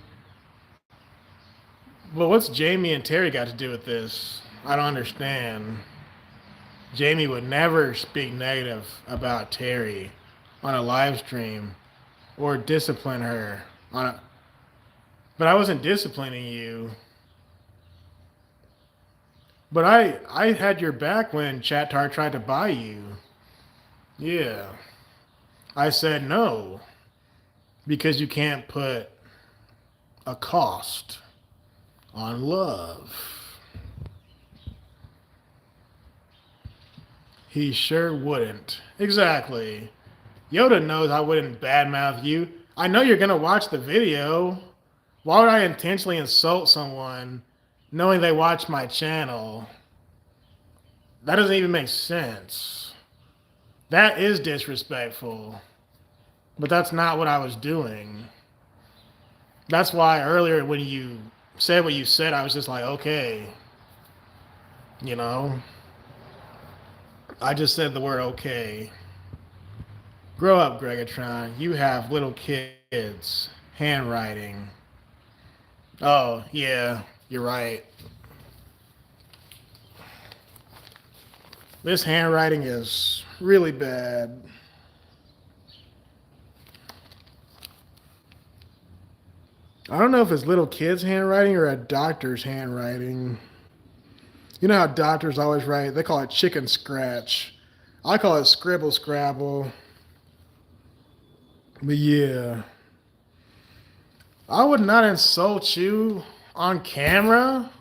S1: Well, what's Jamie and Terry got to do with this? I don't understand. Jamie would never speak negative about Terry on a live stream or discipline her on a. But I wasn't disciplining you. But I had your back when Chatar tried to buy you. Yeah. I said no because you can't put a cost on love. He sure wouldn't. Exactly. Yoda knows I wouldn't badmouth you. I know you're going to watch the video. Why would I intentionally insult someone knowing they watch my channel? That doesn't even make sense. That is disrespectful. But that's not what I was doing. That's why earlier when you said what you said, I was just like, okay. You know? I just said the word okay. Grow up, Greggatron. You have little kids. Handwriting. Oh, yeah, you're right. This handwriting is really bad. I don't know if it's little kids' handwriting or a doctor's handwriting. You know how doctors always write? They call it chicken scratch. I call it scribble scrabble. But yeah. I would not insult you on camera.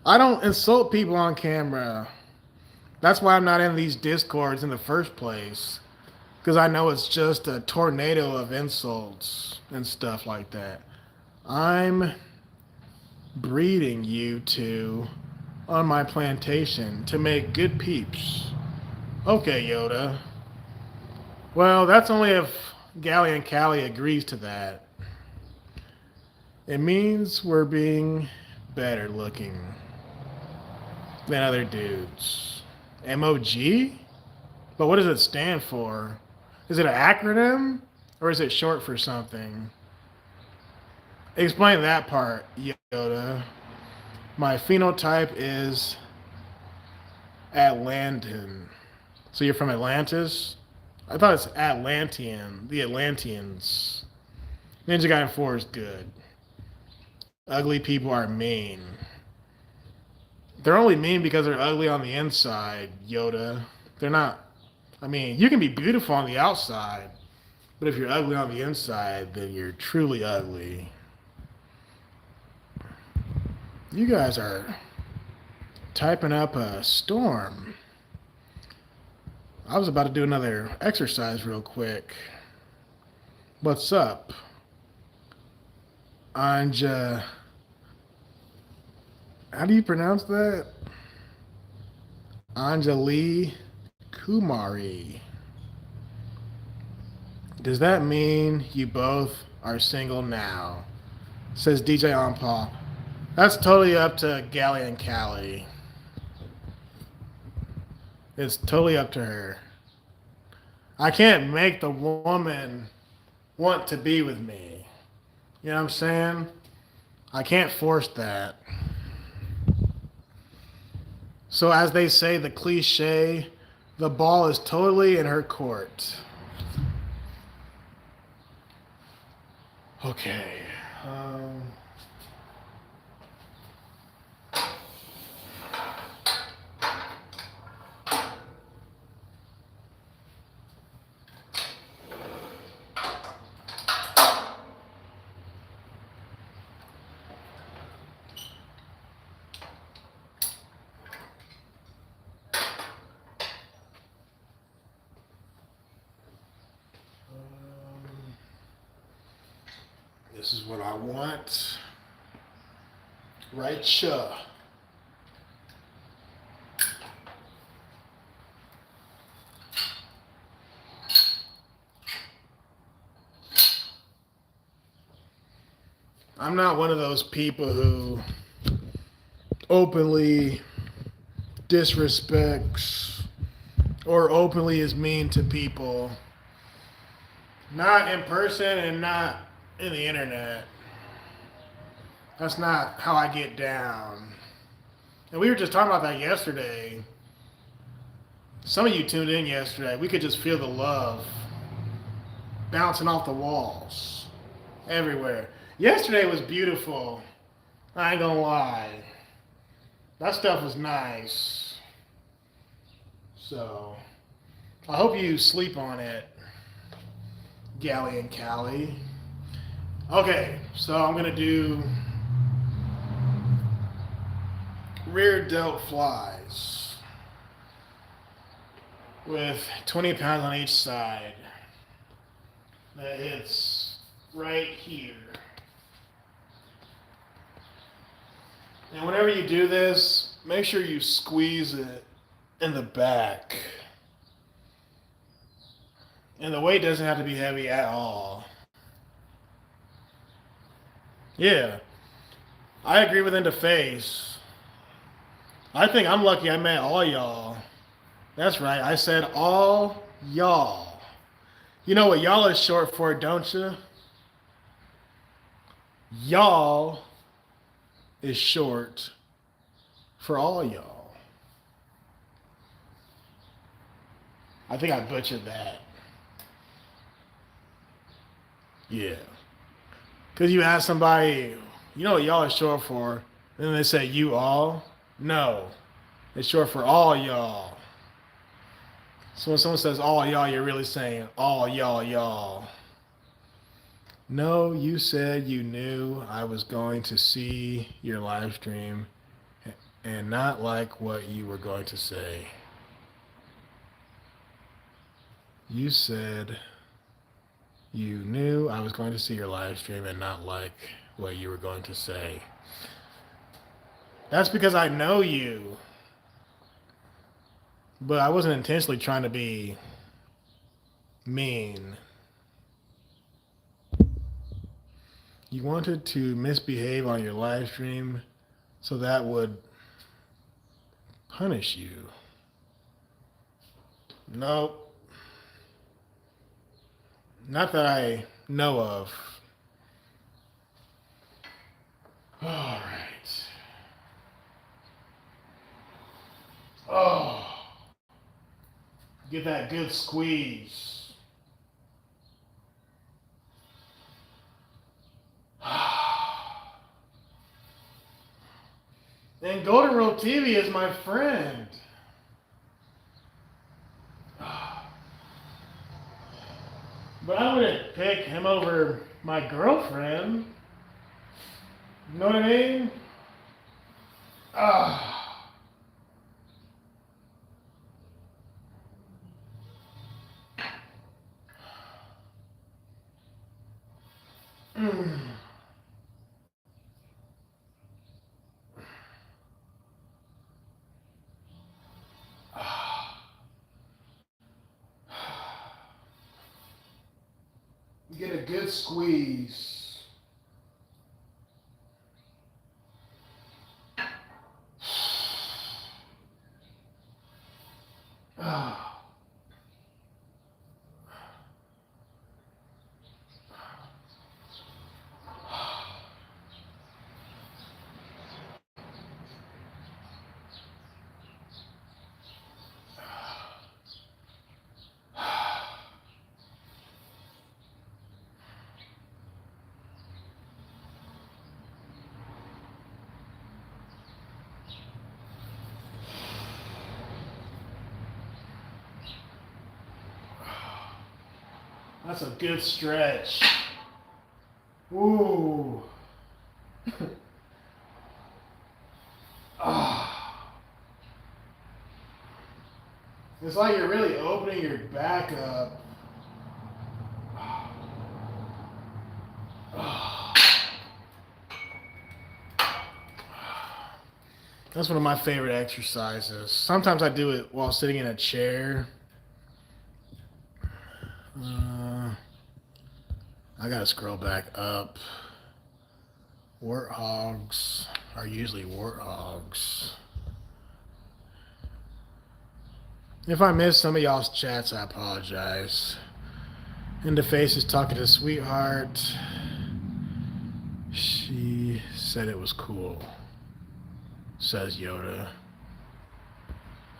S1: I don't insult people on camera. That's why I'm not in these discords in the first place. Because I know it's just a tornado of insults and stuff like that. I'm breeding you two on my plantation to make good peeps. Okay, Yoda. Well, that's only if Gally and Callie agrees to that. It means we're being better looking than other dudes. MOG? But what does it stand for? Is it an acronym? Or is it short for something? Explain that part, Yoda. My phenotype is Atlantean. So you're from Atlantis? I thought it's Atlantean. The Atlanteans. Ninja Gaiden 4 is good. Ugly people are mean. They're only mean because they're ugly on the inside, Yoda. They're not. I mean, you can be beautiful on the outside, but if you're ugly on the inside, then you're truly ugly. You guys are typing up a storm. I was about to do another exercise real quick. What's up? Anja. How do you pronounce that? Anjali Kumari. Does that mean you both are single now? Says DJ Paul. That's totally up to Gally and Callie. It's totally up to her. I can't make the woman want to be with me. You know what I'm saying? I can't force that. So, as they say, the cliche, the ball is totally in her court. Okay. Um, this is what I want. Right, sure. I'm not one of those people who openly disrespects or openly is mean to people. Not in person and not in the internet. That's not how I get down. And we were just talking about that yesterday. Some of you tuned in yesterday. We could just feel the love bouncing off the walls everywhere. Yesterday was beautiful. I ain't gonna lie. That stuff was nice. So, I hope you sleep on it, Gally and Callie. Okay, so I'm gonna do rear delt flies with 20 pounds on each side. That hits right here. And whenever you do this, make sure you squeeze it in the back. And the weight doesn't have to be heavy at all. Yeah, I agree with In the Face. I think I'm lucky I met all y'all. That's right, I said all y'all. You know what y'all is short for, don't you? Y'all is short for all y'all. I think I butchered that. Yeah. Because you ask somebody, you know what y'all is short for, and then they say you all. No, it's short for all y'all. So when someone says all y'all, you're really saying all y'all. No, you said you knew I was going to see your live stream and not like what you were going to say. You said you knew I was going to see your live stream and not like what you were going to say. That's because I know you. But I wasn't intentionally trying to be mean. You wanted to misbehave on your live stream so that would punish you. Nope. Not that I know of. All right. Oh. Get that good squeeze. And Golden Road TV is my friend. But I wouldn't pick him over my girlfriend. You know what I mean? Ah. Mm. good squeeze. Ah. That's a good stretch. Ooh. Ah. It's like you're really opening your back up. That's one of my favorite exercises. Sometimes I do it while sitting in a chair. I gotta scroll back up. Warthogs are usually warthogs. If I missed some of y'all's chats, I apologize. Into Face is talking to Sweetheart. She said it was cool, says Yoda.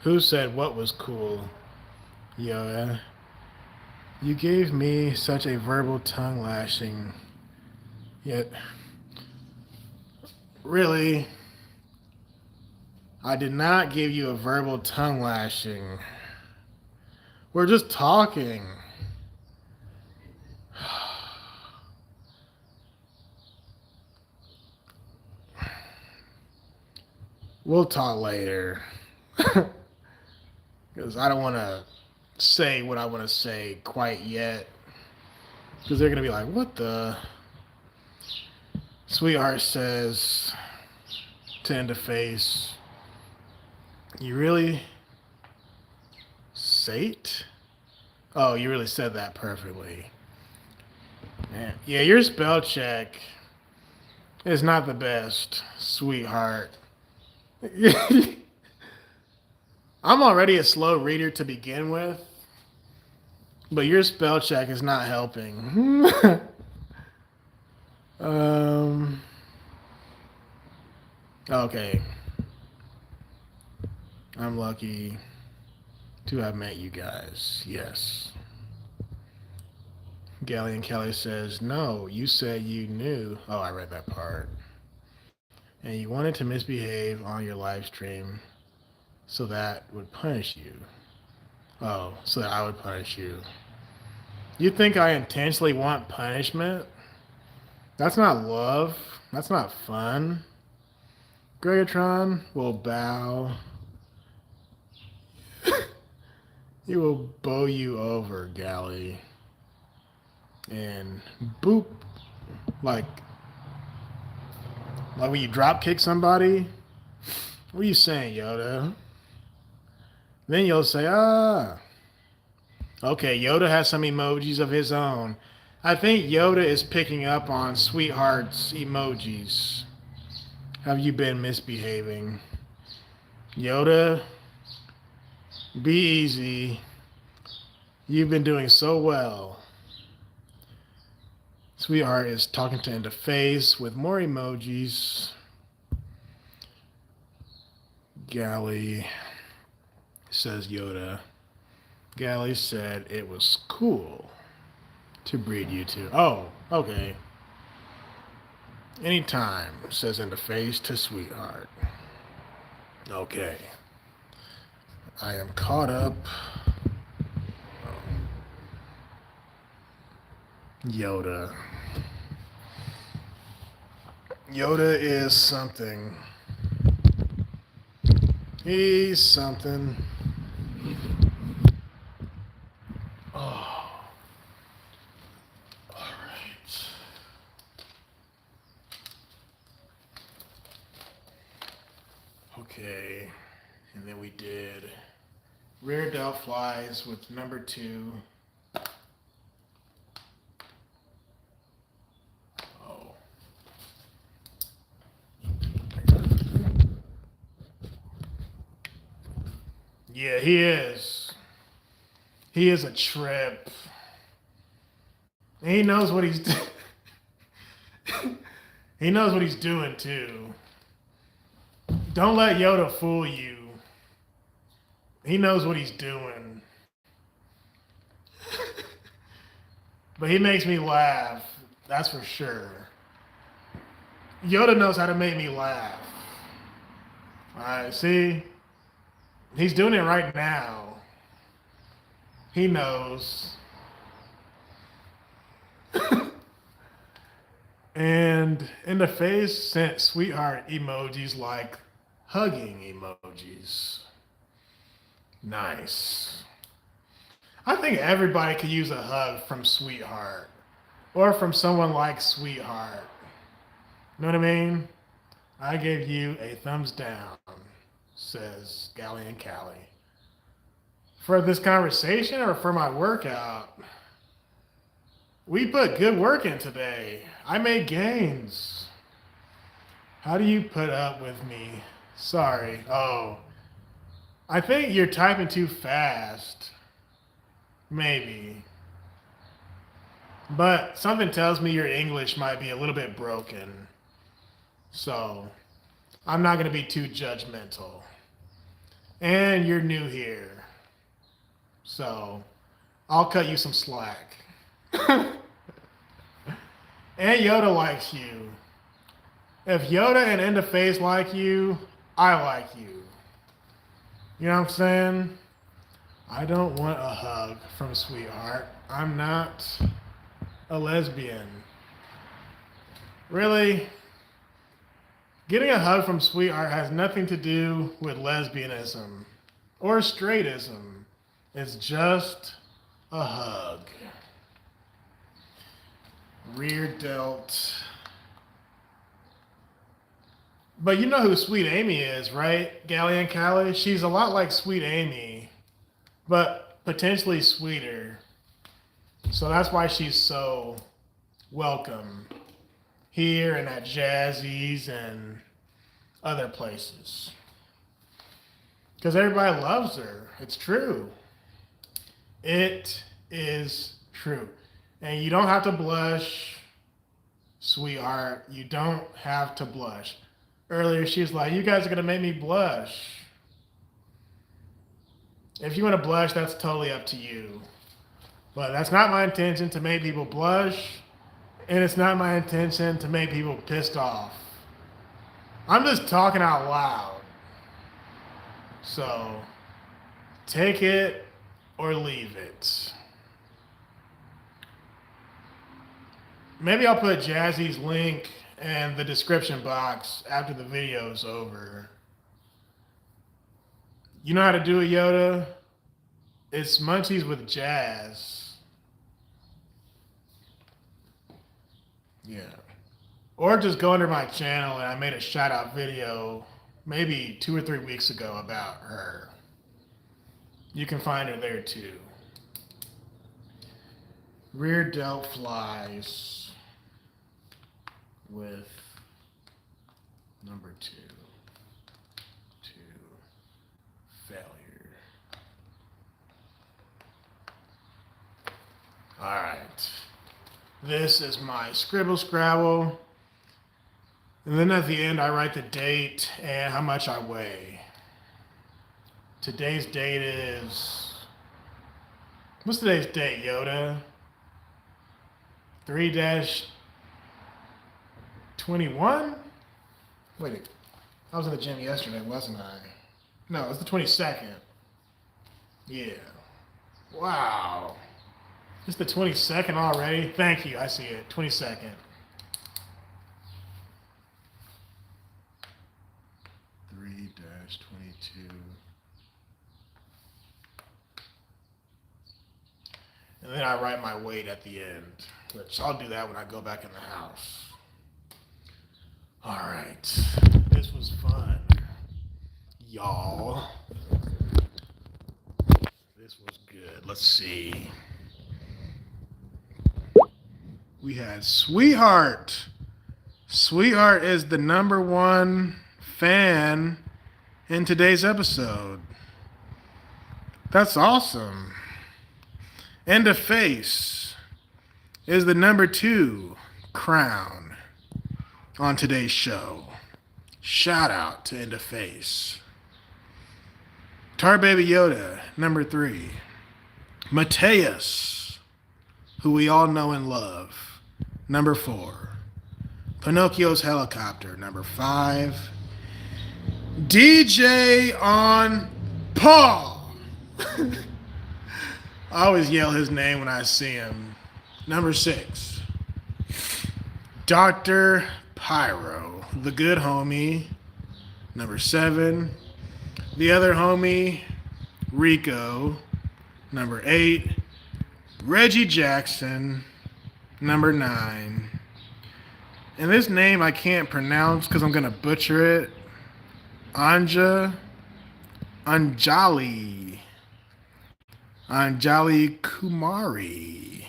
S1: Who said what was cool? Yoda. You gave me such a verbal tongue lashing. Yet, really, I did not give you a verbal tongue lashing. We're just talking. We'll talk later. Because I don't want to say what I want to say quite yet. Because they're going to be like, what the? Sweetheart says to Into Face, you really sate? Oh, you really said that perfectly. Man. Yeah, your spell check is not the best, Sweetheart. I'm already a slow reader to begin with, but your spell check is not helping. Okay. I'm lucky to have met you guys. Yes. Galleon Kelly says, no, you said you knew. Oh, I read that part. And you wanted to misbehave on your live stream so that would punish you. Oh, so that I would punish you. You think I intentionally want punishment? That's not love. That's not fun. Greggatron will bow. He will bow you over, Galley. And boop. Like when you drop kick somebody. What are you saying, Yoda? Then you'll say, ah. Okay, Yoda has some emojis of his own. I think Yoda is picking up on Sweetheart's emojis. Have you been misbehaving? Yoda, be easy. You've been doing so well. Sweetheart is talking to Into Face with more emojis. Galley, says Yoda. Galley said it was cool to breed you two. Oh, okay. Anytime, says Into Face to Sweetheart. Okay. I am caught up. Yoda. Yoda is something. He's something. Oh. All right. Okay. And then we did rear delt flies with number 2. Yeah, he is. He is a trip. And he knows what he's he knows what he's doing too. Don't let Yoda fool you. He knows what he's doing. But he makes me laugh. That's for sure. Yoda knows how to make me laugh. Alright, see? He's doing it right now. He knows. And in the face sent sweetheart emojis like hugging emojis. Nice. I think everybody could use a hug from sweetheart or from someone like sweetheart. You know what I mean? I gave you a thumbs down, says Gally and Callie. For this conversation or for my workout? We put good work in today. I made gains. How do you put up with me? Sorry. Oh, I think you're typing too fast. Maybe. But something tells me your English might be a little bit broken. So, I'm not going to be too judgmental. And you're new here. So, I'll cut you some slack. And Yoda likes you. If Yoda and In the Face like you, I like you. You know what I'm saying? I don't want a hug from sweetheart. I'm not a lesbian. Really? Getting a hug from sweetheart has nothing to do with lesbianism or straightism. It's just a hug. Rear delt. But you know who Sweet Amy is, right? Gally and Callie? She's a lot like Sweet Amy, but potentially sweeter. So that's why she's so welcome here and at Jazzy's and other places. Because everybody loves her. It's true. It is true. And you don't have to blush, sweetheart. You don't have to blush. Earlier, she was like, you guys are going to make me blush. If you want to blush, that's totally up to you. But that's not my intention to make people blush. And it's not my intention to make people pissed off. I'm just talking out loud. So, take it or leave it. Maybe I'll put Jazzy's link in the description box after the video is over. You know how to do it, Yoda? It's Munchies with Jazz. Yeah. Or just go under my channel and I made a shout out video maybe 2 or 3 weeks ago about her. You can find her there too. Rear delt flies with number 2 to failure. All right. This is my scribble scrabble. And then at the end, I write the date and how much I weigh. Today's date is... What's today's date, Yoda? 3-21? Wait, I was in the gym yesterday, wasn't I? No, it was the 22nd. Yeah. Wow. It's the 22nd already? Thank you, I see it. 22nd. 3-22. And then I write my weight at the end, which I'll do that when I go back in the house. All right. This was fun, y'all. This was good. Let's see. We had Sweetheart. Sweetheart is the #1 fan in today's episode. That's awesome. End of Face is the number 2 crown on today's show. Shout out to End of Face. Tar Baby Yoda, number 3. Mateus, who we all know and love, number 4. Pinocchio's Helicopter, number 5. DJ on Paul. I always yell his name when I see him. Number 6. Dr. Pyro, the good homie. Number 7. The other homie, Rico. Number 8. Reggie Jackson. Number 9. And this name I can't pronounce because I'm going to butcher it. Anjali Kumari.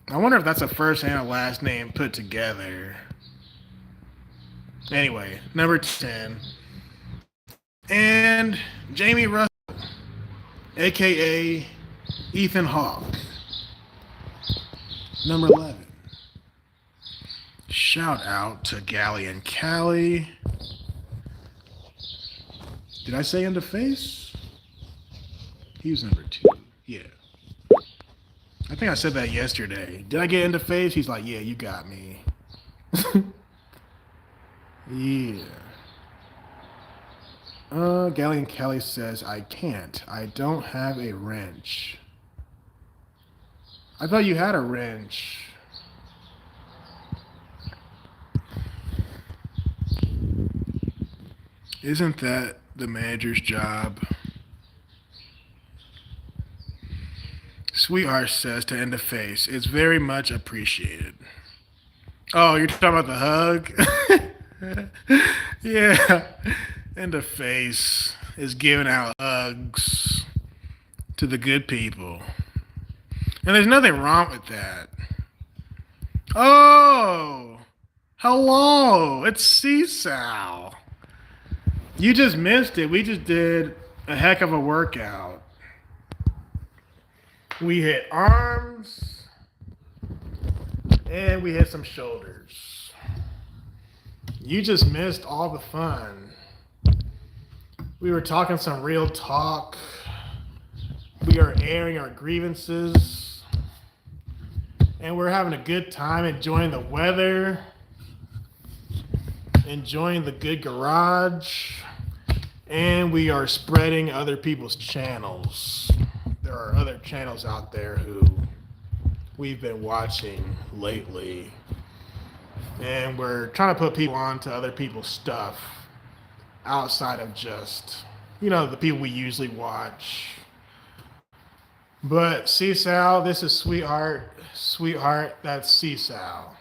S1: I wonder if that's a first and a last name put together. Anyway, number 10. And Jamie Russell, a.k.a. Ethan Hawke. Number 11. Shout out to Gally and Callie. Did I say End of Face? He was number 2. Yeah. I think I said that yesterday. Did I get End of Face? He's like, yeah, you got me. Yeah. Gally and Callie says, I can't. I don't have a wrench. I thought you had a wrench. Isn't that the manager's job? Sweetheart says to End of Face, it's very much appreciated. Oh, you're talking about the hug? Yeah. End of Face is giving out hugs to the good people. And there's nothing wrong with that. Oh, hello. It's Seasal. You just missed it. We just did a heck of a workout. We hit arms and we hit some shoulders. You just missed all the fun. We were talking some real talk. We are airing our grievances. And we're having a good time enjoying the weather, enjoying the good garage, and we are spreading other people's channels. There are other channels out there who we've been watching lately, and we're trying to put people on to other people's stuff outside of just, the people we usually watch. But Seasal, this is Sweetheart, that's Seasal.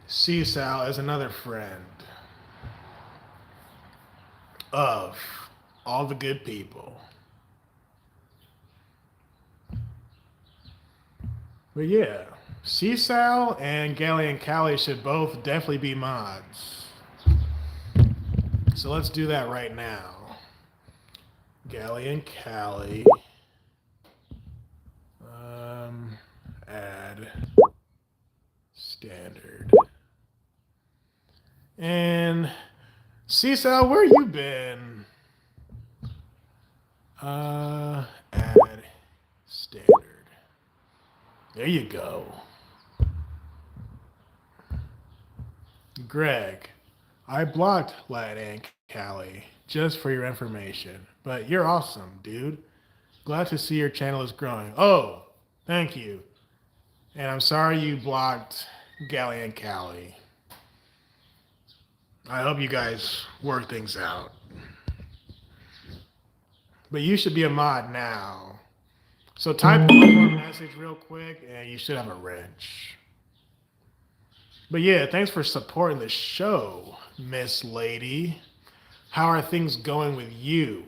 S1: Seasal is another friend of all the good people. But yeah, Seasal and Gally and Callie should both definitely be mods. So let's do that right now. Gally and Callie. Add standard. And Seasal, where you been? Add standard. There you go. Greg, I blocked Lad and Callie just for your information, but you're awesome, dude. Glad to see your channel is growing. Oh, thank you. And I'm sorry you blocked Gally and Callie. I hope you guys work things out. But you should be a mod now. So type one more message real quick and you should have a wrench. But yeah, thanks for supporting the show, Miss Lady. How are things going with you?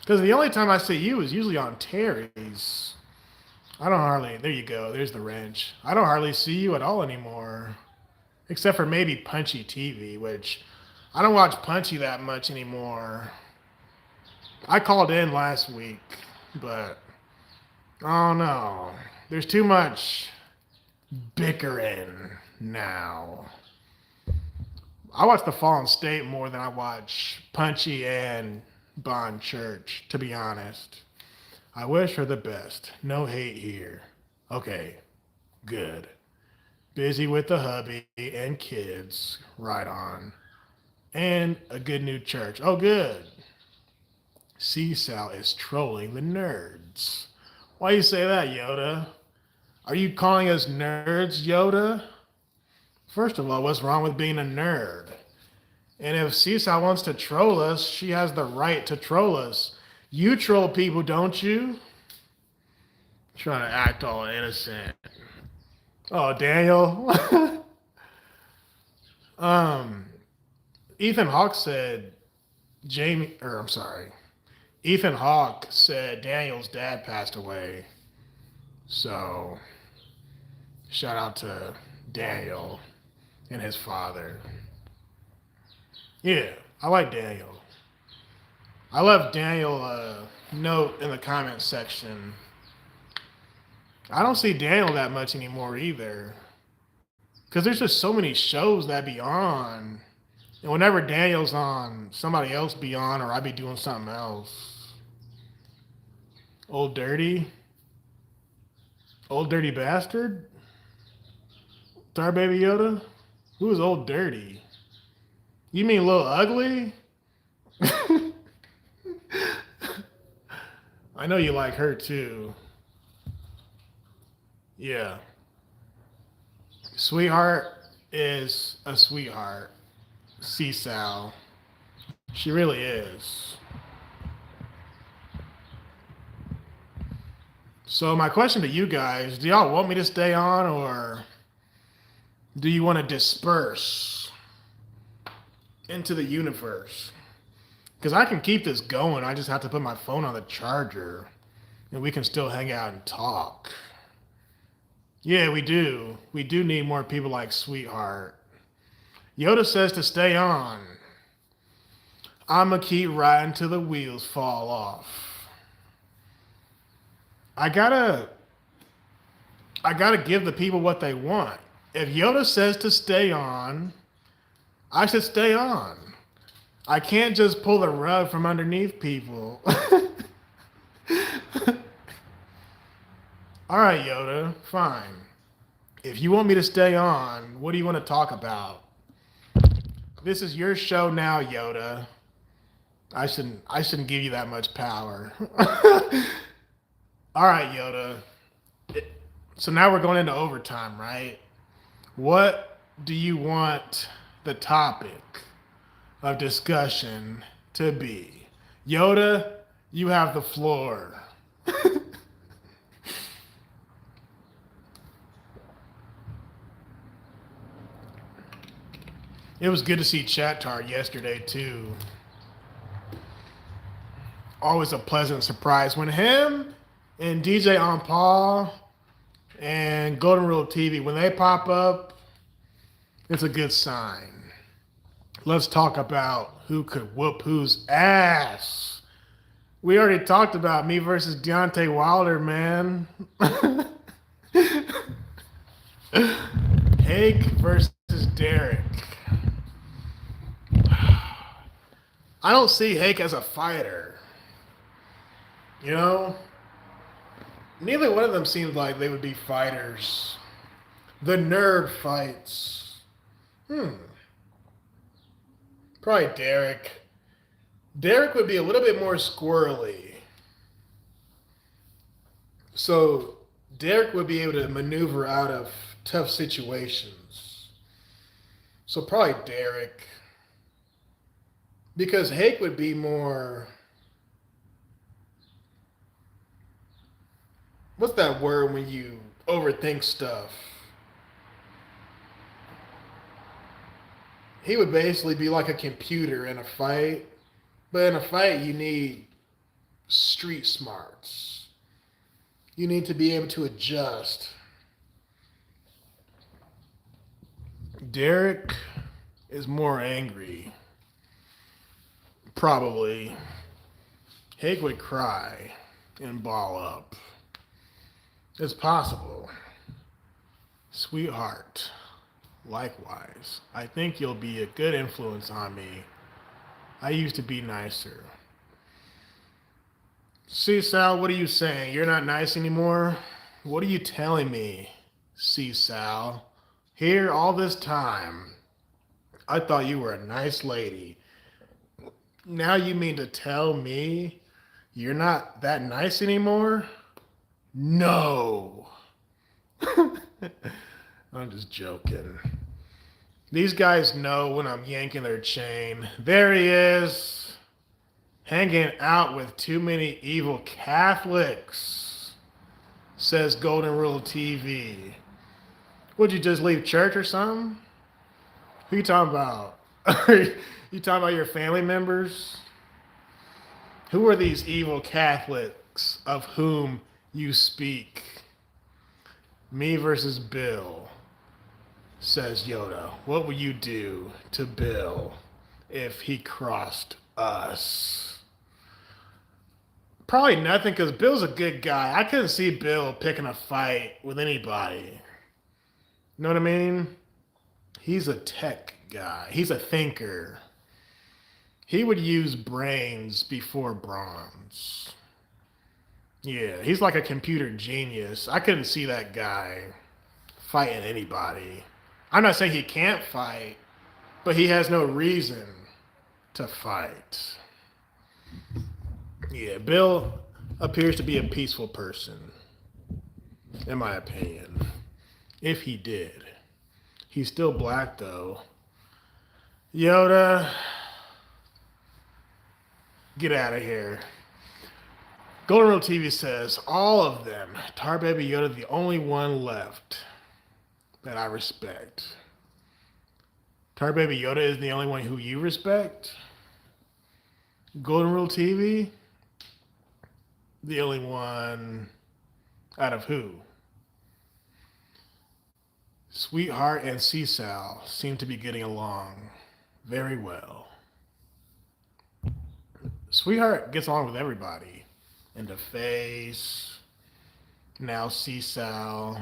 S1: Because the only time I see you is usually on Terry's. There you go, there's the wrench. I don't hardly see you at all anymore. Except for maybe Punchy TV, which I don't watch Punchy that much anymore. I called in last week, but oh no, there's too much bickering now. I watch The Fallen State more than I watch Punchy and Bond Church, to be honest. I wish her the best. No hate here. Okay, good. Busy with the hubby and kids. Right on. And a good new church. Oh, good. Seasal is trolling the nerds. Why you say that, Yoda? Are you calling us nerds, Yoda? First of all, what's wrong with being a nerd? And if Seasal wants to troll us, she has the right to troll us. You troll people, don't you? Trying to act all innocent. Oh, Daniel. um, Ethan Hawke said Ethan Hawke said Daniel's dad passed away. So, shout out to Daniel and his father. Yeah, I like Daniel. I left Daniel a note in the comment section. I don't see Daniel that much anymore either. Because there's just so many shows that be on. And whenever Daniel's on, somebody else be on or I be doing something else. Old Dirty? Old Dirty Bastard? Star Baby Yoda? Who is Old Dirty? You mean Little Ugly? I know you like her too. Yeah. Sweetheart is a sweetheart. Seasal. She really is. So my question to you guys, do y'all want me to stay on or do you want to disperse into the universe? Because I can keep this going. I just have to put my phone on the charger and we can still hang out and talk. Yeah, we do. We do need more people like Sweetheart. Yoda says to stay on. I'ma keep riding till the wheels fall off. I gotta give the people what they want. If Yoda says to stay on, I should stay on. I can't just pull the rug from underneath people. All right, Yoda, fine. If you want me to stay on, what do you want to talk about? This is your show now, Yoda. I shouldn't give you that much power. All right, Yoda. So now we're going into overtime, right? What do you want the topic of discussion to be? Yoda, you have the floor. It was good to see Chattar yesterday, too. Always a pleasant surprise when him and DJ On Paul and Golden Rule TV, when they pop up, it's a good sign. Let's talk about who could whoop whose ass. We already talked about me versus Deontay Wilder, man. Hake versus Derek. I don't see Hake as a fighter. You know? Neither one of them seems like they would be fighters. The nerd fights. Probably Derek. Derek would be a little bit more squirrely. So Derek would be able to maneuver out of tough situations. So probably Derek. Because Hake would be more... What's that word when you overthink stuff? He would basically be like a computer in a fight. But in a fight, you need street smarts. You need to be able to adjust. Derek is more angry. Probably. Hig would cry and ball up. It's possible. Sweetheart, likewise. I think you'll be a good influence on me. I used to be nicer. See, Sal, what are you saying? You're not nice anymore? What are you telling me? See, Sal, here all this time, I thought you were a nice lady. Now you mean to tell me you're not that nice anymore? No. I'm just joking. These guys know when I'm yanking their chain. There he is, hanging out with too many evil Catholics, says Golden Rule TV. Would you just leave church or something? Who you talking about? You talking about your family members? Who are these evil Catholics of whom you speak? Me versus Bill, says Yoda. What would you do to Bill if he crossed us? Probably nothing, because Bill's a good guy. I couldn't see Bill picking a fight with anybody. You know what I mean? He's a tech guy. He's a thinker. He would use brains before bronze. Yeah, he's like a computer genius. I couldn't see that guy fighting anybody. I'm not saying he can't fight, but he has no reason to fight. Yeah, Bill appears to be a peaceful person, in my opinion. If he did. He's still black, though. Yoda, get out of here. Golden Rule TV says, all of them. Tar Baby Yoda, the only one left that I respect. Tar Baby Yoda is the only one who you respect? Golden Rule TV? The only one out of who? Sweetheart and Seasal seem to be getting along very well. Sweetheart gets along with everybody. Into Face, now Seasal.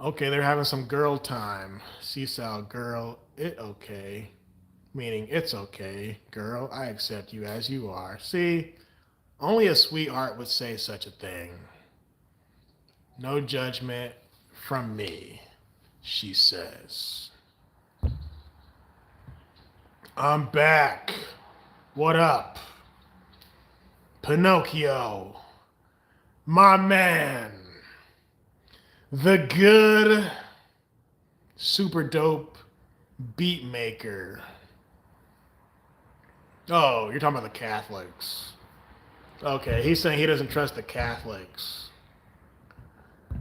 S1: Okay, they're having some girl time. Seasal, girl, it okay. Meaning, it's okay, girl, I accept you as you are. See, only a sweetheart would say such a thing. No judgment from me, she says. I'm back. What up? Pinocchio, my man, the good, super dope beat maker. Oh, you're talking about the Catholics. Okay, he's saying he doesn't trust the Catholics.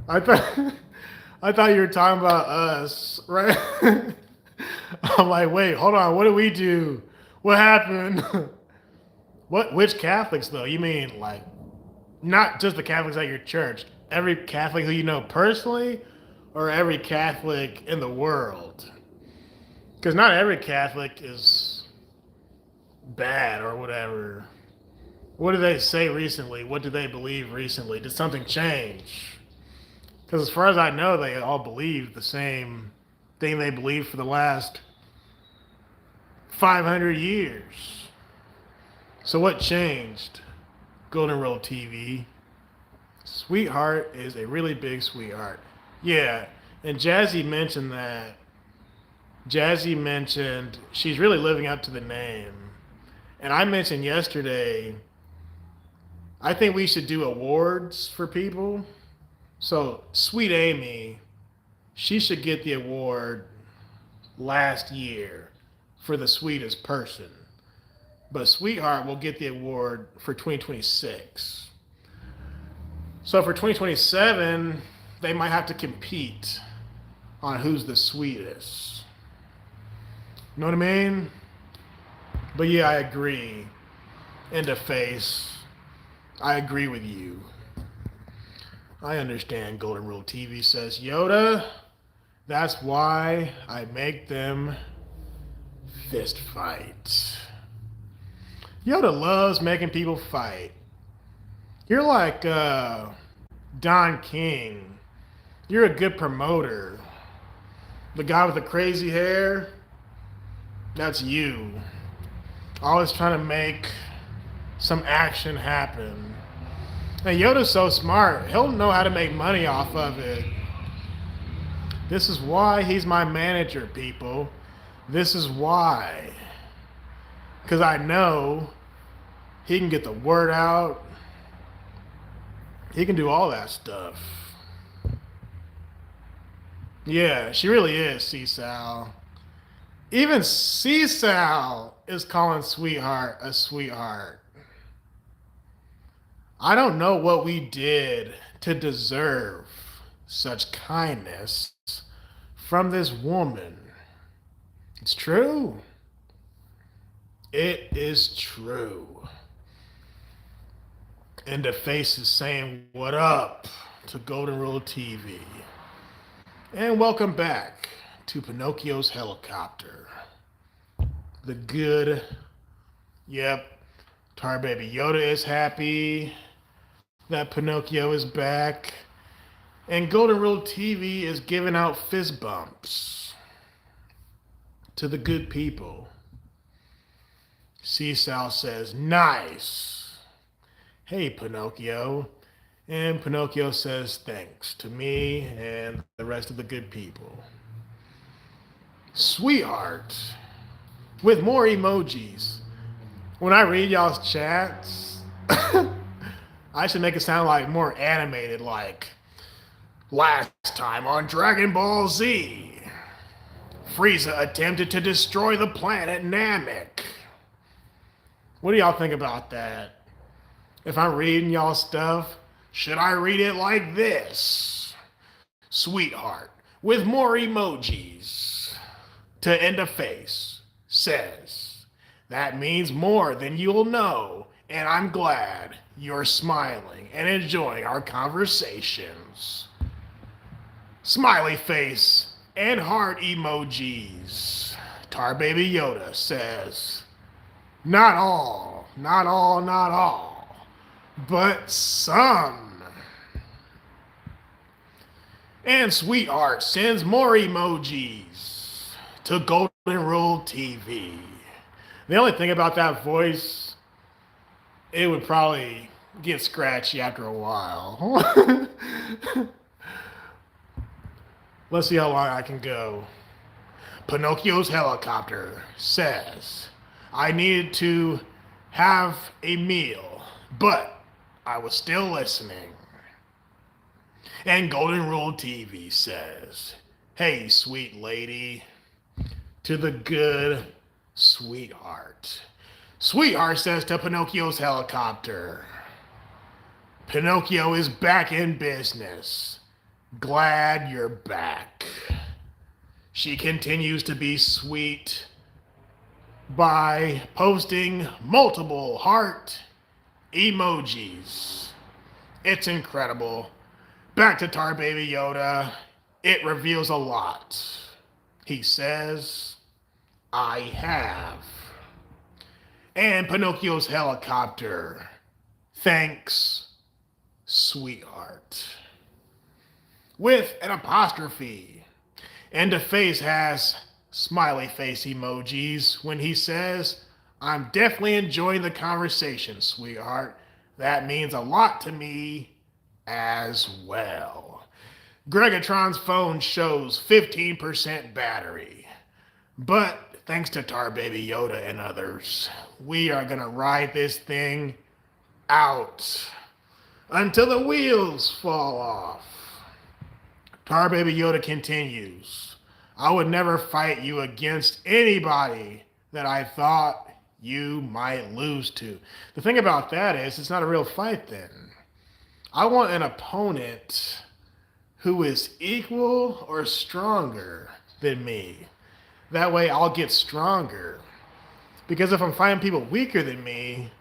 S1: I thought you were talking about us, right? I'm like, wait, hold on, what did we do? What happened? Which Catholics, though? You mean, like, not just the Catholics at your church, every Catholic who you know personally, or every Catholic in the world? Because not every Catholic is bad or whatever. What did they say recently? What did they believe recently? Did something change? Because as far as I know, they all believe the same thing they believed for the last 500 years. So what changed? Golden Rule TV. Sweetheart is a really big sweetheart. Yeah, and Jazzy mentioned that. Jazzy mentioned she's really living up to the name. And I mentioned yesterday, I think we should do awards for people. So Sweet Amy, she should get the award last year for the sweetest person. But Sweetheart will get the award for 2026. So for 2027, they might have to compete on who's the sweetest. You know what I mean? But yeah, I agree. Into Face, I agree with you. I understand, Golden Rule TV says, Yoda, that's why I make them fist fight. Yoda loves making people fight. You're like Don King. You're a good promoter. The guy with the crazy hair, that's you. Always trying to make some action happen. And Yoda's so smart, he'll know how to make money off of it. This is why he's my manager, people. This is why. Because I know he can get the word out. He can do all that stuff. Yeah, she really is, Seasal. Even Seasal is calling Sweetheart a sweetheart. I don't know what we did to deserve such kindness from this woman. It's true. It is true. And the face is saying, "What up?" to Golden Rule TV. And welcome back to Pinocchio's helicopter. The good, yep, Tar Baby Yoda is happy that Pinocchio is back. And Golden Rule TV is giving out fist bumps to the good people. Seasal says, "Nice. Hey, Pinocchio." And Pinocchio says, "Thanks to me and the rest of the good people." Sweetheart. With more emojis. When I read y'all's chats, I should make it sound like more animated, like, "Last time on Dragon Ball Z, Frieza attempted to destroy the planet Namek." What do y'all think about that? If I'm reading y'all stuff, should I read it like this? Sweetheart, with more emojis, to end a face, says, "That means more than you'll know, and I'm glad you're smiling and enjoying our conversations." Smiley face and heart emojis. Tar Baby Yoda says, "Not all, not all, not all, but some." And Sweetheart sends more emojis to Golden Rule TV. The only thing about that voice, it would probably get scratchy after a while. Let's see how long I can go. Pinocchio's helicopter says, "I needed to have a meal, but I was still listening." And Golden Rule TV says, "Hey, sweet lady," to the good Sweetheart. Sweetheart says to Pinocchio's helicopter, "Pinocchio is back in business. Glad you're back." She continues to be sweet by posting multiple heart emojis. It's incredible. Back to Tar Baby Yoda. It reveals a lot. He says, "I have." And Pinocchio's helicopter, "Thanks, Sweetheart," with an apostrophe. And the face has smiley face emojis when he says, "I'm definitely enjoying the conversation, Sweetheart. That means a lot to me as well." Greggatron's phone shows 15% battery. But thanks to Tar Baby Yoda and others, we are going to ride this thing out until the wheels fall off. Tar Baby Yoda continues, "I would never fight you against anybody that I thought you might lose to." The thing about that is, it's not a real fight then. I want an opponent who is equal or stronger than me. That way I'll get stronger. Because if I'm fighting people weaker than me,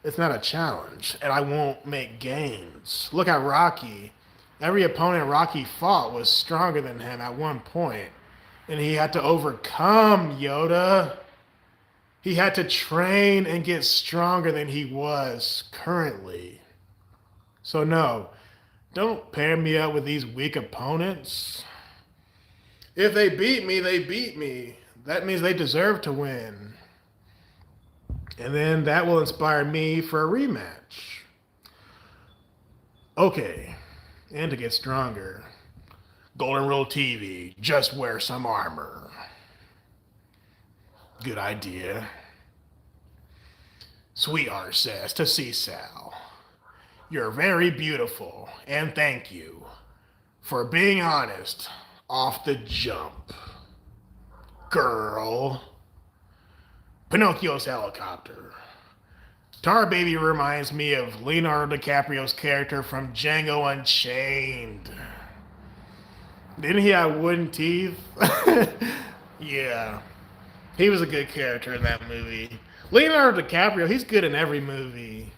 S1: it's not a challenge, and I won't make gains. Look at Rocky. Every opponent Rocky fought was stronger than him at one point, and he had to overcome Yoda. He had to train and get stronger than he was currently. So, no, don't pair me up with these weak opponents. If they beat me, they beat me. That means they deserve to win. And then that will inspire me for a rematch. Okay, and to get stronger, Golden Rule TV, just wear some armor. Good idea. Sweetheart says to Sal, you're very beautiful, and thank you for being honest off the jump. Girl. Pinocchio's helicopter. Tar Baby reminds me of Leonardo DiCaprio's character from Django Unchained. Didn't he have wooden teeth? Yeah. He was a good character in that movie. Leonardo DiCaprio, he's good in every movie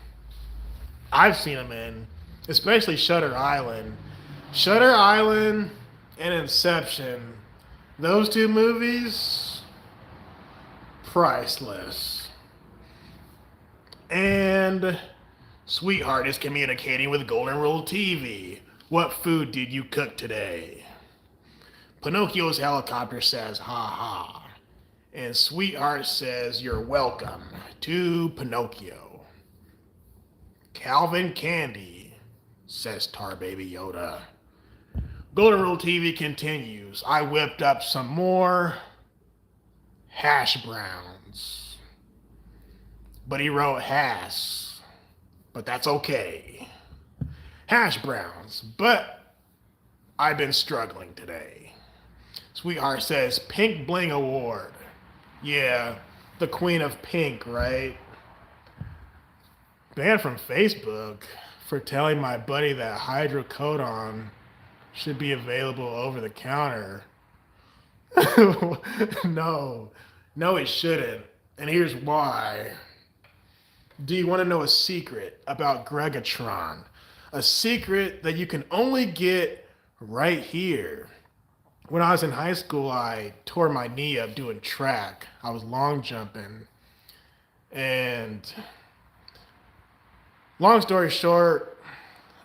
S1: I've seen him in, especially Shutter Island. Shutter Island and Inception. Those two movies, priceless. And Sweetheart is communicating with Golden Rule TV. What food did you cook today? Pinocchio's helicopter says, ha ha. And Sweetheart says, you're welcome to Pinocchio. Calvin Candy, says Tar Baby Yoda. Golden Rule TV continues. I whipped up some more hash browns. But he wrote hash. But that's okay. Hash browns. But I've been struggling today. Sweetheart says Pink Bling Award. Yeah, the queen of pink, right? Banned from Facebook for telling my buddy that hydrocodone should be available over the counter. No, it shouldn't. And here's why. Do you want to know a secret about Greggatron? A secret that you can only get right here. When I was in high school, I tore my knee up doing track. I was long jumping. And long story short,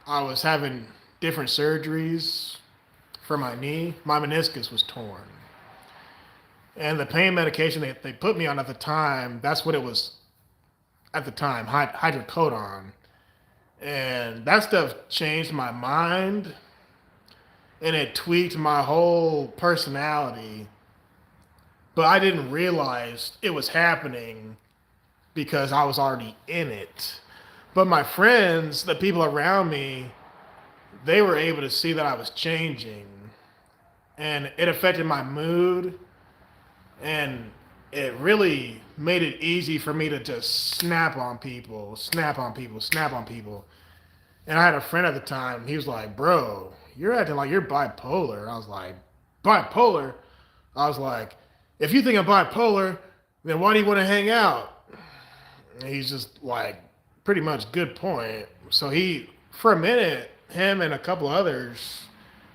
S1: I was having different surgeries for my knee. My meniscus was torn. And the pain medication they put me on at the time, that's what it was at the time, hydrocodone. And that stuff changed my mind. And it tweaked my whole personality. But I didn't realize it was happening because I was already in it. But my friends, the people around me, they were able to see that I was changing. And it affected my mood. And it really made it easy for me to just snap on people. And I had a friend at the time. He was like, bro, you're acting like you're bipolar. And I was like, bipolar? I was like, if you think I'm bipolar, then why do you want to hang out? And he's just like, pretty much good point. So for a minute, him and a couple others,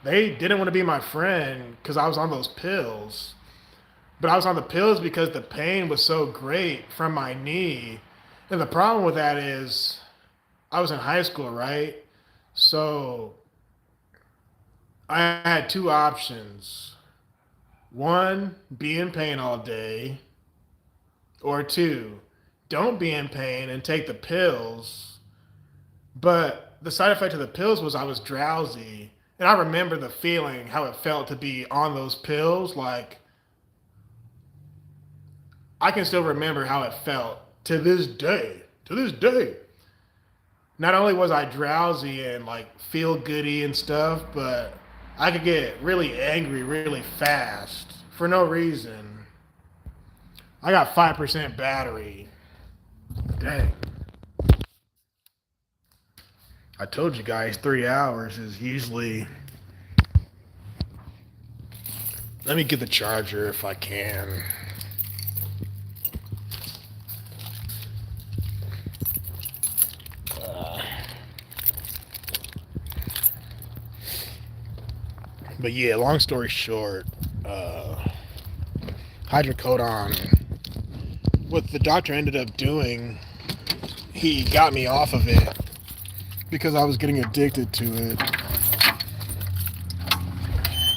S1: they didn't want to be my friend because I was on those pills. But I was on the pills because the pain was so great from my knee. And the problem with that is I was in high school, right? So I had two options. One, be in pain all day. Or two, don't be in pain and take the pills. But the side effect of the pills was I was drowsy. And I remember the feeling, how it felt to be on those pills. Like, I can still remember how it felt to this day. Not only was I drowsy and like feel goody and stuff, but I could get really angry really fast for no reason. I got 5% battery. Dang. I told you guys 3 hours is usually... Let me get the charger if I can. But yeah, long story short, hydrocodone what the doctor ended up doing, he got me off of it because I was getting addicted to it.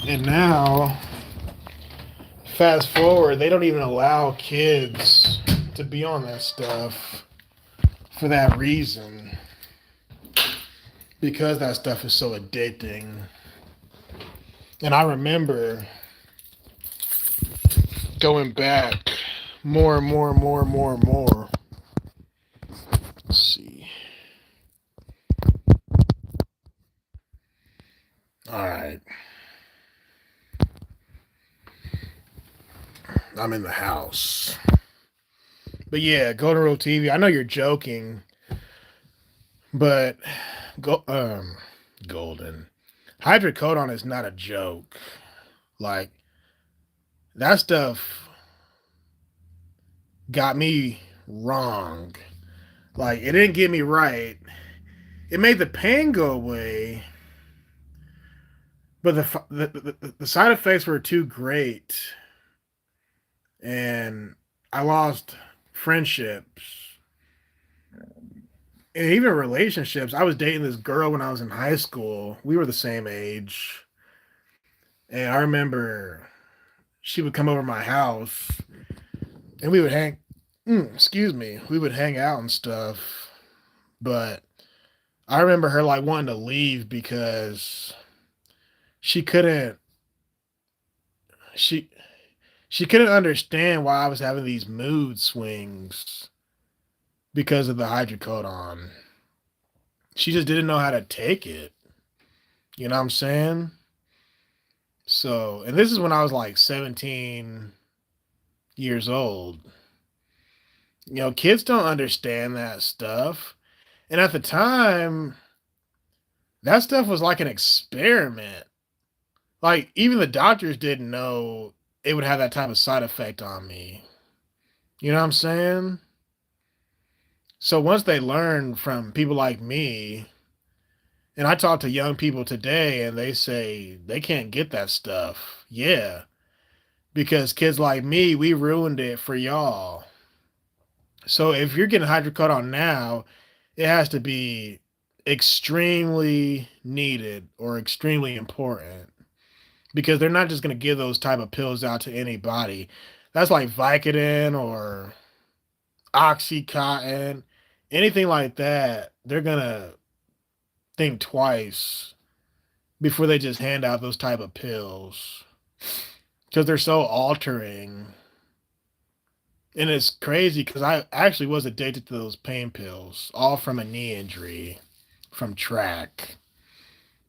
S1: And now, fast forward, they don't even allow kids to be on that stuff for that reason. Because that stuff is so addicting. And I remember going back more and more and more and more and more. Let's see. All right. I'm in the house. But yeah, Golden Rule TV. I know you're joking, but golden hydrocodone is not a joke. Like that stuff got me wrong. Like it didn't get me right. It made the pain go away, but the side effects were too great, and I lost friendships and even relationships. I was dating this girl when I was in high school. We were the same age, and I remember she would come over to my house, and we would hang. Excuse me. We would hang out and stuff, but I remember her like wanting to leave because she couldn't she she couldn't understand why I was having these mood swings because of the hydrocodone. She just didn't know how to take it. You know what I'm saying? So, and this is when I was like 17 years old. You know, kids don't understand that stuff. And at the time, that stuff was like an experiment. Like, even the doctors didn't know it would have that type of side effect on me. You know what I'm saying? So once they learn from people like me, and I talk to young people today and they say they can't get that stuff. Yeah, because kids like me, we ruined it for y'all. So if you're getting hydrocodone now, it has to be extremely needed or extremely important because they're not just going to give those type of pills out to anybody. That's like Vicodin or Oxycontin, anything like that. They're going to think twice before they just hand out those type of pills because they're so altering. And it's crazy because I actually was addicted to those pain pills, all from a knee injury from track.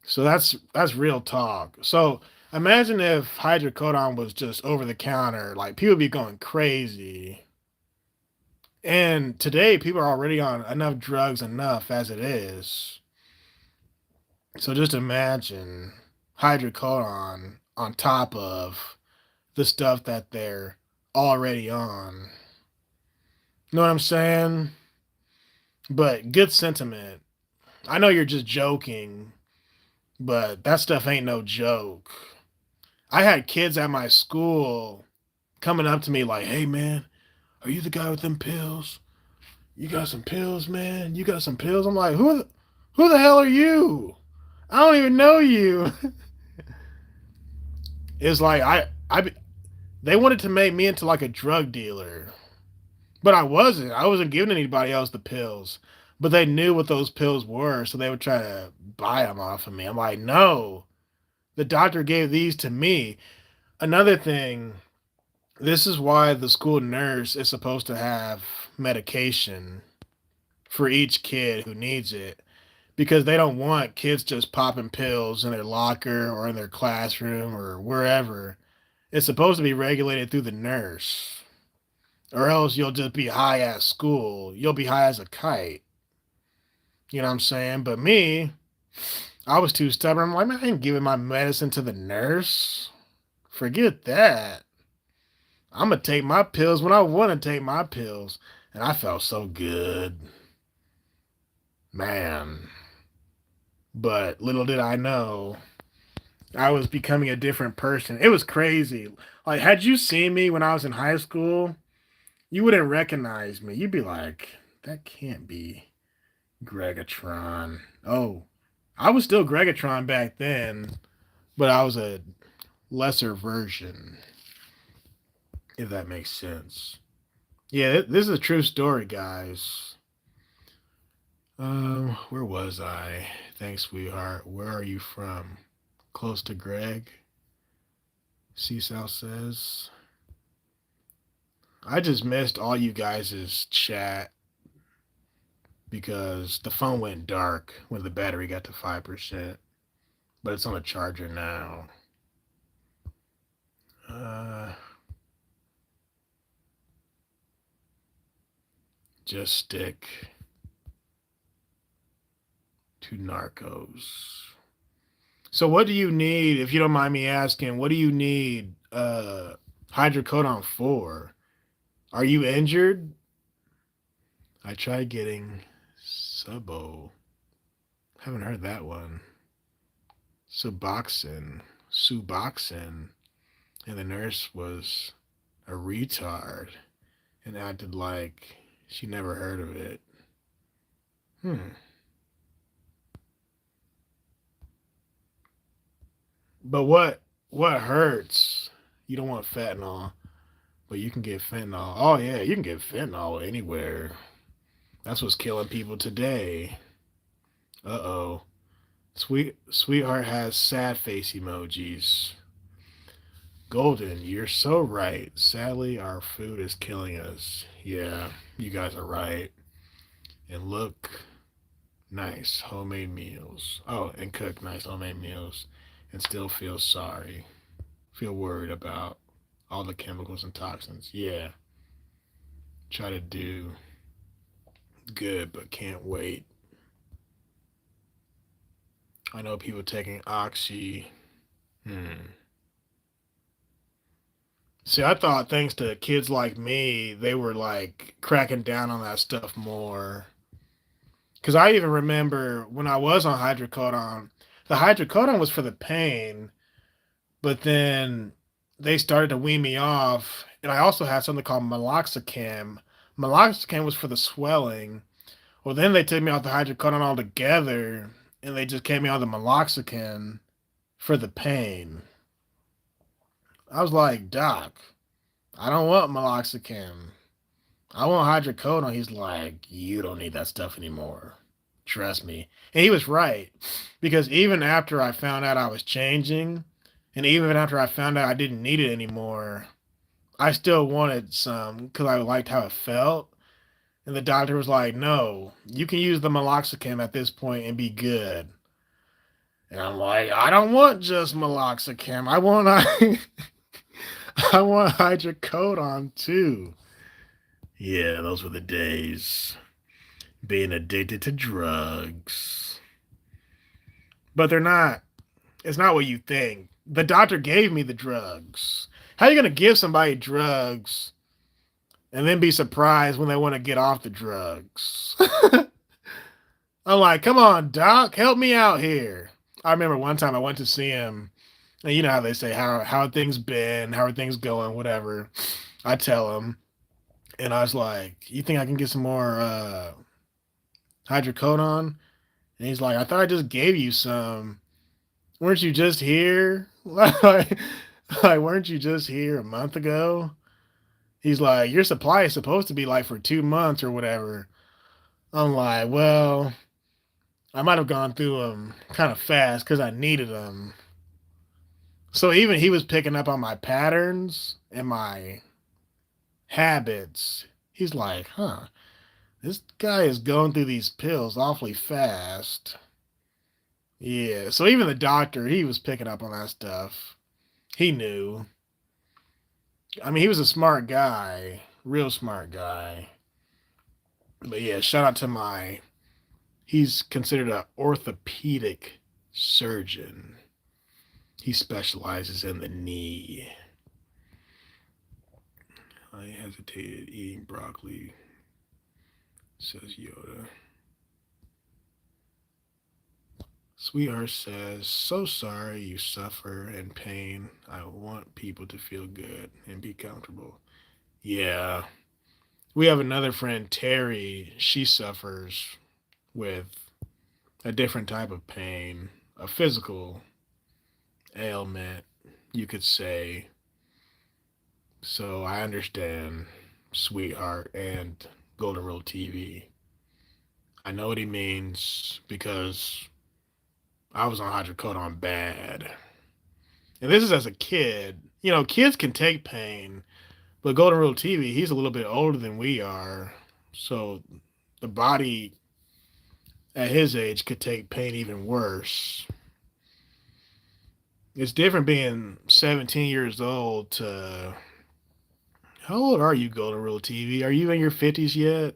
S1: So that's real talk. So imagine if hydrocodone was just over the counter, like people would be going crazy. And today people are already on enough drugs enough as it is. So just imagine hydrocodone on top of the stuff that they're already on. You know what I'm saying? But good sentiment. I know you're just joking, but that stuff ain't no joke. I had kids at my school coming up to me like, "Hey man, are you the guy with them pills? You got some pills, man? You got some pills?" I'm like, who the hell are you? I don't even know you." It's like they wanted to make me into like a drug dealer, but I wasn't. I wasn't giving anybody else the pills, but they knew what those pills were, so they would try to buy them off of me. I'm like, no, the doctor gave these to me. Another thing, this is why the school nurse is supposed to have medication for each kid who needs it because they don't want kids just popping pills in their locker or in their classroom or wherever. It's supposed to be regulated through the nurse, or else you'll just be high at school. You'll be high as a kite. You know what I'm saying? But me, I was too stubborn. I'm like, man, I ain't giving my medicine to the nurse. Forget that. I'm going to take my pills when I want to take my pills. And I felt so good. Man. But little did I know, I was becoming a different person. It was crazy. Like, had you seen me when I was in high school, You wouldn't recognize me. You'd be like, that can't be Greggatron. Oh, I was still Greggatron back then, but I was a lesser version, if that makes sense. Yeah, this is a true story, guys. Where was I? Thanks, sweetheart. Where are you from? Close to Greg? Seasouth says. I just missed all you guys' chat because the phone went dark when the battery got to 5%, but it's on a charger now. Uh, just stick to Narcos. So what do you need, if you don't mind me asking, what do you need hydrocodone for? Are you injured? I tried getting Subo. Haven't heard that one. Suboxone. And the nurse was a retard and acted like she never heard of it. Hmm. But what hurts? You don't want fentanyl, but you can get fentanyl. Oh yeah, you can get fentanyl anywhere. That's what's killing people today. Uh-oh. Sweetheart has sad face emojis. Golden, you're so right. Sadly, our food is killing us. Yeah, you guys are right. And look, nice homemade meals. Oh, and cook nice homemade meals and still feel sorry. Feel worried about all the chemicals and toxins. Yeah, try to do good but can't wait. I know people taking oxy. Hmm. See, I thought thanks to kids like me, they were like cracking down on that stuff more. Because I even remember when I was on hydrocodone, the hydrocodone was for the pain, but then they started to wean me off. And I also had something called meloxicam. Meloxicam was for the swelling. Well, then they took me off the hydrocodone altogether, and they just gave me on the meloxicam for the pain. I was like, Doc, I don't want meloxicam. I want hydrocodone. He's like, you don't need that stuff anymore. Trust me. And he was right. Because even after I found out I was changing, and even after I found out I didn't need it anymore, I still wanted some because I liked how it felt. And the doctor was like, no, you can use the meloxicam at this point and be good. And I'm like, I don't want just meloxicam. I want hydrocodone too. Yeah, those were the days. Being addicted to drugs. But they're not. It's not what you think. The doctor gave me the drugs. How are you going to give somebody drugs and then be surprised when they want to get off the drugs? I'm like, come on, doc, help me out here. I remember one time I went to see him, and you know how they say, how things been, how are things going, whatever. I tell him, and I was like, you think I can get some more hydrocodone? And he's like, I thought I just gave you some. Weren't you just here? like, weren't you just here a month ago? He's like, your supply is supposed to be like for 2 months or whatever. I'm like, well, I might have gone through them kind of fast because I needed them. So even he was picking up on my patterns and my habits. He's like, huh, this guy is going through these pills awfully fast. Yeah, so even the doctor, he was picking up on that stuff. He knew. I mean, he was a smart guy, real smart guy. But yeah, shout out to he's considered an orthopedic surgeon. He specializes in the knee. I hesitated eating broccoli, says Yoda. Sweetheart says, so sorry you suffer in pain. I want people to feel good and be comfortable. Yeah. We have another friend, Terry. She suffers with a different type of pain, a physical ailment, you could say. So I understand Sweetheart and Golden Rule TV. I know what he means because I was on hydrocodone bad. And this is as a kid. You know, kids can take pain, but Golden Rule TV, he's a little bit older than we are. So the body at his age could take pain even worse. It's different being 17 years old to. How old are you, Golden Rule TV? Are you in your 50s yet?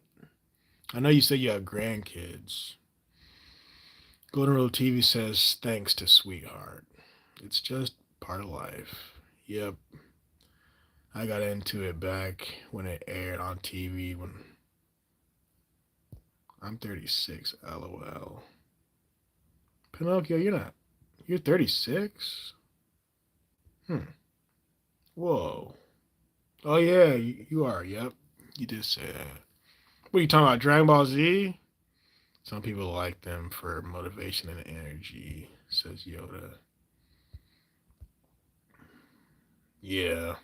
S1: I know you said you have grandkids. Golden Rule TV says thanks to Sweetheart. It's just part of life. Yep. I got into it back when it aired on TV when I'm 36, LOL. Pinocchio, you're not. You're 36? Hmm. Whoa. Oh, yeah, you are. Yep. You did say that. What are you talking about? Dragon Ball Z? Some people like them for motivation and energy, says Yoda. Yeah.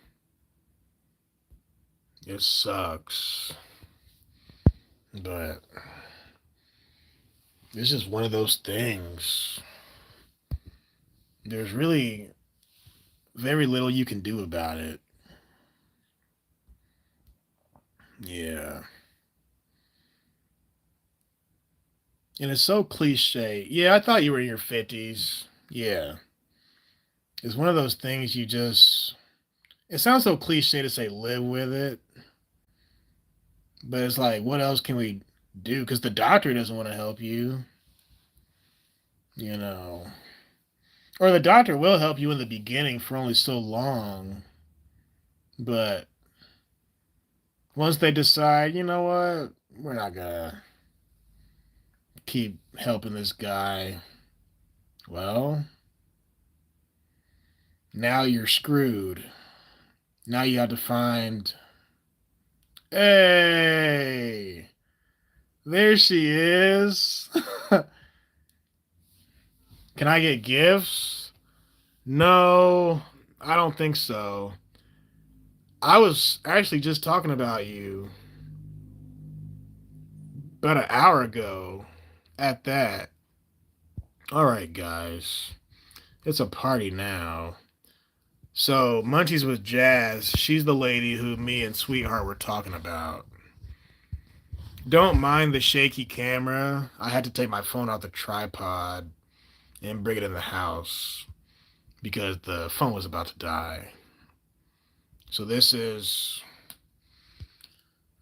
S1: It sucks. But it's just one of those things. There's really very little you can do about it. Yeah. And it's so cliche. Yeah, I thought you were in your 50s. Yeah. It's one of those things you just. It sounds so cliche to say live with it, but it's like, what else can we do? Because the doctor doesn't want to help you, you know. Or the doctor will help you in the beginning for only so long, but once they decide, you know what, we're not gonna keep helping this guy, well, now you're screwed. Now you have to find. Hey, there she is. Can I get gifts? No, I don't think so. I was actually just talking about you about an hour ago at that. All right, guys. It's a party now. So, Munchies with Jazz, she's the lady who me and Sweetheart were talking about. Don't mind the shaky camera. I had to take my phone out the tripod and bring it in the house because the phone was about to die. So this is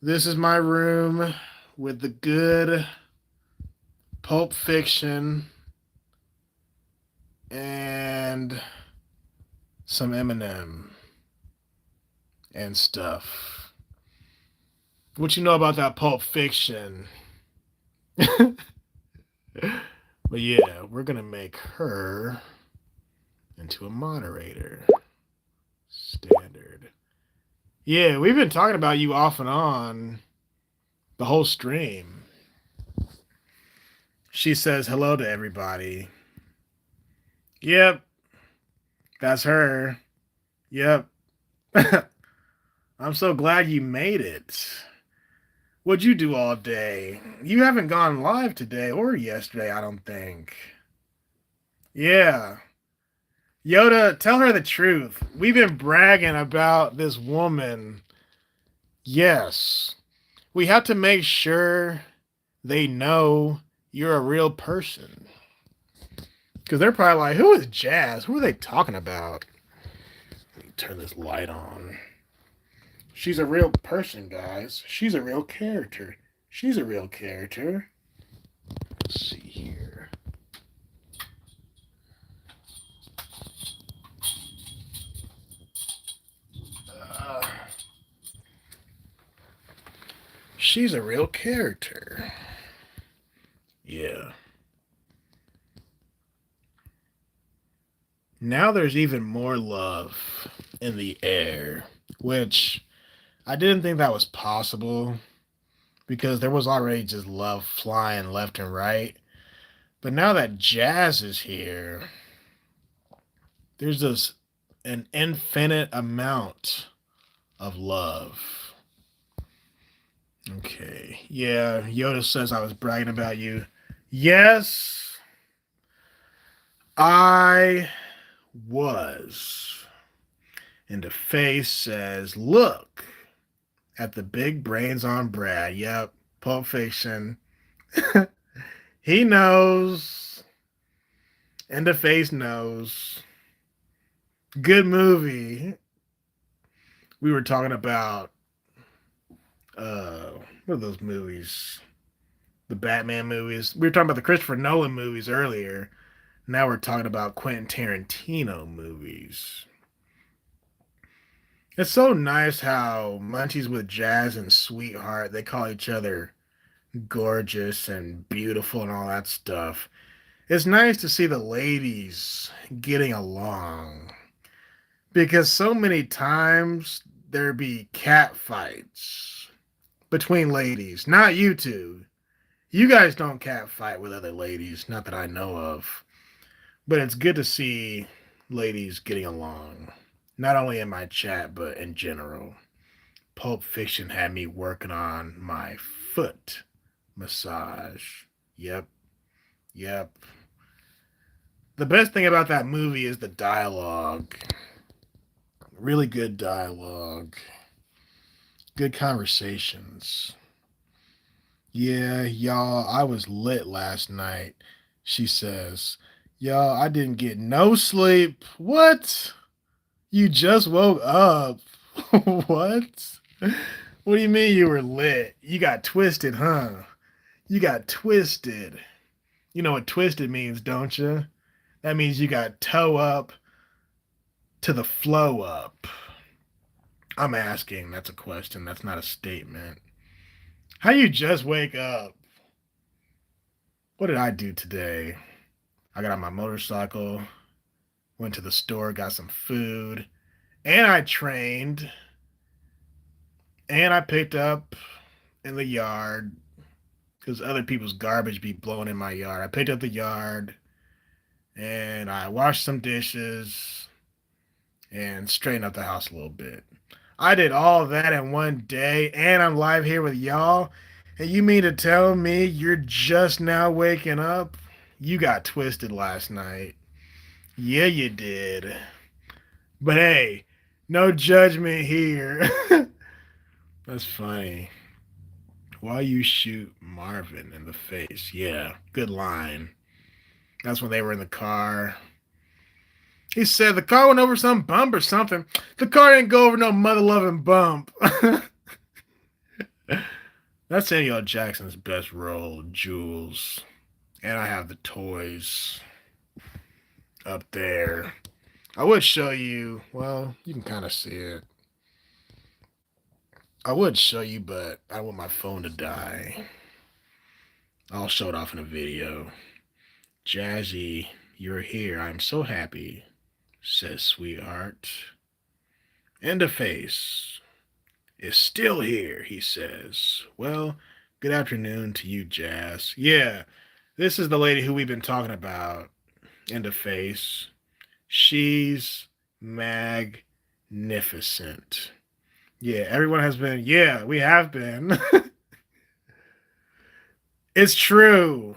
S1: my room with the good Pulp Fiction and some Eminem and stuff. What you know about that Pulp Fiction? But yeah, we're gonna make her into a moderator. Standard. Yeah, we've been talking about you off and on the whole stream. She says hello to everybody. Yep, that's her. Yep. I'm so glad you made it. What'd you do all day? You haven't gone live today or yesterday, I don't think. Yeah. Yoda, tell her the truth. We've been bragging about this woman. Yes. We have to make sure they know you're a real person. Because they're probably like, who is Jazz? Who are they talking about? Let me turn this light on. She's a real person, guys. She's a real character. She's a real character. Let's see here. She's a real character. Yeah. Now there's even more love in the air, which I didn't think that was possible because there was already just love flying left and right. But now that Jazz is here, there's this an infinite amount of love. Okay. Yeah, Yoda says I was bragging about you. Yes, I was. And the face says, look at the big brains on Brad. Yep, Pulp Fiction. He knows. And the face knows. Good movie. We were talking about uh what are those movies? The Batman movies. We were talking about the Christopher Nolan movies earlier. Now we're talking about Quentin Tarantino movies. It's so nice how Munchies with Jazz and Sweetheart, they call each other gorgeous and beautiful and all that stuff. It's nice to see the ladies getting along because so many times there be cat fights between ladies. Not you two. You guys don't cat fight with other ladies, not that I know of. But it's good to see ladies getting along, not only in my chat, but in general. Pulp Fiction had me working on my foot massage. Yep, yep. The best thing about that movie is the dialogue. Really good dialogue. Good conversations. Yeah, y'all, I was lit last night. She says, y'all, I didn't get no sleep. What? You just woke up. What? What do you mean you were lit? You got twisted, huh? You got twisted. You know what twisted means, don't you? That means you got toe up to the flow up. I'm asking. That's a question. That's not a statement. How you just wake up? What did I do today? I got on my motorcycle, went to the store, got some food, and I trained, and I picked up in the yard because other people's garbage be blowing in my yard. I picked up the yard and I washed some dishes and straightened up the house a little bit. I did all of that in one day, and I'm live here with y'all. And you mean to tell me you're just now waking up? You got twisted last night. Yeah, you did. But hey, no judgment here. That's funny. Why you shoot Marvin in the face? Yeah, good line. That's when they were in the car. He said the car went over some bump or something. The car didn't go over no mother loving bump. That's Samuel L. Jackson's best role, Jules. And I have the toys up there. I would show you, well, you can kind of see it. I would show you, but I want my phone to die. I'll show it off in a video. Jazzy, you're here. I'm so happy, says Sweetheart. And the face is still here, he says. Well, good afternoon to you, Jazz. Yeah, this is the lady who we've been talking about in the face. She's magnificent. Yeah, everyone has been. Yeah, we have been. It's true.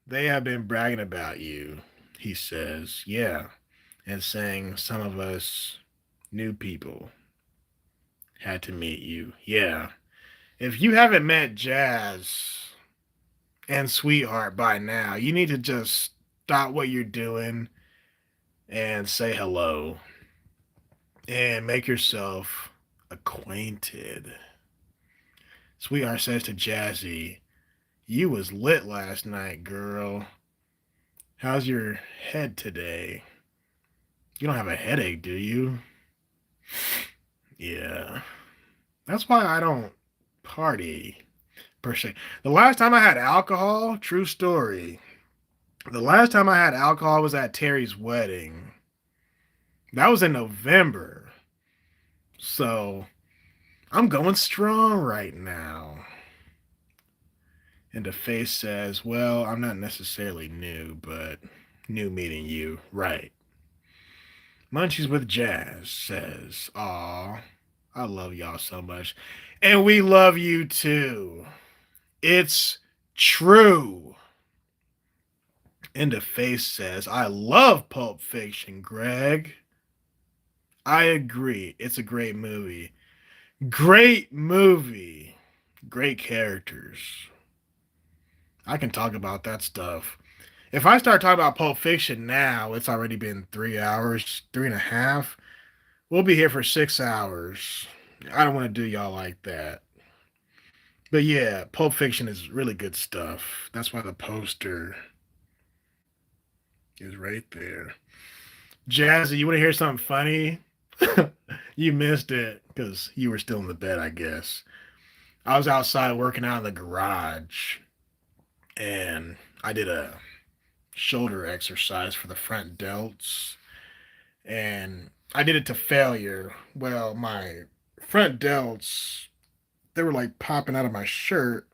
S1: They have been bragging about you, he says. Yeah, and saying some of us new people had to meet you. Yeah. If you haven't met Jazz and Sweetheart by now, you need to just stop what you're doing and say hello and make yourself acquainted. Sweetheart says to Jazzy, you was lit last night, girl. How's your head today? You don't have a headache, do you? Yeah. That's why I don't party, per se. The last time I had alcohol, true story. The last time I had alcohol was at Terry's wedding. That was in November. So I'm going strong right now. And the face says, well, I'm not necessarily new, but new meeting you. Right. Munchies with Jazz says, aw, I love y'all so much. And we love you too. It's true. And the face says, I love Pulp Fiction, Greg. I agree. It's a great movie. Great movie. Great characters. I can talk about that stuff. If I start talking about Pulp Fiction now, it's already been 3 hours, 3.5. We'll be here for 6 hours. I don't want to do y'all like that. But yeah, Pulp Fiction is really good stuff. That's why the poster is right there. Jazzy, you want to hear something funny? You missed it because you were still in the bed, I guess. I was outside working out in the garage and I did a shoulder exercise for the front delts and I did it to failure. Well, my front delts, they were like popping out of my shirt.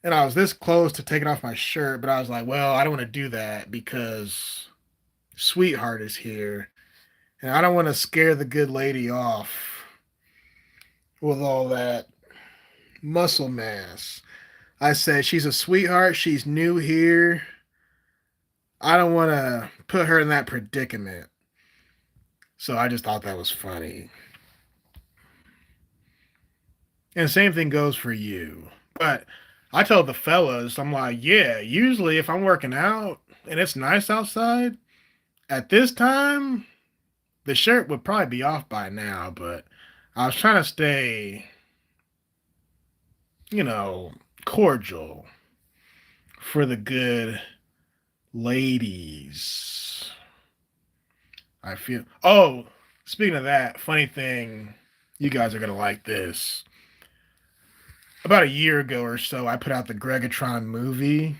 S1: And I was this close to taking off my shirt, but I was like, well, I don't want to do that because Sweetheart is here. And I don't want to scare the good lady off with all that muscle mass. I said, she's a sweetheart. She's new here. I don't want to put her in that predicament. So I just thought that was funny. And same thing goes for you. But I told the fellas, I'm like, yeah, usually if I'm working out and it's nice outside, at this time, the shirt would probably be off by now, but I was trying to stay, you know, cordial for the good ladies. I feel. Oh, speaking of that, funny thing, you guys are going to like this. About a year ago or so, I put out the Greggatron movie.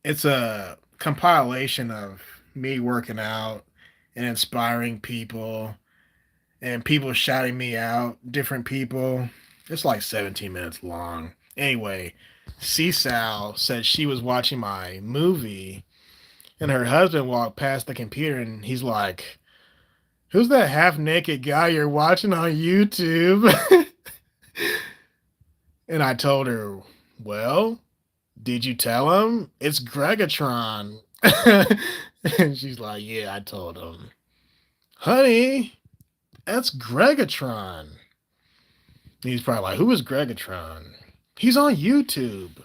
S1: It's a compilation of me working out and inspiring people and people shouting me out, different people. It's like 17 minutes long. Anyway, C-Sal said she was watching my movie and her husband walked past the computer and he's like, who's that half naked guy you're watching on YouTube? And I told her, well, did you tell him? It's Greggatron. And she's like, yeah, I told him. Honey, that's Greggatron. He's probably like, who is Greggatron? He's on YouTube.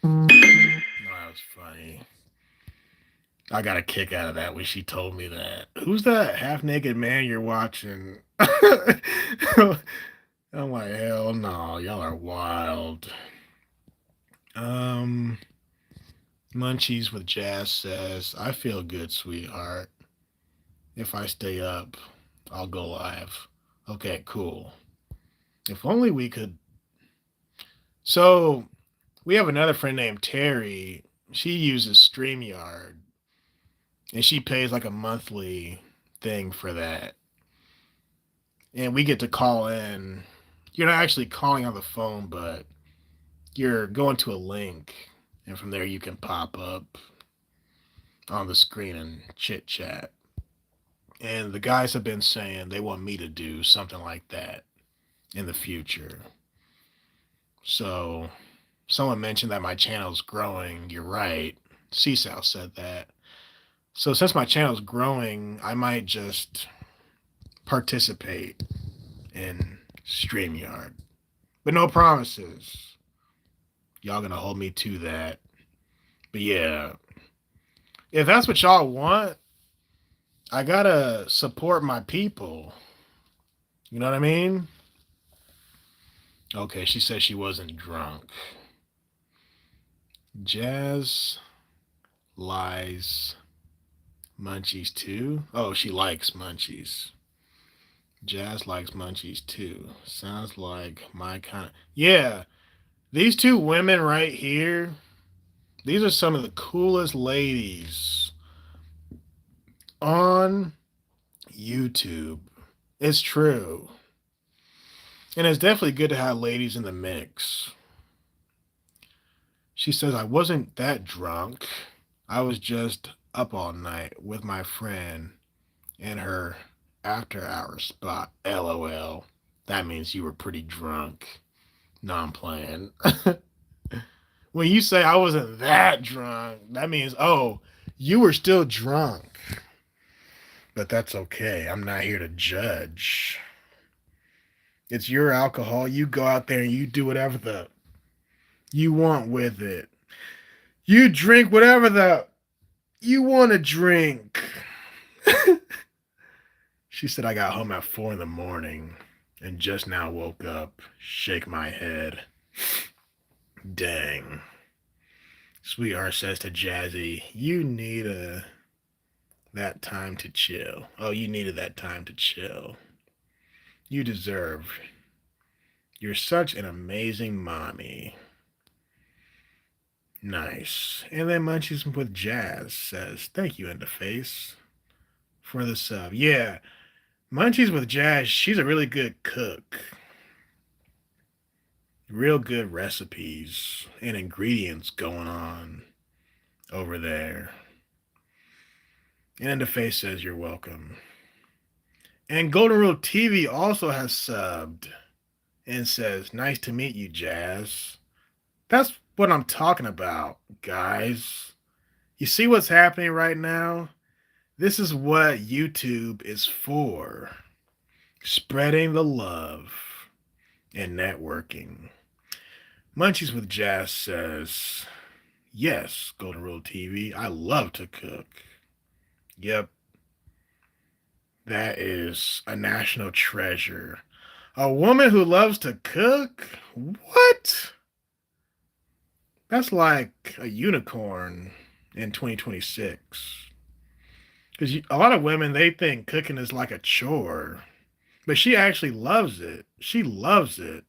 S1: Oh, that was funny. I got a kick out of that when she told me that. Who's that half naked man you're watching? I'm like, hell no, y'all are wild. Um, Munchies with Jazz says, I feel good, sweetheart. If I stay up, I'll go live. Okay, cool. If only we could. So, we have another friend named Terry. She uses StreamYard and she pays like a monthly thing for that. And we get to call in. You're not actually calling on the phone, but you're going to a link, and from there you can pop up on the screen and chit chat. And the guys have been saying they want me to do something like that in the future. So someone mentioned that my channel's growing. You're right. CSAL said that. So since my channel's growing, I might just participate in StreamYard. But no promises. Y'all gonna hold me to that. But yeah, if that's what y'all want, I gotta support my people. You know what I mean? Okay, she said she wasn't drunk. Jazz lies munchies too. Oh, she likes munchies. Jazz likes munchies too. Sounds like my kind of. Yeah, these two women right here, these are some of the coolest ladies on YouTube. It's true. And it's definitely good to have ladies in the mix. She says, I wasn't that drunk. I was just up all night with my friend in her after hour spot. LOL. That means you were pretty drunk. No, I'm playing. When you say I wasn't that drunk, that means, oh, you were still drunk. But that's okay. I'm not here to judge. It's your alcohol. You go out there and you do whatever the you want with it. You drink whatever the you want to drink. She said I got home at 4 in the morning and just now woke up. Shake my head. Dang. Sweetheart says to Jazzy, you need that time to chill. Oh, you needed that time to chill. You deserve. You're such an amazing mommy. Nice. And then Munchies with Jazz says, thank you, Interface, for the sub. Yeah, Munchies with Jazz, she's a really good cook. Real good recipes and ingredients going on over there. And Interface says, you're welcome. And Golden Rule TV also has subbed and says, nice to meet you, Jazz. That's what I'm talking about, guys. You see what's happening right now? This is what YouTube is for. Spreading the love and networking. Munchies with Jazz says, yes, Golden Rule TV, I love to cook. Yep. That is a national treasure. A woman who loves to cook? What? That's like a unicorn in 2026. Because a lot of women, they think cooking is like a chore. But she actually loves it. She loves it.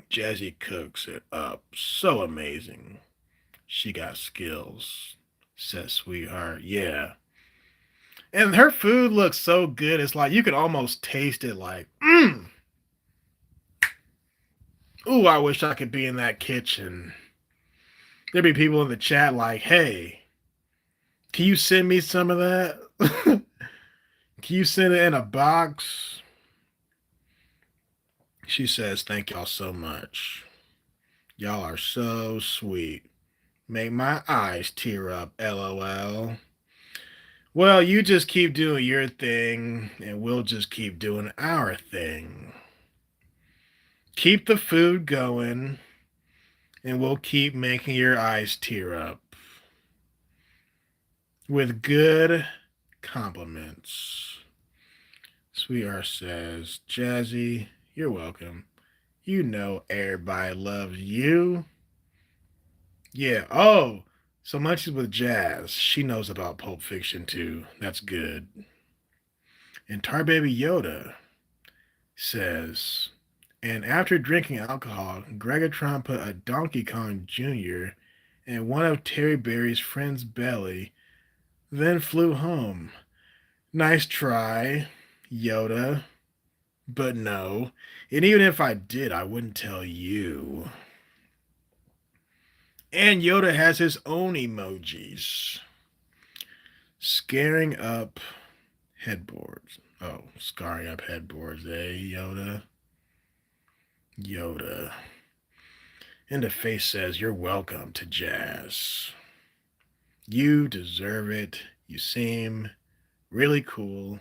S1: Jazzy cooks it up. So amazing. She got skills, says Sweetheart. Yeah. And her food looks so good. It's like you can almost taste it like, ooh, I wish I could be in that kitchen. There'd be people in the chat like, hey, can you send me some of that? Can you send it in a box? She says, thank y'all so much. Y'all are so sweet. Make my eyes tear up, LOL. Well, you just keep doing your thing, and we'll just keep doing our thing. Keep the food going, and we'll keep making your eyes tear up. With good compliments. Sweetheart says, Jazzy, you're welcome. You know everybody loves you. Yeah. Oh, so much is with Jazz. She knows about Pulp Fiction too. That's good. And Tar Baby Yoda says, and after drinking alcohol, Greggatron put a Donkey Kong Jr. in one of Terry Berry's friend's belly, then flew home. Nice try, Yoda. But no. And even if I did, I wouldn't tell you. And Yoda has his own emojis. Scaring up headboards. Oh, scarring up headboards, eh, Yoda? Yoda. And the face says, you're welcome to Jazz. You deserve it. You seem really cool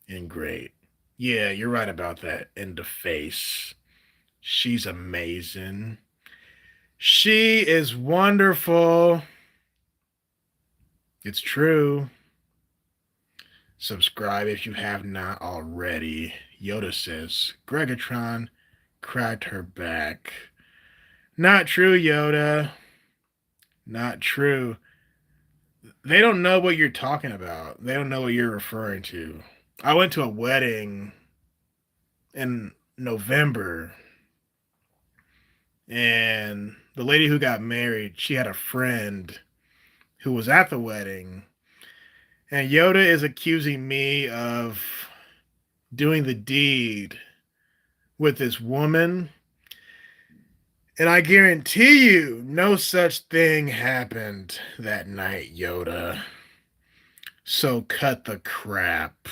S1: and great. Yeah, you're right about that. In the face. She's amazing. She is wonderful. It's true. Subscribe if you have not already. Yoda says, Greggatron cracked her back. Not true, Yoda. Not true. They don't know what you're talking about. They don't know what you're referring to. I went to a wedding in November, and the lady who got married, she had a friend who was at the wedding, and Yoda is accusing me of doing the deed with this woman. And I guarantee you, no such thing happened that night, Yoda. So cut the crap.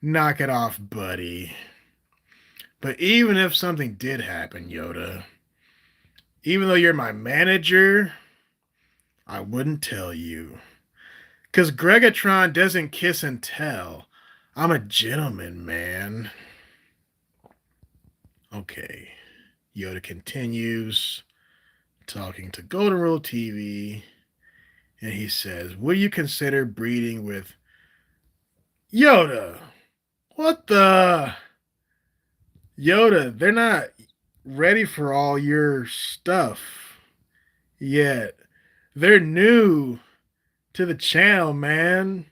S1: Knock it off, buddy. But even if something did happen, Yoda, even though you're my manager, I wouldn't tell you. Because Greggatron doesn't kiss and tell. I'm a gentleman, man. Okay. Yoda continues talking to Golden Rule TV, and he says, would you consider breeding with Yoda? What the? Yoda, they're not ready for all your stuff yet. They're new to the channel, man.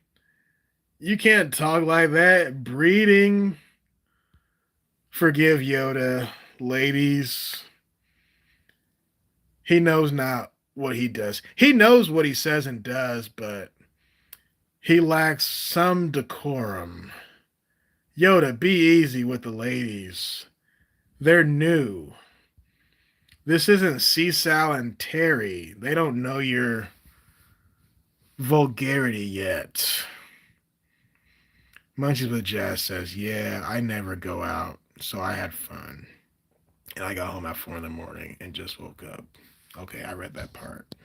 S1: You can't talk like that. Breeding. Forgive Yoda, ladies. He knows not what he does. He knows what he says and does, but he lacks some decorum. Yoda, be easy with the ladies. They're new. This isn't Cecil and Terry. They don't know your vulgarity yet. Munchies with Jazz says, yeah, I never go out, so I had fun. And I got home at 4 in the morning and just woke up. Okay, I read that part.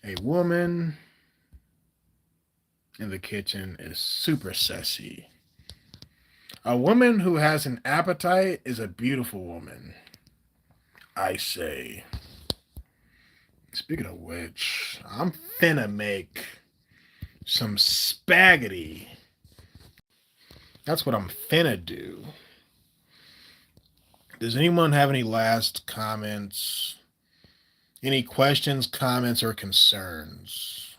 S1: A woman in the kitchen is super sassy. A woman who has an appetite is a beautiful woman, I say. Speaking of which, I'm finna make some spaghetti. That's what I'm finna do. Does anyone have any last comments? Any questions, comments, or concerns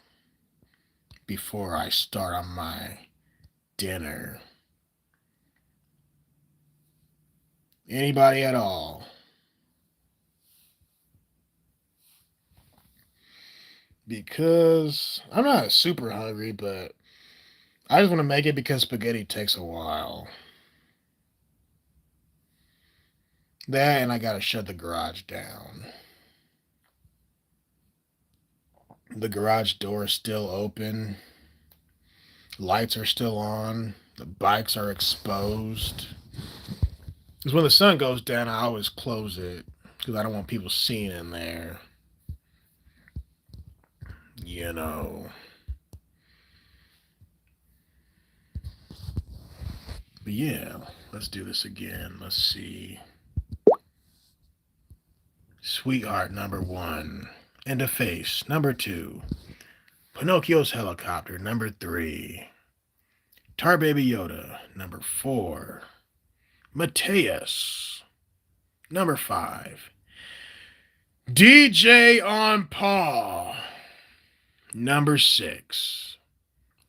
S1: before I start on my dinner? Anybody at all? Because I'm not super hungry, but I just want to make it because spaghetti takes a while. That and I gotta shut the garage down. The garage door is still open. Lights are still on. The bikes are exposed. Because when the sun goes down, I always close it because I don't want people seeing in there. You know. But yeah, let's do this again. Let's see. Sweetheart, number 1. Into Face, number 2. Pinocchio's Helicopter, number 3. Tar Baby Yoda, number 4. Mateus, number 5. DJ on Paw, number 6.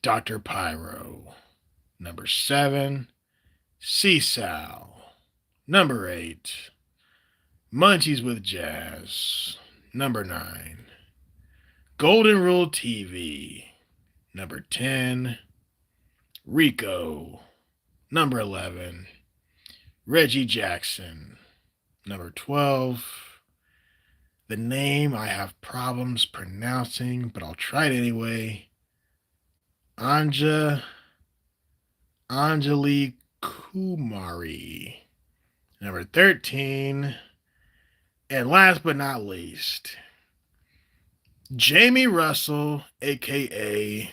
S1: Dr. Pyro, number 7. Seasal, number 8. Munchies with Jazz, number 9. Golden Rule TV, number 10. Rico, number 11. Reggie Jackson, number 12. The name I have problems pronouncing, but I'll try it anyway. Anjali Kumari, number 13. And last but not least, Jamie Russell, a.k.a.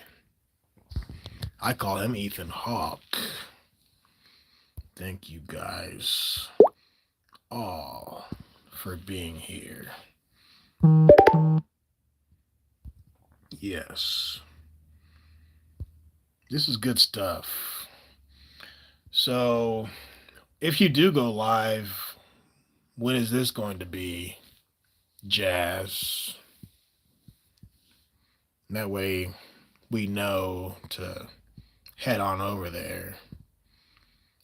S1: I call him Ethan Hawke. Thank you guys all for being here. Yes. This is good stuff. So, if you do go live, when is this going to be, Jazz? That way we know to head on over there.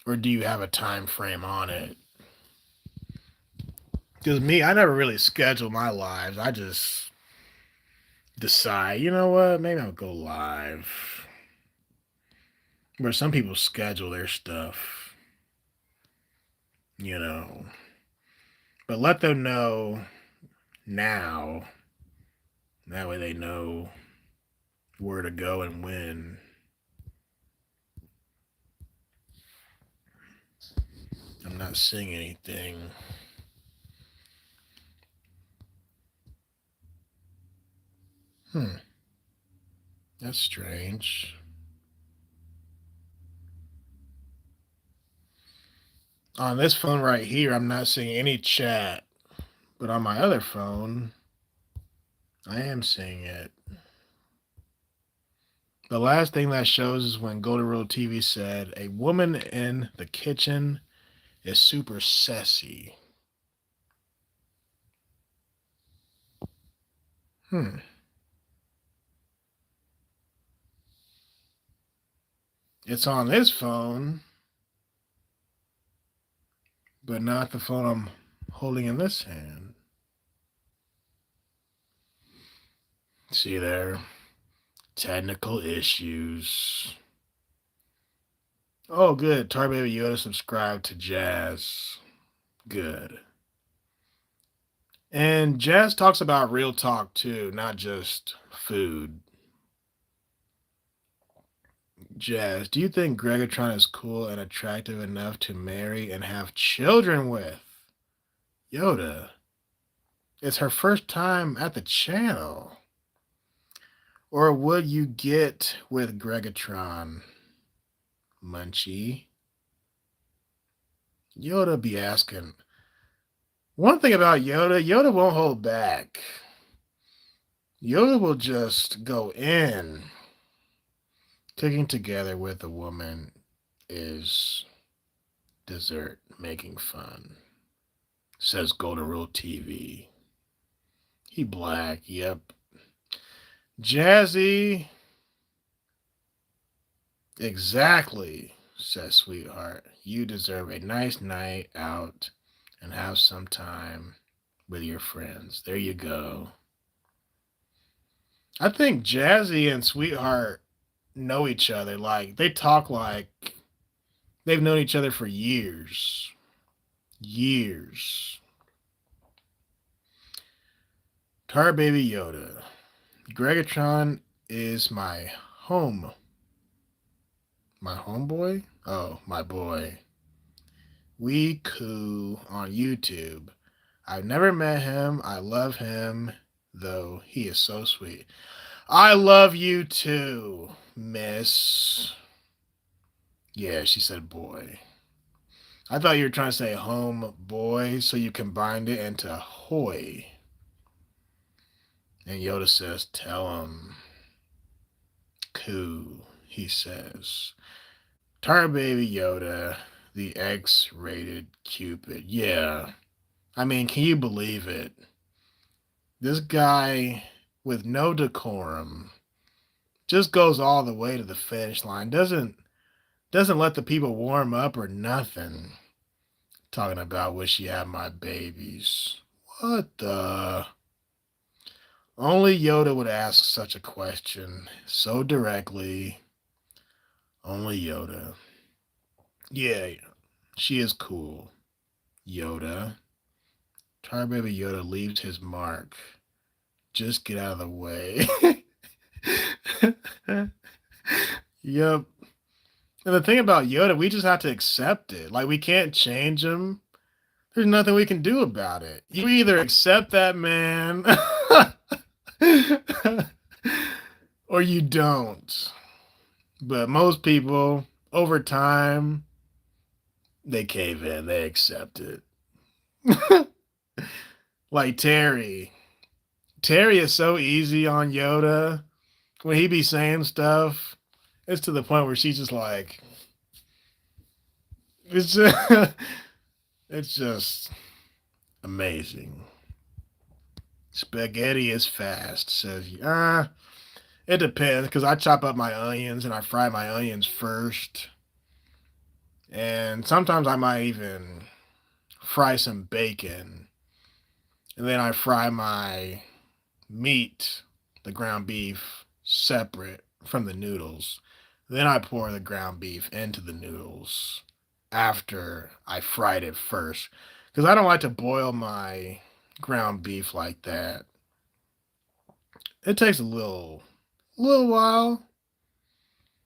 S1: Or do you have a time frame on it? Because me, I never really schedule my lives. I just decide, you know what, maybe I'll go live. Where some people schedule their stuff. you know. But let them know now. That way they know where to go and when. I'm not seeing anything. Hmm, that's strange. On this phone right here, I'm not seeing any chat. But on my other phone, I am seeing it. The last thing that shows is when Golden Rule TV said, "A woman in the kitchen is super sassy." Hmm. It's on this phone, but not the phone I'm holding in this hand. See there? Technical issues. Oh, good. Tar Baby Yoda subscribed to Jazz. Good. And Jazz talks about real talk too, not just food. Jazz, do you think Greggatron is cool and attractive enough to marry and have children with? Yoda, it's her first time at the channel. Or would you get with Greggatron? Munchie. Yoda be asking. One thing about Yoda, Yoda won't hold back. Yoda will just go in. Cooking together with a woman is dessert making fun, says Golden Rule TV. He black, yep. Jazzy, exactly, says Sweetheart. You deserve a nice night out and have some time with your friends. There you go. I think Jazzy and Sweetheart know each other. Like, they talk like they've known each other for years. Years. Tar Baby Yoda. Greggatron is my home. My homeboy? Oh, my boy. We Coo on YouTube. I've never met him. I love him, though. He is so sweet. I love you too, miss. Yeah, she said boy. I thought you were trying to say home boy, so you combined it into hoy. And Yoda says, tell him. Coo, he says. Tar Baby Yoda, the X-rated Cupid. Yeah. I mean, can you believe it? This guy with no decorum just goes all the way to the finish line. Doesn't let the people warm up or nothing. Talking about wish you had my babies. What the? Only Yoda would ask such a question so directly. Only Yoda. Yeah, she is cool. Yoda. Tar Baby Yoda leaves his mark. Just get out of the way. Yep. And the thing about Yoda, we just have to accept it. Like, we can't change him. There's nothing we can do about it. You either accept that man or you don't. But most people, over time, they cave in, they accept it. Like Terry. Terry is so easy on Yoda. When he be saying stuff, it's to the point where she's just like, it's just, it's just amazing. Spaghetti is fast, says he. It depends, because I chop up my onions and I fry my onions first. And sometimes I might even fry some bacon. And then I fry my meat, the ground beef, separate from the noodles. Then I pour the ground beef into the noodles. after I fried it first. Because I don't like to boil my ground beef like that. It takes a little while.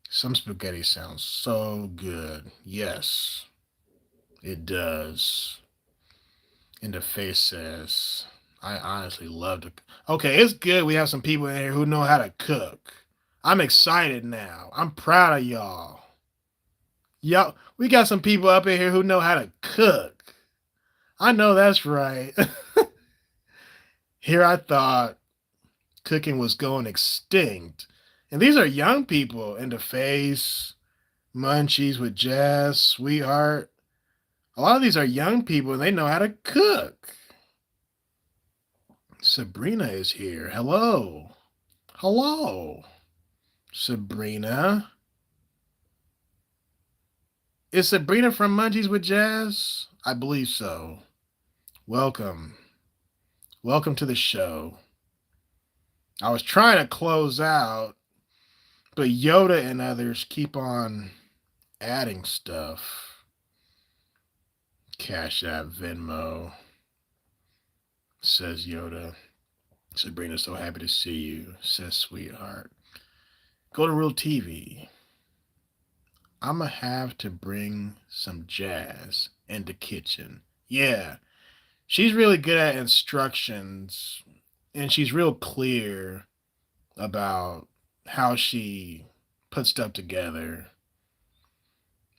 S1: Some spaghetti sounds so good. Yes, it does. And the face says, I honestly love to. Okay, it's good we have some people in here who know how to cook. I'm excited now. I'm proud of y'all. Y'all, we got some people up in here who know how to cook. I know that's right. Here I thought cooking was going extinct. And these are young people in the face, munchies with Jazz, sweetheart. A lot of these are young people and they know how to cook. Sabrina is here. Hello. Hello. Sabrina. Is Sabrina from Munchies with Jazz? I believe so. Welcome. Welcome to the show. I was trying to close out, but Yoda and others keep on adding stuff. Cash App, Venmo, says Yoda. Sabrina's so happy to see you, says Sweetheart. Go to Real TV. I'ma have to bring some jazz in the kitchen. Yeah, she's really good at instructions and she's real clear about how she puts stuff together.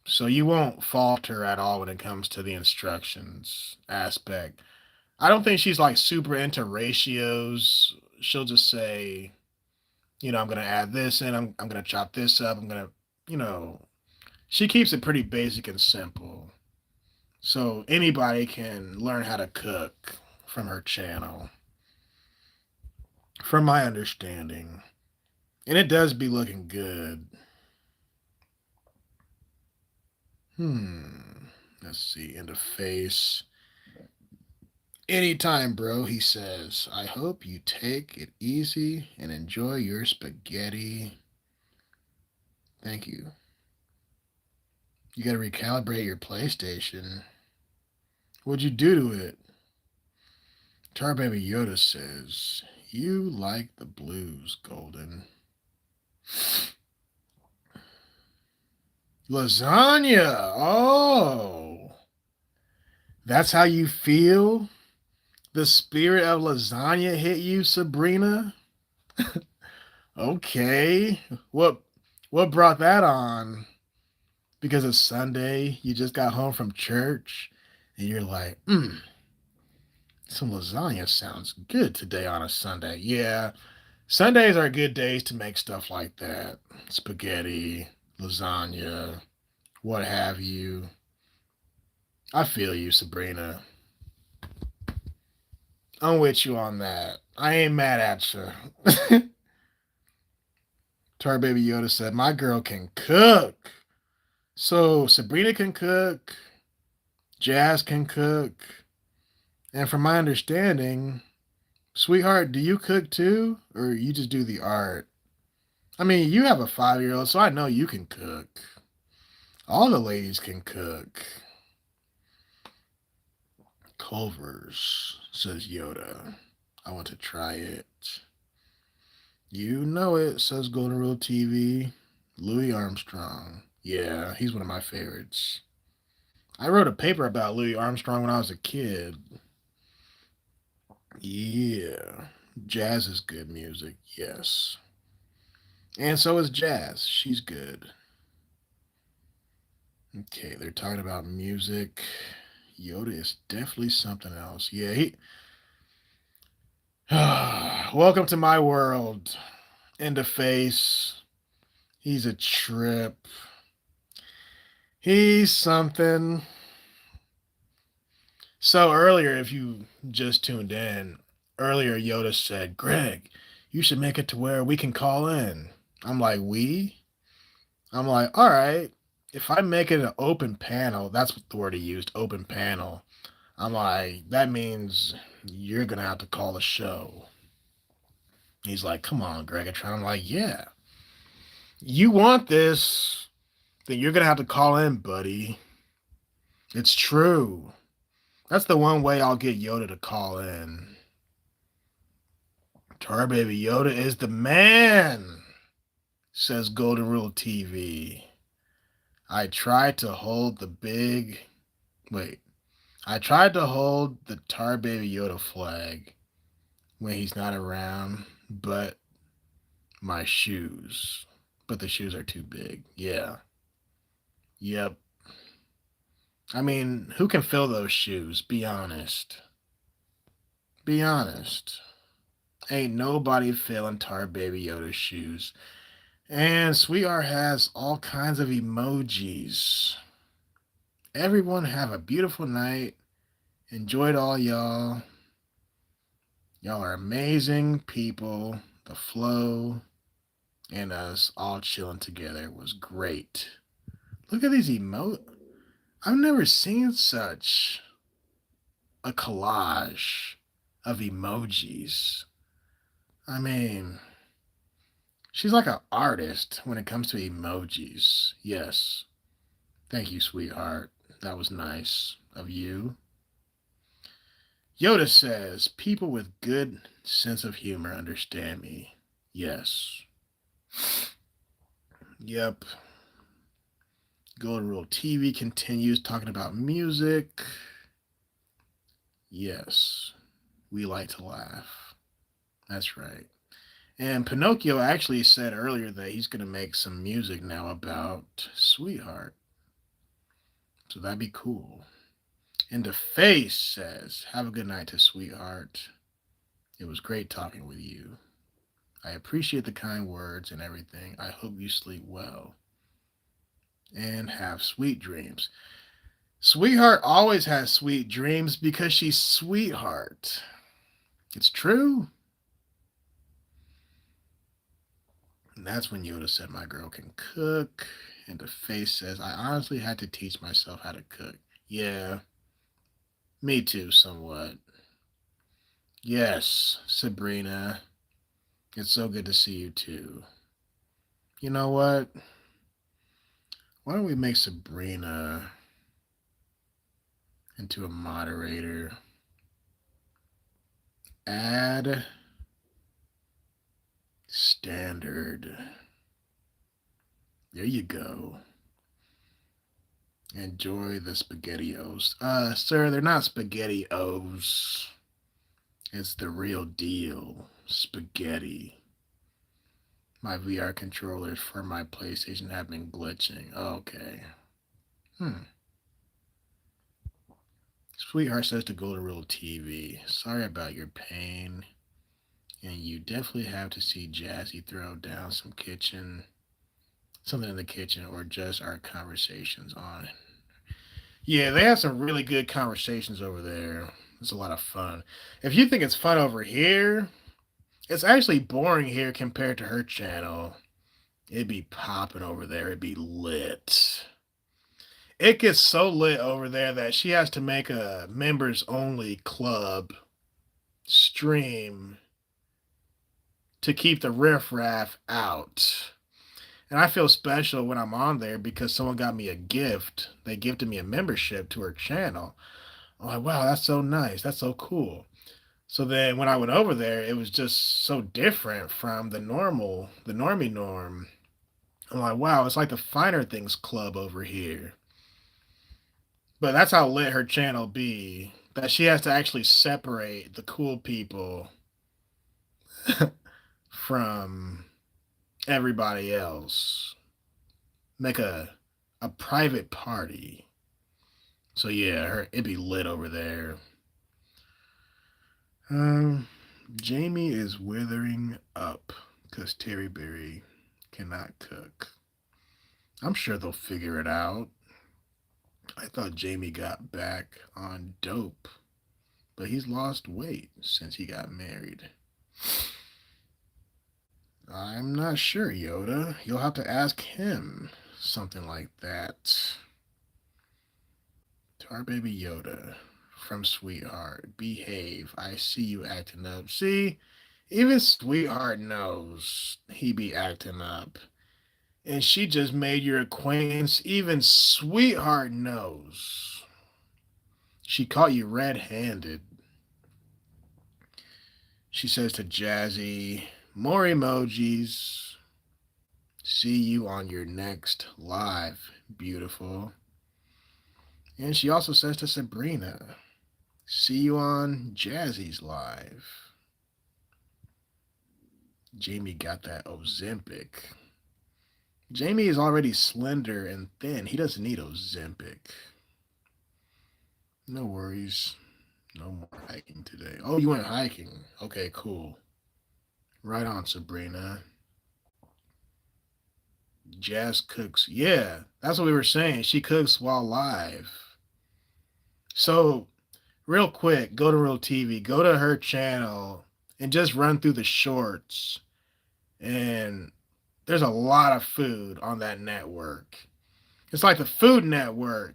S1: So you won't fault her at all when it comes to the instructions aspect. I don't think she's like super into ratios. She'll just say, I'm going to add this in, I'm going to chop this up, I'm going to, you know, she keeps it pretty basic and simple. So anybody can learn how to cook from her channel, from my understanding. And it does be looking good. Let's see. In the face. Anytime, bro, he says. I hope you take it easy and enjoy your spaghetti. Thank you. You gotta recalibrate your PlayStation. What'd you do to it? Tar Baby Yoda says, you like the blues, Golden. Lasagna. Oh, that's how you feel? The spirit of lasagna hit you, Sabrina? Okay. What brought that on? Because it's Sunday, you just got home from church, and you're like, some lasagna sounds good today on a Sunday. Yeah, Sundays are good days to make stuff like that. Spaghetti, lasagna, what have you. I feel you, Sabrina. I'm with you on that. I ain't mad at you. Tar Baby Yoda said, my girl can cook. So Sabrina can cook, Jazz can cook, and from my understanding, sweetheart, do you cook too? Or you just do the art? I mean, you have a 5-year-old, so I know you can cook. All the ladies can cook. Culver's, says Yoda. I want to try it. You know it, says Golden Rule TV. Louis Armstrong. Yeah, he's one of my favorites. I wrote a paper about Louis Armstrong when I was a kid. Yeah. Jazz is good music, yes. And so is Jazz. She's good. Okay, they're talking about music. Yoda is definitely something else. Yeah, he. Welcome to my world. In the face. He's a trip. He's something. So earlier, if you just tuned in, earlier Yoda said, Greg, you should make it to where we can call in. I'm like, we? I'm like, all right. If I make it an open panel, that's what the word he used, open panel. I'm like, that means you're going to have to call the show. He's like, come on, Greggatron. I'm like, yeah. You want this, then you're going to have to call in, buddy. It's true. That's the one way I'll get Yoda to call in. Tar Baby Yoda is the man, says Golden Rule TV. I tried to hold the big. Wait. I tried to hold the Tar Baby Yoda flag when he's not around, but my shoes. But the shoes are too big. Yeah. Yep. I mean, who can fill those shoes? Be honest. Be honest. Ain't nobody filling Tar Baby Yoda's shoes. And Sweetheart has all kinds of emojis. Everyone have a beautiful night. Enjoyed all y'all. Y'all are amazing people. The flow and us all chilling together was great. Look at these I've never seen such a collage of emojis. I mean, she's like an artist when it comes to emojis. Yes. Thank you, sweetheart. That was nice of you. Yoda says, people with good sense of humor understand me. Yes. Yep. Golden Rule TV continues talking about music. Yes. We like to laugh. That's right. And Pinocchio actually said earlier that he's going to make some music now about Sweetheart. So that'd be cool. And the face says, have a good night to Sweetheart. It was great talking with you. I appreciate the kind words and everything. I hope you sleep well and have sweet dreams. Sweetheart always has sweet dreams because she's Sweetheart. It's true. And that's when Yoda said, my girl can cook. And the face says, I honestly had to teach myself how to cook. Yeah, me too, somewhat. Yes, Sabrina. It's so good to see you too. You know what? Why don't we make Sabrina into a moderator? Add standard. There you go. Enjoy the SpaghettiOs. Sir, they're not SpaghettiOs. It's the real deal. Spaghetti. My VR controllers for my PlayStation have been glitching. Okay. Sweetheart says to Golden Rule TV, sorry about your pain. And you definitely have to see Jazzy throw down something in the kitchen, or just our conversations on it. Yeah, they have some really good conversations over there. It's a lot of fun. If you think it's fun over here, it's actually boring here compared to her channel. It'd be popping over there. It'd be lit. It gets so lit over there that she has to make a members only club stream to keep the riffraff out. And I feel special when I'm on there because someone got me a gift. They gifted me a membership to her channel. I'm like, wow, that's so nice. That's so cool. So then when I went over there, it was just so different from the normie norm. I'm like, wow, it's like the Finer Things Club over here. But that's how lit her channel be. That she has to actually separate the cool people from everybody else. Make a private party. So yeah, it'd be lit over there. Jamie is withering up because Terry Berry cannot cook. I'm sure they'll figure it out. I thought Jamie got back on dope, but he's lost weight since he got married. I'm not sure, Yoda. You'll have to ask him something like that. Tar Baby Yoda from Sweetheart. Behave. I see you acting up. See, even Sweetheart knows he be acting up. And she just made your acquaintance. Even Sweetheart knows. She caught you red-handed. She says to Jazzy, more emojis. See you on your next live, beautiful. And she also says to Sabrina, see you on Jazzy's live. Jamie got that Ozempic. Jamie is already slender and thin. He doesn't need Ozempic. No worries. No more hiking today. Oh, you went hiking. Okay, cool. Right on, Sabrina. Jazz cooks. Yeah, that's what we were saying. She cooks while live. So, real quick, go to Real TV, go to her channel, and just run through the shorts. And there's a lot of food on that network. It's like the Food Network,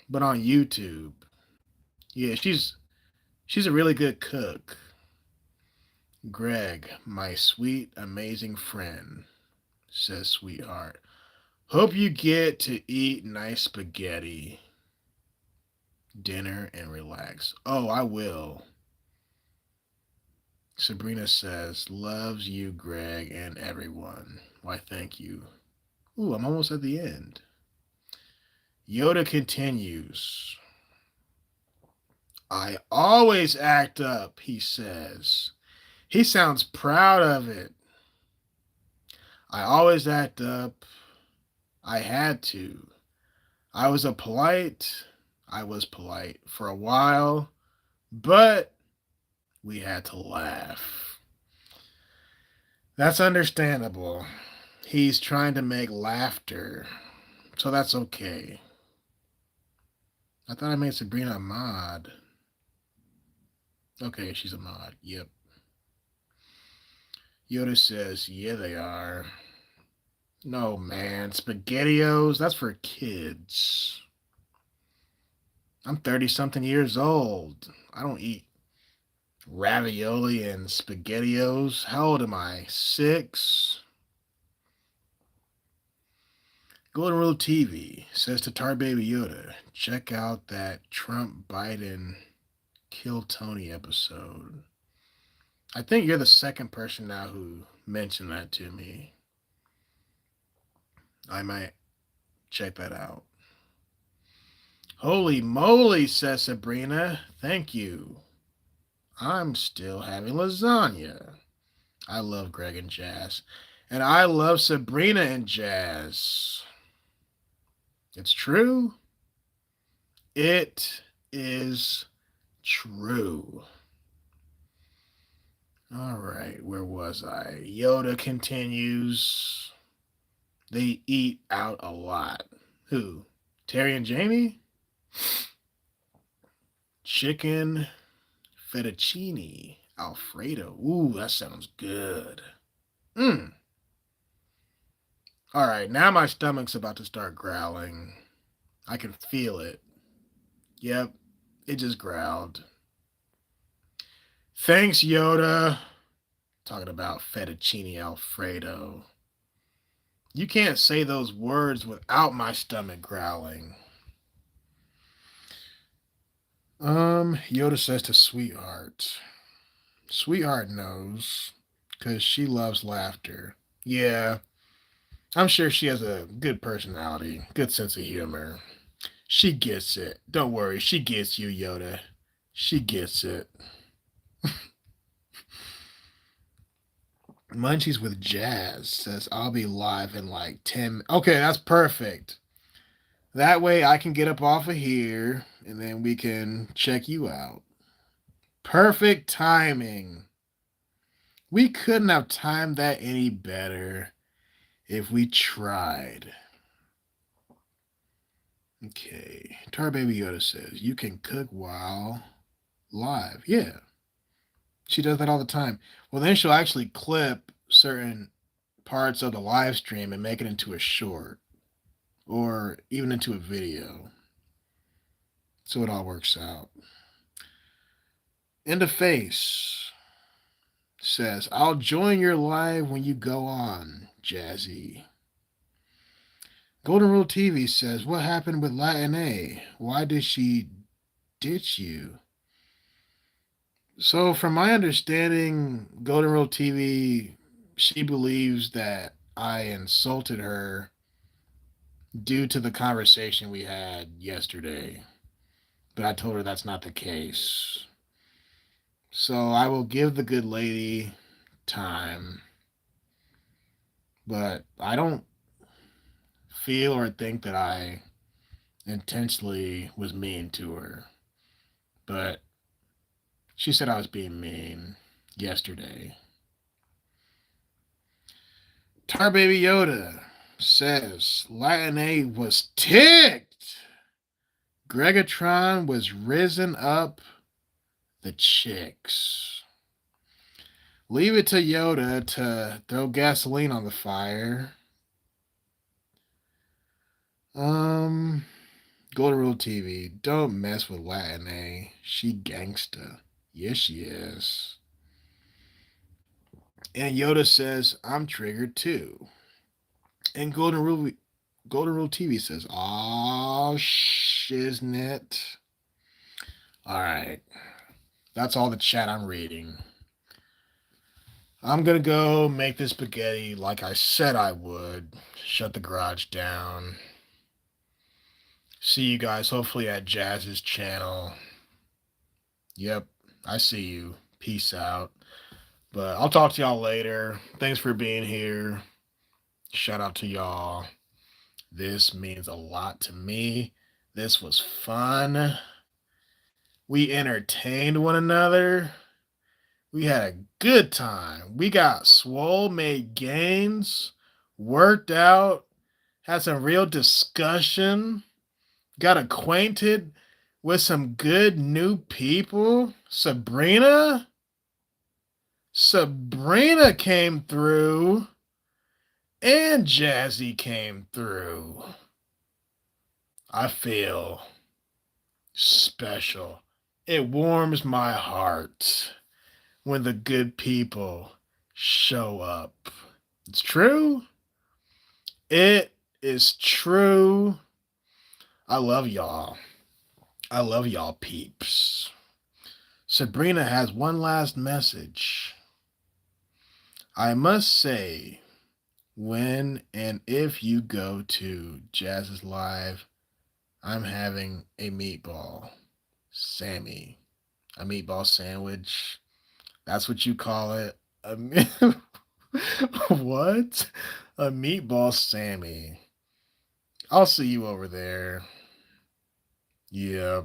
S1: but on YouTube. Yeah, she's a really good cook. Greg, my sweet, amazing friend, says sweetheart. Hope you get to eat nice spaghetti, dinner, and relax. Oh, I will. Sabrina says, loves you, Greg, and everyone. Why, thank you. Ooh, I'm almost at the end. Yoda continues. I always act up, he says. He sounds proud of it. I always act up. I had to. I was polite for a while, but we had to laugh. That's understandable. He's trying to make laughter, so that's okay. I thought I made Sabrina a mod. Okay, she's a mod. Yep. Yoda says, yeah, they are. No, man. SpaghettiOs, that's for kids. I'm 30-something years old. I don't eat ravioli and SpaghettiOs. How old am I? 6? Golden Rule TV says to Tar Baby Yoda, check out that Trump Biden Kill Tony episode. I think you're the second person now who mentioned that to me. I might check that out. Holy moly, says Sabrina. Thank you. I'm still having lasagna. I love Greg and Jazz. And I love Sabrina and Jazz. It's true. It is true. All right, where was I? Yoda continues. They eat out a lot. Who? Terry and Jamie? Chicken fettuccine Alfredo. Ooh, that sounds good. All right, now my stomach's about to start growling. I can feel it. Yep, it just growled. Thanks, Yoda. Talking about fettuccine Alfredo. You can't say those words without my stomach growling. Yoda says to Sweetheart. Sweetheart knows, because she loves laughter. Yeah, I'm sure she has a good personality, good sense of humor. She gets it. Don't worry, she gets you, Yoda. She gets it. Munchies with Jazz says, I'll be live in like 10. Okay, that's perfect. That way I can get up off of here and then we can check you out. Perfect timing. We couldn't have timed that any better if we tried. Okay. Tar Baby Yoda says, you can cook while live. Yeah. She does that all the time. Well, then she'll actually clip certain parts of the live stream and make it into a short or even into a video. So it all works out. Into Face says, I'll join your live when you go on, Jazzy. Golden Rule TV says, what happened with Latin A? Why did she ditch you? So, from my understanding, Golden Rule TV, she believes that I insulted her due to the conversation we had yesterday. But I told her that's not the case. So, I will give the good lady time. But I don't feel or think that I intentionally was mean to her. But she said I was being mean yesterday. Tar Baby Yoda says Latin A was ticked. Greggatron was risen up the chicks. Leave it to Yoda to throw gasoline on the fire. Um, Golden Rule TV, don't mess with Latin A. She gangsta. Yes, she is. And Yoda says, I'm triggered too. And Golden Rule TV says, "Aw, shiznit." All right, that's all the chat I'm reading. I'm gonna go make this spaghetti like I said I would. Shut the garage down. See you guys hopefully at Jazz's channel. Yep, I see you. Peace out. But I'll talk to y'all later. Thanks for being here. Shout out to y'all. This means a lot to me. This was fun. We entertained one another. We had a good time. We got swole, made gains, worked out, had some real discussion, got acquainted with some good new people. Sabrina came through, and Jazzy came through. I feel special. It warms my heart when the good people show up. It's true. It is true. I love y'all. I love y'all peeps. Sabrina has one last message. I must say, when and if you go to Jazz's Live, I'm having a meatball Sammy. A meatball sandwich. That's what you call it. What? A meatball Sammy. I'll see you over there. Yeah.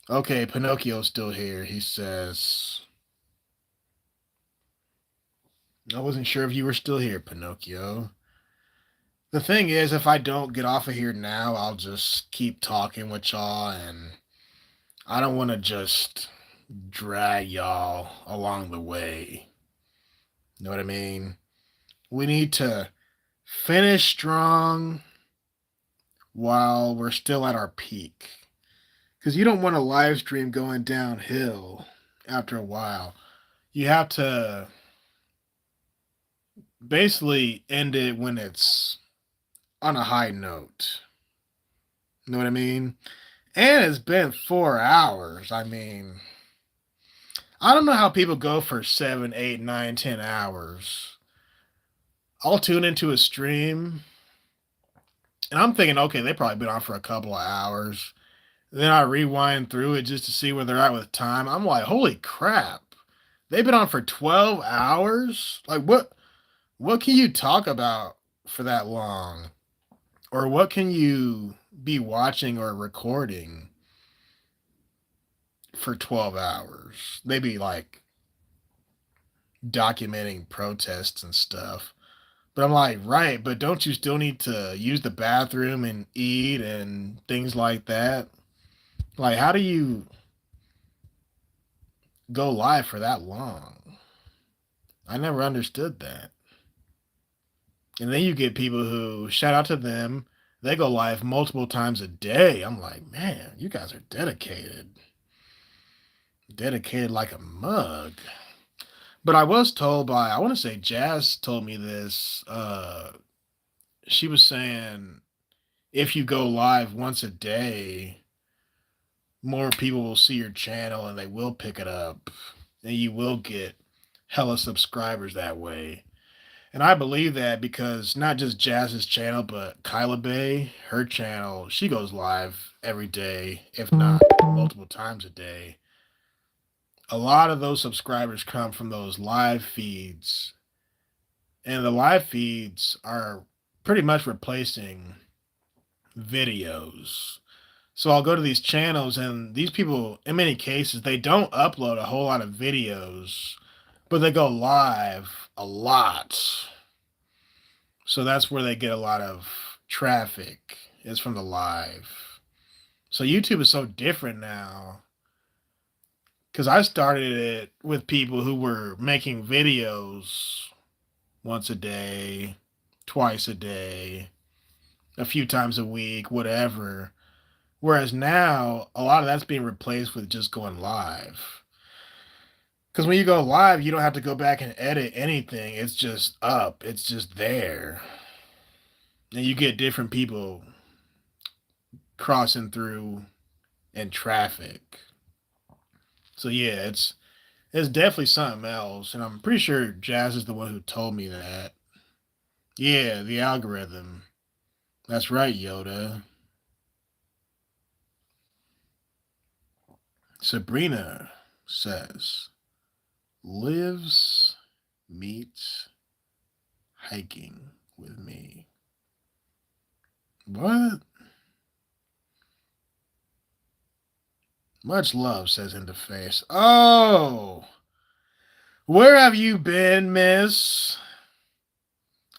S1: Okay, Pinocchio's still here. He says, I wasn't sure if you were still here, Pinocchio. The thing is, if I don't get off of here now, I'll just keep talking with y'all, and I don't want to just drag y'all along the way. You know what I mean? We need to finish strong while we're still at our peak. Because you don't want a live stream going downhill after a while. You have to basically end it when it's on a high note. You know what I mean? And it's been 4 hours. I mean, I don't know how people go for 7, 8, 9, 10 hours. I'll tune into a stream and I'm thinking, okay, they've probably been on for a couple of hours. Then I rewind through it just to see where they're at with time. I'm like, holy crap. They've been on for 12 hours? Like what can you talk about for that long? Or what can you be watching or recording for 12 hours? Maybe like documenting protests and stuff. But I'm like, right, but don't you still need to use the bathroom and eat and things like that? Like, how do you go live for that long? I never understood that. And then you get people who, shout out to them, they go live multiple times a day. I'm like, man, you guys are dedicated. Dedicated like a mug. But I was told by, I want to say Jazz told me this. She was saying if you go live once a day, more people will see your channel and they will pick it up. And you will get hella subscribers that way. And I believe that because not just Jazz's channel, but Kyla Bay, her channel, she goes live every day, if not multiple times a day. A lot of those subscribers come from those live feeds. And the live feeds are pretty much replacing videos. So I'll go to these channels, and these people, in many cases, they don't upload a whole lot of videos, but they go live a lot. So that's where they get a lot of traffic, is from the live. So YouTube is so different now. Because I started it with people who were making videos once a day, twice a day, a few times a week, whatever. Whereas now, a lot of that's being replaced with just going live. Because when you go live, you don't have to go back and edit anything. It's just up, it's just there. And you get different people crossing through in traffic. So yeah, it's definitely something else. And I'm pretty sure Jazz is the one who told me that. Yeah, the algorithm. That's right, Yoda. Sabrina says, lives meets hiking with me. What? Much love, says Interface. Oh, where have you been, miss?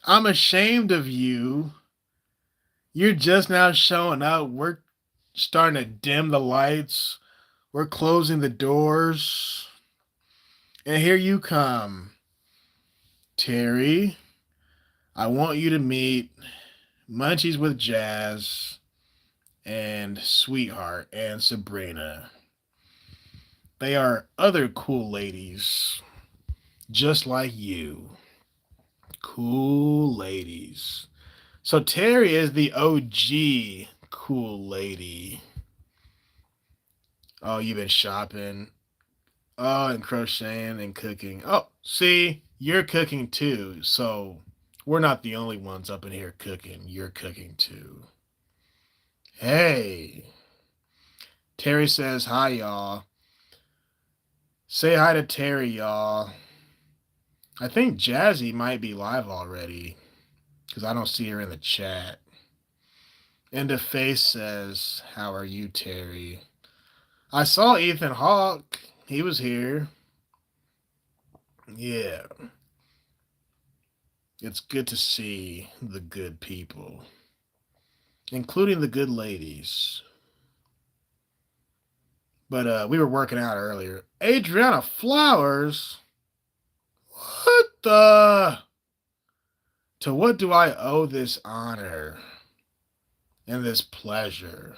S1: I'm ashamed of you. You're just now showing up. We're starting to dim the lights. We're closing the doors. And here you come, Terry. I want you to meet Munchies with Jazz and Sweetheart and Sabrina. They are other cool ladies, just like you. Cool ladies. So Terry is the OG cool lady. Oh, you've been shopping. Oh, and crocheting and cooking. Oh, see, you're cooking too. So we're not the only ones up in here cooking. You're cooking too. Hey. Terry says, hi, y'all. Say hi to Terry, y'all. I think Jazzy might be live already because I don't see her in the chat. And the face says, how are you, Terry? I saw Ethan Hawke. He was here. Yeah. It's good to see the good people, including the good ladies. But we were working out earlier. Adriana Flowers? What the? To what do I owe this honor and this pleasure?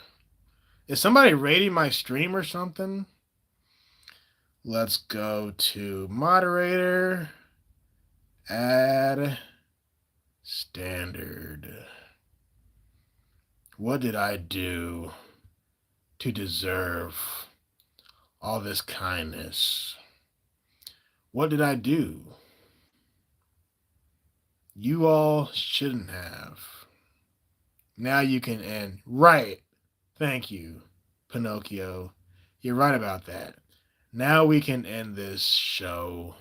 S1: Is somebody rating my stream or something? Let's go to moderator. Add standard. What did I do to deserve all this kindness? What did I do? You all shouldn't have. Now you can end. Right. Thank you, Pinocchio. You're right about that. Now we can end this show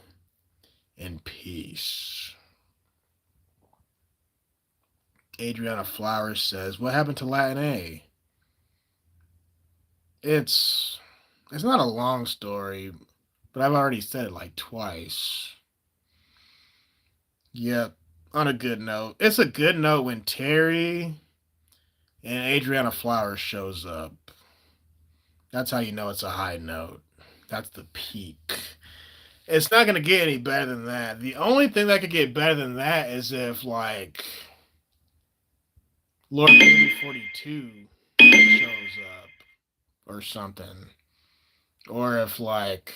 S1: in peace. Adriana Flowers says, what happened to Latin A? It's not a long story, but I've already said it like twice. Yep, on a good note. It's a good note when Terry and Adriana Flowers shows up. That's how you know it's a high note. That's the peak. It's not going to get any better than that. The only thing that could get better than that is if, like, Lord Baby 42 shows up or something. Or if, like,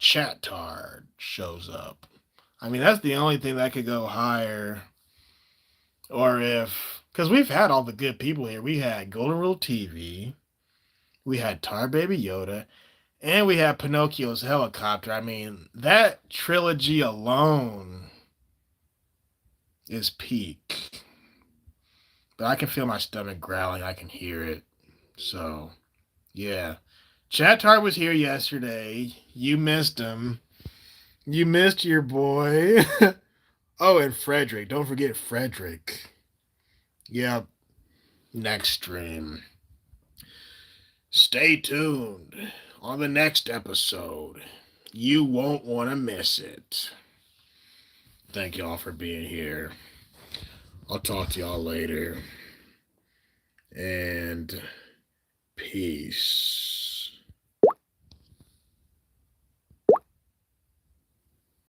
S1: Chattard shows up. I mean, that's the only thing that could go higher. Or if, because we've had all the good people here. We had Golden Rule TV. We had Tar Baby Yoda. And we had Pinocchio's helicopter. I mean, that trilogy alone is peak. But I can feel my stomach growling. I can hear it. So, yeah. Chatar was here yesterday. You missed him. You missed your boy. Oh, and Frederick. Don't forget Frederick. Yep. Next stream. Stay tuned on the next episode. You won't want to miss it. Thank y'all for being here. I'll talk to y'all later. And peace.